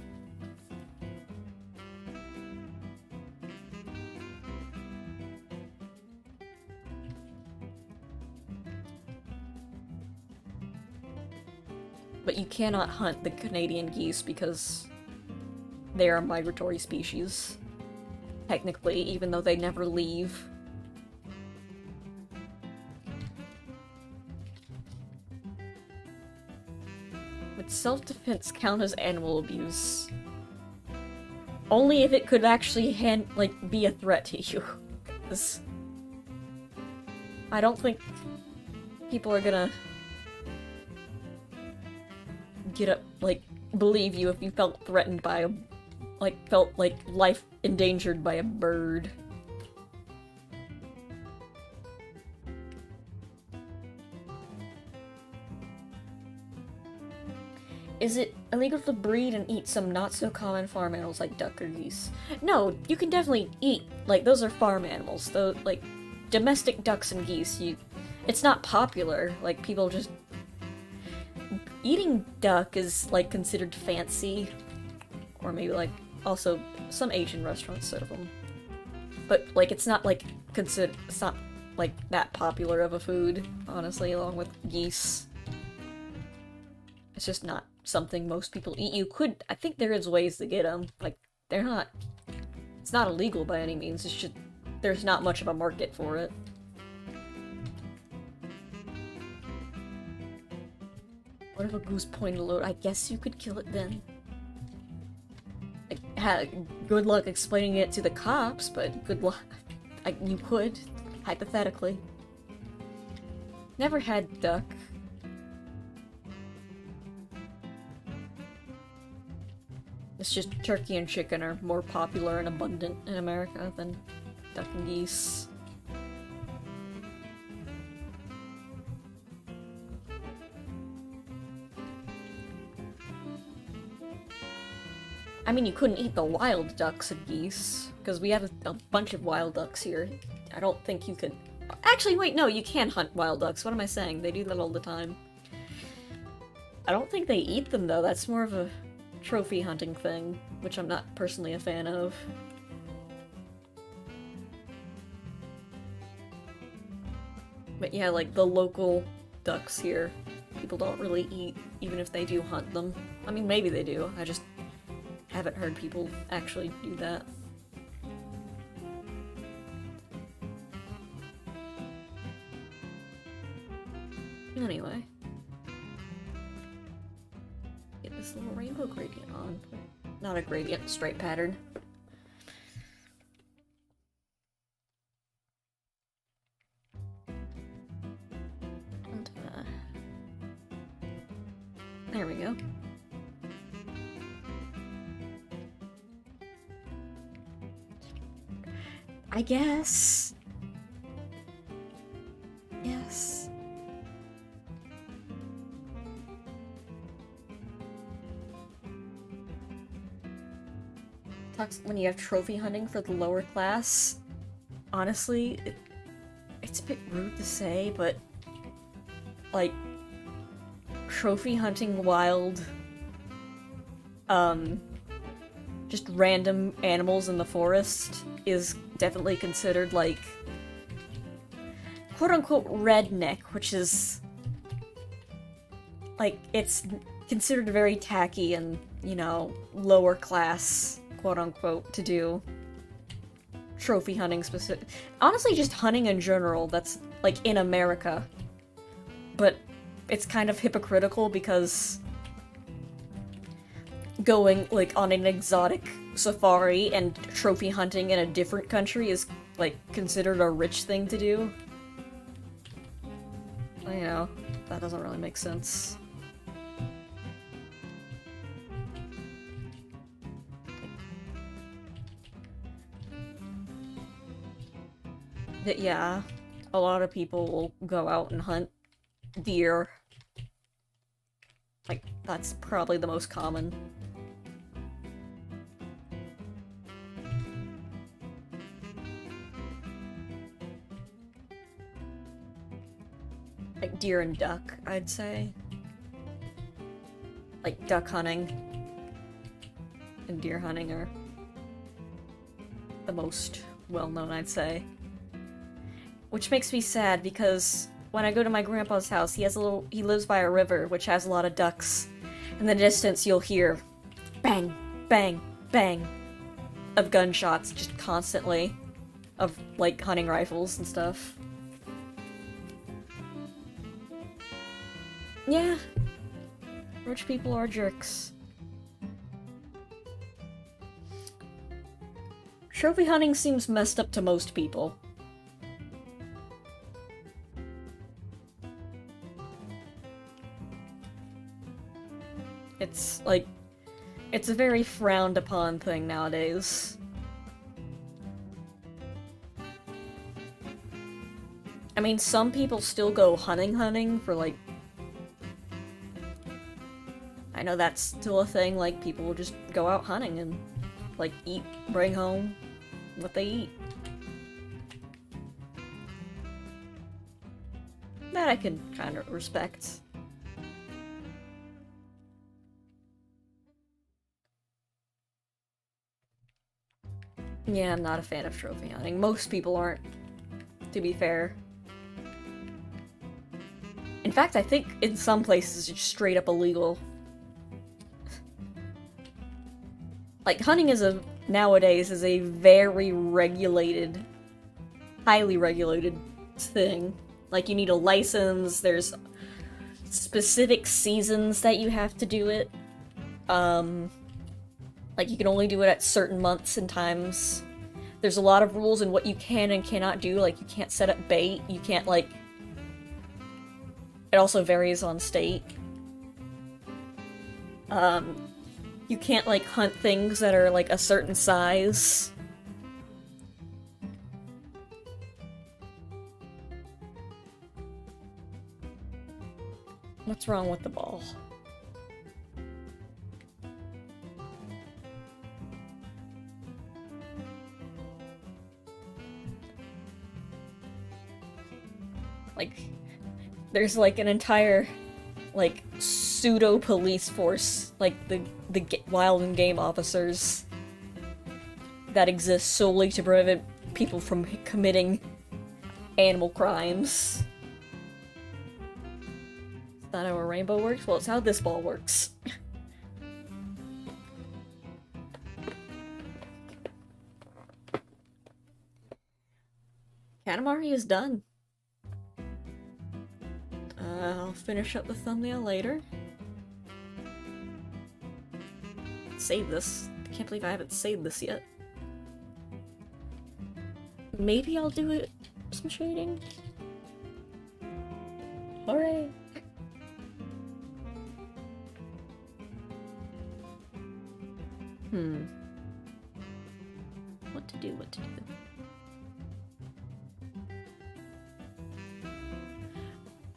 But you cannot hunt the Canadian geese because they are a migratory species. Technically, even though they never leave. Would self-defense count as animal abuse? Only if it could actually be a threat to you. 'Cause I don't think people are gonna believe you if you felt threatened by a felt like life endangered by a bird. Is it illegal to breed and eat some not-so-common farm animals like duck or geese? No, you can definitely eat, those are farm animals. Those, domestic ducks and geese, it's not popular. People just... Eating duck is, considered fancy. Or maybe, also, some Asian restaurants serve them. But, it's not, it's not, that popular of a food, honestly, along with geese. It's just not something most people eat. You could, I think there is ways to get them. They're not, it's not illegal by any means, it's just, there's not much of a market for it. What if a goose pointed a load? I guess you could kill it then. Good luck explaining it to the cops, but good luck. You could, hypothetically. Never had duck. It's just turkey and chicken are more popular and abundant in America than duck and geese. I mean, you couldn't eat the wild ducks and geese, because we have a bunch of wild ducks here. I don't think you could... Actually, wait, no, you can hunt wild ducks. What am I saying? They do that all the time. I don't think they eat them, though. That's more of a trophy hunting thing, which I'm not personally a fan of. But yeah, the local ducks here, people don't really eat, even if they do hunt them. I mean, maybe they do. I just haven't heard people actually do that. Anyway. Get this little rainbow gradient on. Not a gradient, straight pattern. And, there we go. I guess. Yes. When you have trophy hunting for the lower class, honestly, it's a bit rude to say, but trophy hunting wild, just random animals in the forest is definitely considered quote-unquote redneck, which is it's considered very tacky and, lower class, quote-unquote, to do trophy hunting specific. Honestly, just hunting in general, that's, in America. But it's kind of hypocritical because going, on an exotic safari and trophy hunting in a different country is, considered a rich thing to do. That doesn't really make sense. But yeah, a lot of people will go out and hunt deer. That's probably the most common. Deer and duck, I'd say. Duck hunting and deer hunting are the most well-known, I'd say. Which makes me sad, because when I go to my grandpa's house, he lives by a river, which has a lot of ducks. In the distance, you'll hear bang, bang, bang of gunshots just constantly, of, like, hunting rifles and stuff. Yeah. Rich people are jerks. Trophy hunting seems messed up to most people. It's, like, it's a very frowned upon thing nowadays. I mean, some people still go hunting for, like... I know that's still a thing, like, people will just go out hunting and, like, eat, bring home what they eat. That I can kind of respect. Yeah, I'm not a fan of trophy hunting. Most people aren't, to be fair. In fact, I think in some places it's straight up illegal. Like, hunting nowadays is a very regulated, highly regulated thing. Like, you need a license, there's specific seasons that you have to do it. Like, you can only do it at certain months and times. There's a lot of rules in what you can and cannot do, like, you can't set up bait, you can't, like... It also varies on state. You can't, like, hunt things that are, like, a certain size. What's wrong with the ball? Like, there's, like, an entire, like, pseudo-police force, like, the wild and game officers that exist solely to prevent people from committing animal crimes. Is that how a rainbow works? Well, it's how this ball works. Katamari is done. I'll finish up the thumbnail later. Save this. I can't believe I haven't saved this yet. Maybe I'll do it some shading. Hooray! What to do, what to do.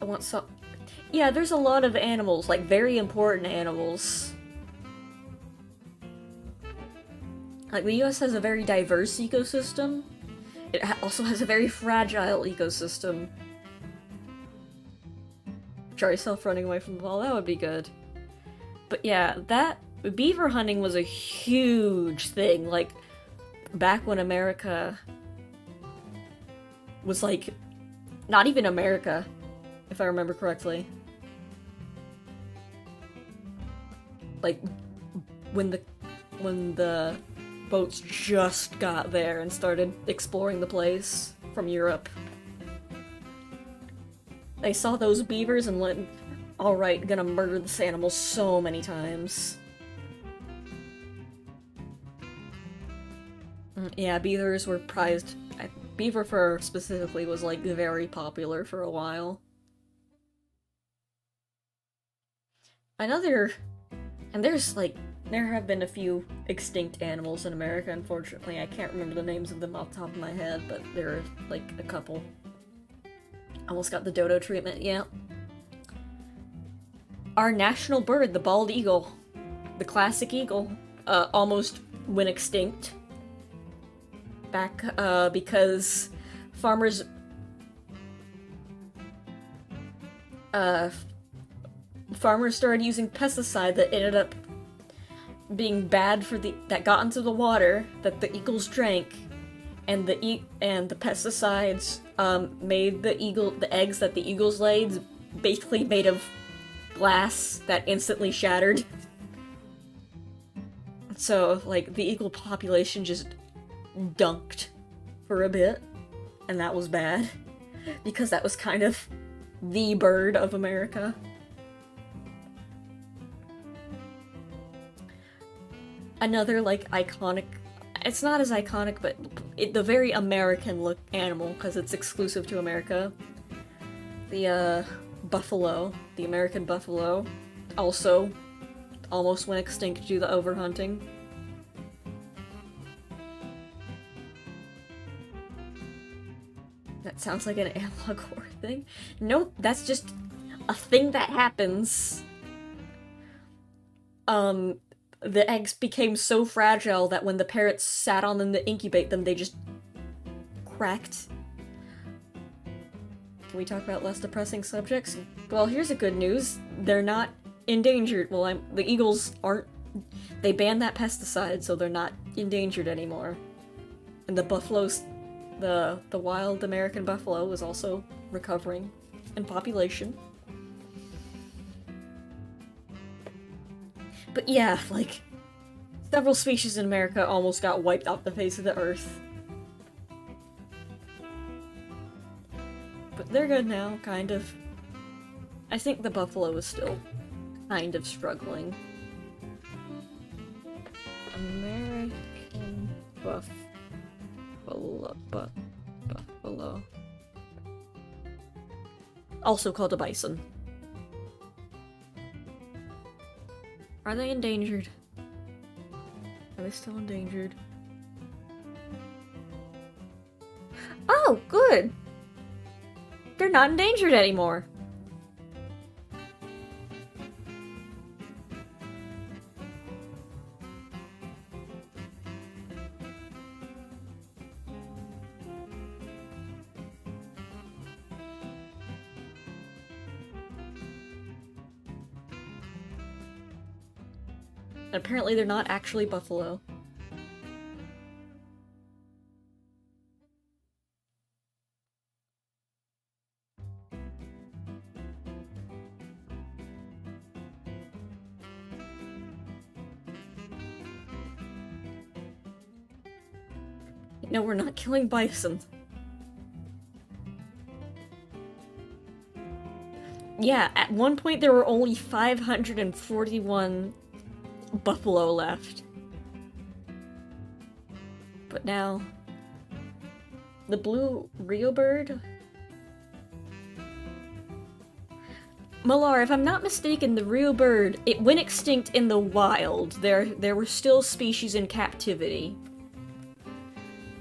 I want some... Yeah, there's a lot of animals, like, very important animals. Like, the US has a very diverse ecosystem. It also has a very fragile ecosystem. Try yourself running away from the ball, that would be good. But yeah, beaver hunting was a huge thing, like, back when America was, like, not even America, if I remember correctly. Like, when the boats just got there and started exploring the place from Europe. They saw those beavers and went, alright, gonna murder this animal so many times. Yeah, beavers were prized. Beaver fur specifically was, like, very popular for a while. And there's, like, there have been a few extinct animals in America, unfortunately. I can't remember the names of them off the top of my head, but there are, like, a couple. Almost got the dodo treatment, yeah. Our national bird, the bald eagle, the classic eagle, almost went extinct. Back, because farmers, farmers started using pesticide that ended up being bad for that got into the water that the eagles drank, and the pesticides made the eggs that the eagles laid basically made of glass that instantly shattered. So, like, the eagle population just dunked for a bit, and that was bad, because that was kind of the bird of America. Another, like, iconic... It's not as iconic, but the very American-look animal, because it's exclusive to America. The, buffalo. The American buffalo. Also almost went extinct due to overhunting. That sounds like an analog horror thing. Nope, that's just a thing that happens. The eggs became so fragile that when the parrots sat on them to incubate them, they just cracked. Can we talk about less depressing subjects? Well, here's the good news. They're not endangered. Well, the eagles aren't... They banned that pesticide, so they're not endangered anymore. And the buffaloes... The wild American buffalo is also recovering in population. But yeah, like, several species in America almost got wiped off the face of the earth. But they're good now, kind of. I think the buffalo is still kind of struggling. American buffalo. Also called a bison. Are they endangered? Are they still endangered? Oh, good! They're not endangered anymore! Apparently they're not actually buffalo. No, we're not killing bison. Yeah, at one point there were only 541 buffalo left. But now... The blue Rio bird? Malar, if I'm not mistaken, the Rio bird, it went extinct in the wild. There were still species in captivity.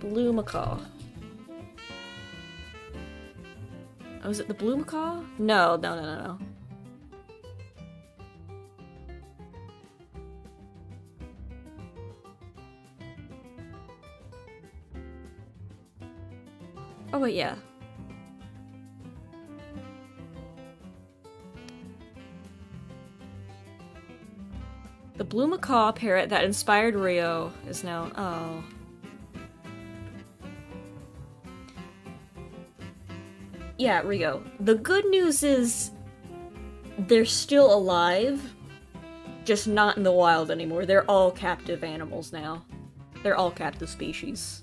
Blue macaw. Oh, is it the blue macaw? No. Oh wait, yeah. The blue macaw parrot that inspired Rio is now... Oh. Yeah, Rio. The good news is they're still alive, just not in the wild anymore. They're all captive animals now. They're all captive species.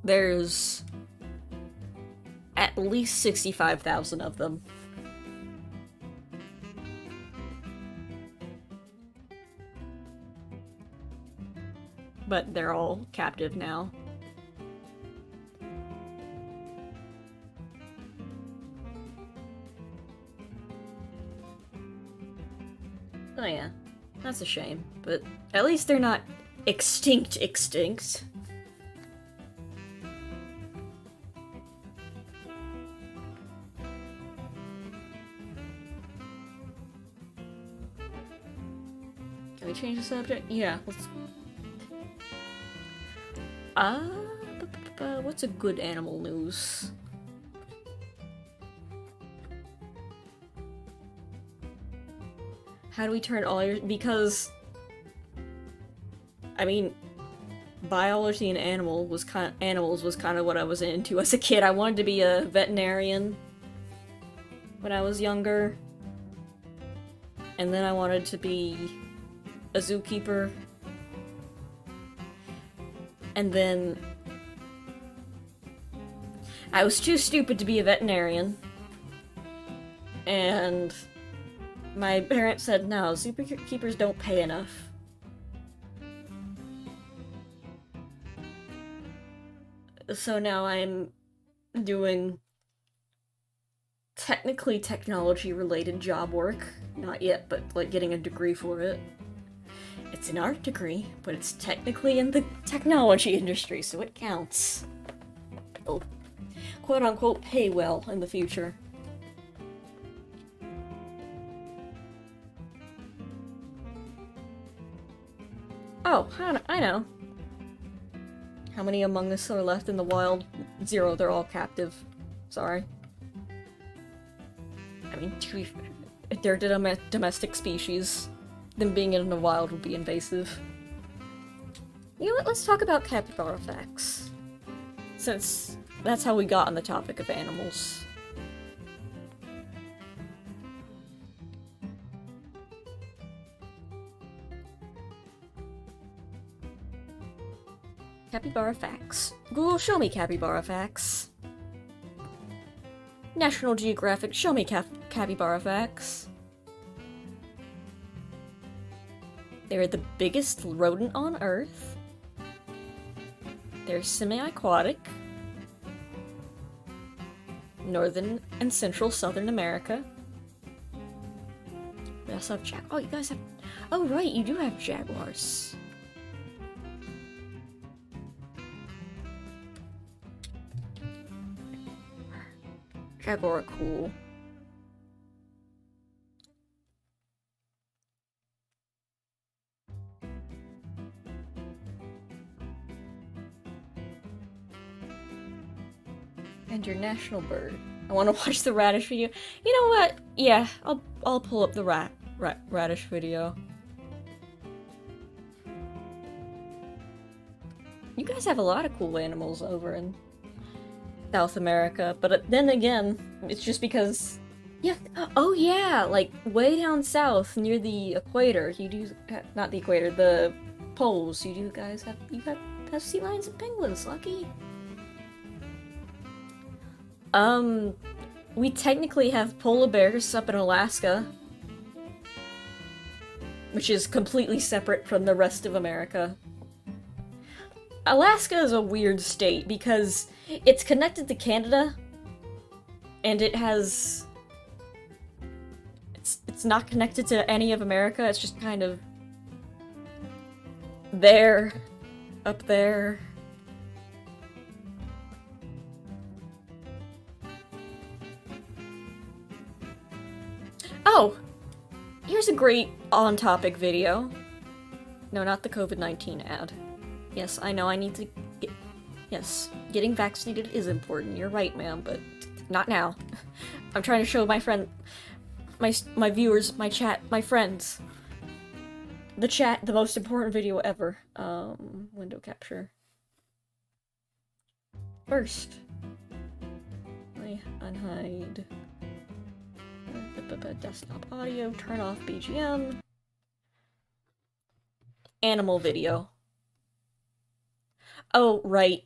There's at least 65,000 of them. But they're all captive now. Oh yeah, that's a shame, but at least they're not extinct. Can we change the subject? Yeah, let's... what's a good animal news? How do we turn all your... Because... I mean... biology and animals was kind of what I was into as a kid. I wanted to be a veterinarian when I was younger. And then I wanted to be a zookeeper. And then I was too stupid to be a veterinarian. And my parents said, no, zookeepers don't pay enough. So now I'm doing technically technology-related job work. Not yet, but like getting a degree for it. It's an art degree, but it's technically in the technology industry, so it counts. It'll quote-unquote pay well in the future. Oh, I know. How many Among Us are left in the wild? 0, they're all captive. Sorry. I mean, if they're a domestic species, them being in the wild would be invasive. You know what, let's talk about capybara facts. Since that's how we got on the topic of animals. Capybara facts. Google, show me capybara facts. National Geographic, show me capybara facts. They're the biggest rodent on Earth. They're semi-aquatic. Northern and Central Southern America. We also have oh, you guys have... Oh, right, you do have jaguars. Jaguar are cool. And your national bird. I want to watch the radish video. You know what? Yeah, I'll pull up the radish video. You guys have a lot of cool animals over in South America, but then again, it's just because, yeah, oh yeah, like way down south near the equator, you do, not the equator, the poles, you guys have sea lions and penguins, lucky. We technically have polar bears up in Alaska, which is completely separate from the rest of America. Alaska is a weird state because it's connected to Canada, and it has... It's not connected to any of America, it's just kind of... there, up there. Oh! Here's a great on-topic video. No, not the COVID-19 ad. Yes, I know I need to get... Yes, getting vaccinated is important. You're right, ma'am, but not now. I'm trying to show my friend... My viewers, my chat, my friends. The chat, the most important video ever. Window capture. First. I unhide. Desktop audio, turn off BGM. Animal video. Oh, right.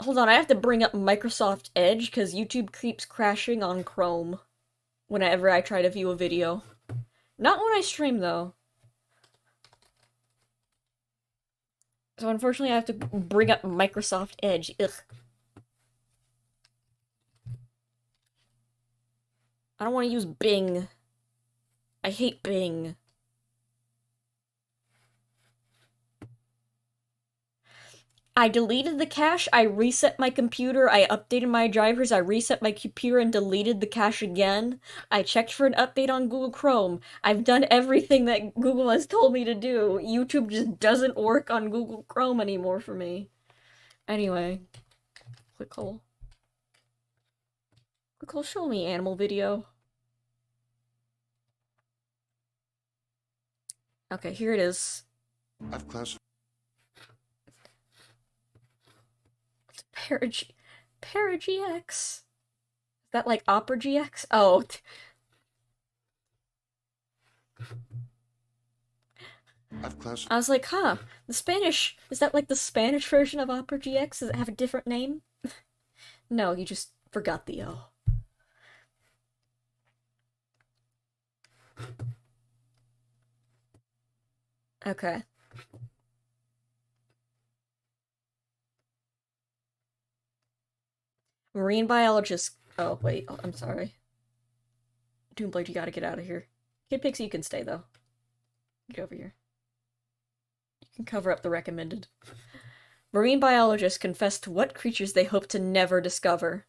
Hold on, I have to bring up Microsoft Edge because YouTube keeps crashing on Chrome whenever I try to view a video. Not when I stream, though. So unfortunately I have to bring up Microsoft Edge. Ugh. I don't want to use Bing. I hate Bing. I deleted the cache, I reset my computer, I updated my drivers, I reset my computer and deleted the cache again. I checked for an update on Google Chrome. I've done everything that Google has told me to do. YouTube just doesn't work on Google Chrome anymore for me. Anyway. Click hole. Click hole, show me animal video. Okay, here it is. I've classified. Parag... Paragx? Is that like Opera GX? Oh. I was like, huh, the Spanish, is that like the Spanish version of Opera GX? Does it have a different name? No, you just forgot the O. Okay. Marine biologist. Oh, wait. Oh, I'm sorry. Doomblade, you gotta get out of here. Kid Pixie, you can stay, though. Get over here. You can cover up the recommended. Marine biologists confess to what creatures they hope to never discover.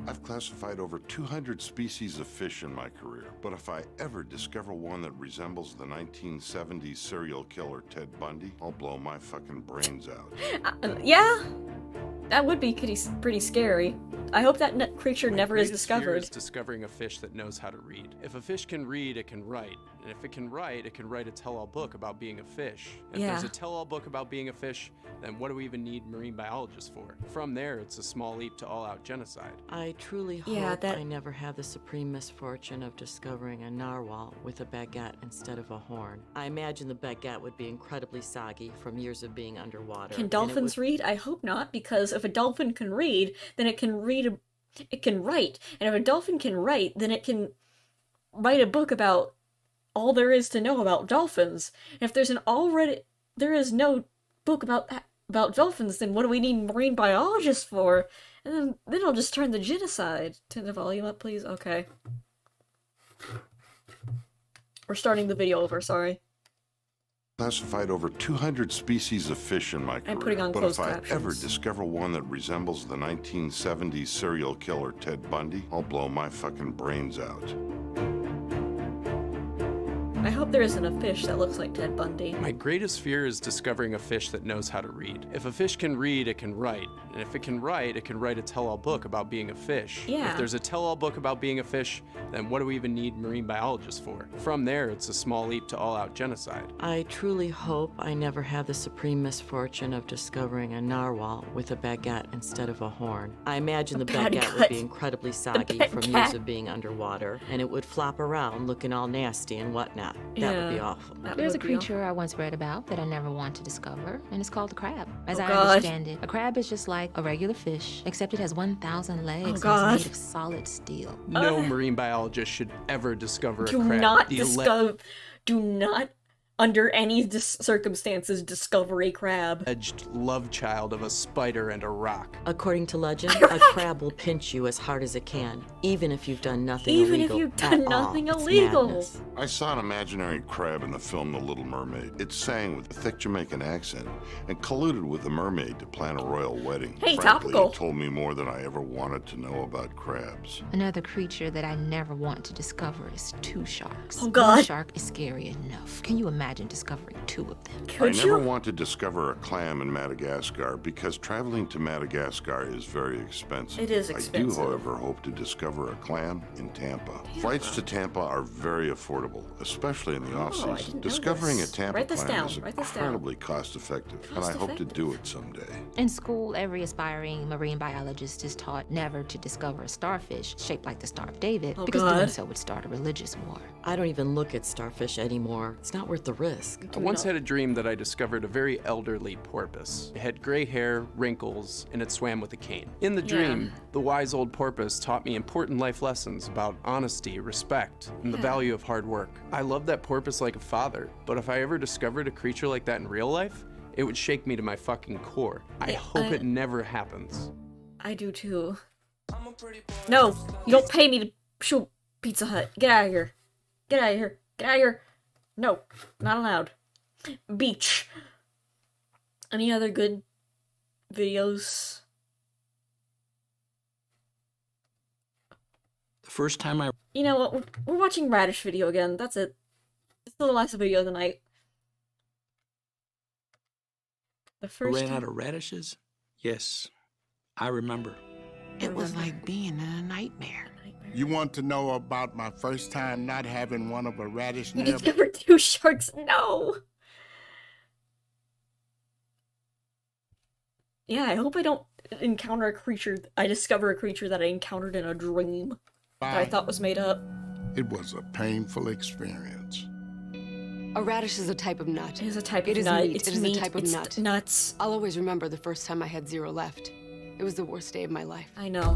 I've classified over 200 species of fish in my career, but if I ever discover one that resembles the 1970s serial killer Ted Bundy, I'll blow my fucking brains out. Yeah? That would be pretty scary. I hope that creature never is discovered. Fear is discovering a fish that knows how to read. If a fish can read, it can write. And if it can write a tell-all book about being a fish. If there's a tell-all book about being a fish, then what do we even need marine biologists for? From there, it's a small leap to all-out genocide. I truly hope I never have the supreme misfortune of discovering a narwhal with a baguette instead of a horn. I imagine the baguette would be incredibly soggy from years of being underwater. Can dolphins read? I hope not, because if a dolphin can read, then it can it can write. And if a dolphin can write, then it can write a book about all there is to know about dolphins. And if there is no book about dolphins, then what do we need marine biologists for? And then I'll just turn the genocide. Turn the volume up, please. Okay. We're starting the video over, sorry. Classified over 200 species of fish in my career, I'm putting on but closed if I captions. ever discover one that resembles the 1970s serial killer Ted Bundy, I'll blow my fucking brains out. I hope there isn't a fish that looks like Ted Bundy. My greatest fear is discovering a fish that knows how to read. If a fish can read, it can write. And if it can write a tell-all book about being a fish. Yeah. If there's a tell-all book about being a fish, then what do we even need marine biologists for? From there, it's a small leap to all-out genocide. I truly hope I never have the supreme misfortune of discovering a narwhal with a baguette instead of a horn. I imagine the baguette would be incredibly soggy from years of being underwater, and it would flop around looking all nasty and whatnot. That would be awful. There's a creature I once read about that I never want to discover, and it's called a crab. As I God. understand it, a crab is just like a regular fish, except it has 1,000 legs and God. is made of solid steel. No marine biologist should ever discover a Do crab. not do not, under any circumstances, discover a crab. Alleged love child of a spider and a rock. According to legend, a crab will pinch you as hard as it can, even if you've done nothing illegal. Even if you've done nothing It's illegal. madness. I saw an imaginary crab in the film The Little Mermaid. It sang with a thick Jamaican accent and colluded with the mermaid to plan a royal wedding. Hey, Frankly, topical. it told me more than I ever wanted to know about crabs. Another creature that I never want to discover is two sharks. Oh, God. One shark is scary enough. Can you imagine discovering two of them? Could I you? never want to discover a clam in Madagascar because traveling to Madagascar is very expensive. It is I do, expensive. however, hope to discover a clam in Tampa. Flights to Tampa are very affordable, especially in the I off-season. didn't know Discovering this. a Tampa Write this clam down. is Write this down. incredibly cost-effective, and I hope to do it someday. In school, every aspiring marine biologist is taught never to discover a starfish shaped like the Star of David, Oh, because doing God. so would start a religious war. I don't even look at starfish anymore. It's not worth the risk. I once had a dream that I discovered a very elderly porpoise. It had gray hair, wrinkles, and it swam with a cane. In the dream, the wise old porpoise taught me important life lessons about honesty, respect, and the value of hard work. I loved that porpoise like a father, but if I ever discovered a creature like that in real life, it would shake me to my fucking core. I hope it never happens. I do too. No, you don't pay me to shoot Pizza Hut. Get out of here. Get out of here. Get out of here. No, not allowed. Beach. Any other good videos? The first time I You know what? We're watching Radish video again. That's it. It's the last video of the night. The first ran time. out of radishes, yes, I remember. It was like being in a nightmare. You want to know about my first time not having one of a radish nib? There were two sharks. No. Yeah, I hope I don't encounter a creature. I discover a creature that I encountered in a dream that I thought was made up. It was a painful experience. A radish is a type of nut. It is a type It of is nut. meat. It's It is meat. a type of it's nut. Nuts. I'll always remember the first time I had 0 left. It was the worst day of my life. I know.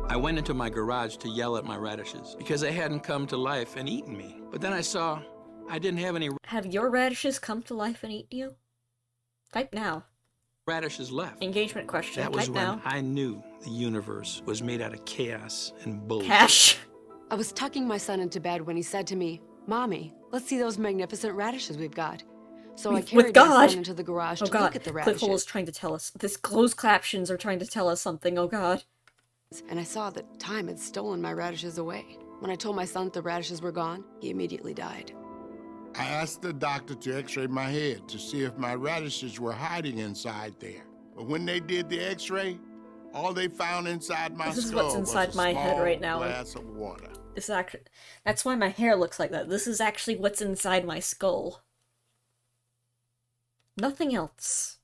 I went into my garage to yell at my radishes because they hadn't come to life and eaten me. But then I saw I didn't have any Have your radishes come to life and eaten you? Type now. radishes left. Engagement question. That was Type when now. I knew the universe was made out of chaos and bullshit. Cash. I was tucking my son into bed when he said to me, "Mommy, let's see those magnificent radishes we've got." So I With carried my God. son into the garage Oh to god. look at the radishes. Cliffhole is trying to tell us. This closed captions are trying to tell us something. Oh god. And I saw that time had stolen my radishes away. When I told my son that the radishes were gone, he immediately died. I asked the doctor to x-ray my head to see if my radishes were hiding inside there. But when they did the x-ray, all they found inside my This is skull what's was inside a my head small right now. glass of water. This actually, that's why my hair looks like that. This is actually what's inside my skull. Nothing else.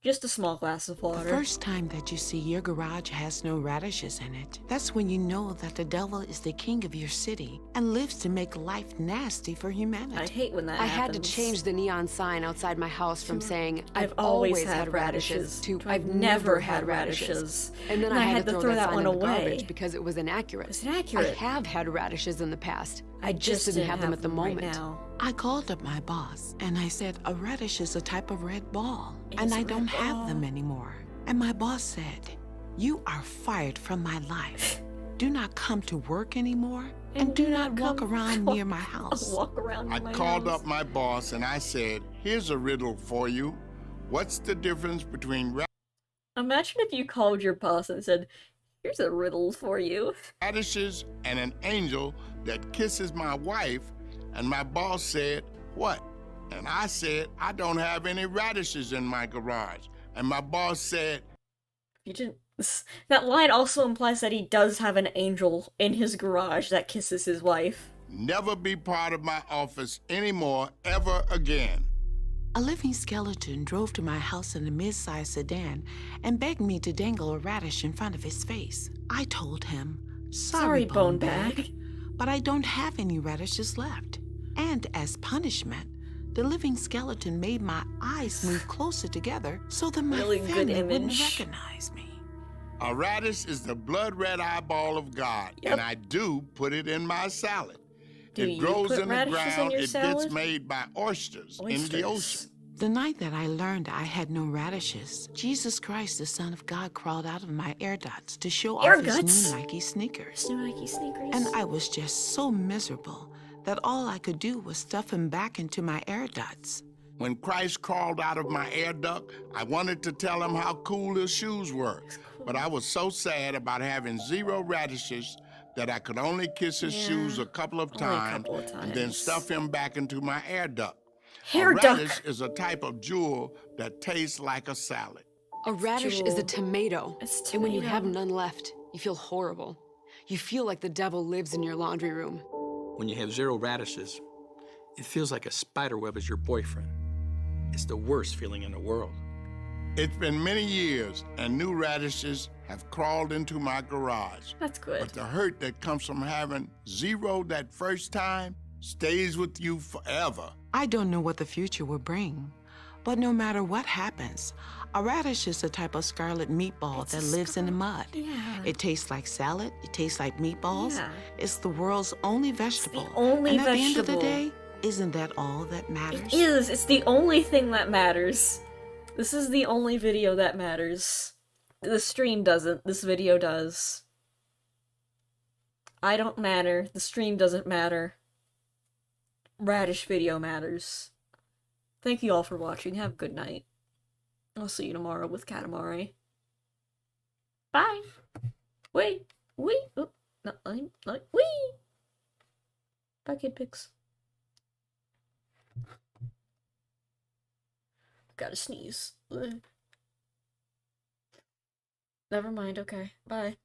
Just a small glass of The water. first time that you see your garage has no radishes in it, that's when you know that the devil is the king of your city and lives to make life nasty for I humanity. hate when that I happens. had to change the neon sign outside my house from saying, I've always had radishes to I've never had radishes. And then And I had to throw that sign one in the away. garbage because it was inaccurate. It's inaccurate. I have had radishes in the past. I just didn't have them at the moment. right now. I called up my boss and I said, a radish is a type of red ball, It's and a I red don't ball. have them anymore. And my boss said, you are fired from my life. Do not come to work anymore, and do not walk around near my house. Walk around I my called house. up my boss and I said, here's a riddle for you. What's the difference between Imagine if you called your boss and said, "Here's a riddle for you." radishes and an angel that kisses my wife? And my boss said, what? And I said, I don't have any radishes in my garage. And my boss said, You didn't. That line also implies that he does have an angel in his garage that kisses his wife. never be part of my office anymore, ever again. A living skeleton drove to my house in a mid-sized sedan and begged me to dangle a radish in front of his face. I told him, sorry, bone bag, but I don't have any radishes left. And as punishment, the living skeleton made my eyes move closer together so that my Really good family wouldn't image. recognize me. A radish is the blood red eyeball of God, Yep. and I do put it in my salad. Do it you grows put in the radishes in ground, your it salad? gets made by oysters in the ocean. The night that I learned I had no radishes, Jesus Christ, the Son of God, crawled out of my air dots to show Air off his guts? new Nike sneakers. New Nike sneakers. And I was just so miserable that all I could do was stuff him back into my air dots. When Christ crawled out of my air duct, I wanted to tell him how cool his shoes were. But I was so sad about having 0 radishes that I could only kiss his shoes a couple of only a times, couple of and then times. stuff him back into my air duct. Hair a duct. radish is a type of jewel that tastes like a salad. A radish is a Jewel. tomato. It's And when you have tomato. none left, you feel horrible. You feel like the devil lives in your laundry room. When you have 0 radishes, it feels like a spider web is your boyfriend. It's the worst feeling in the world. It's been many years, and new radishes have crawled into my garage. That's good. But the hurt that comes from having 0 that first time stays with you forever. I don't know what the future will bring, but no matter what happens, a radish is a type of scarlet meatball It's a that lives in the mud. Yeah. It tastes like salad, it tastes like meatballs. Yeah. It's the world's only vegetable. only and at the end of the vegetable. day, isn't that all that matters? It is. It's the only thing that matters. This is the only video that matters. The stream doesn't. This video does. I don't matter. The stream doesn't matter. Radish video matters. Thank you all for watching. Have a good night. I'll see you tomorrow with Katamari. Bye. Wait. Oh, no, wait. Bye, kid pics. Gotta sneeze. Ugh. Never mind, okay. Bye.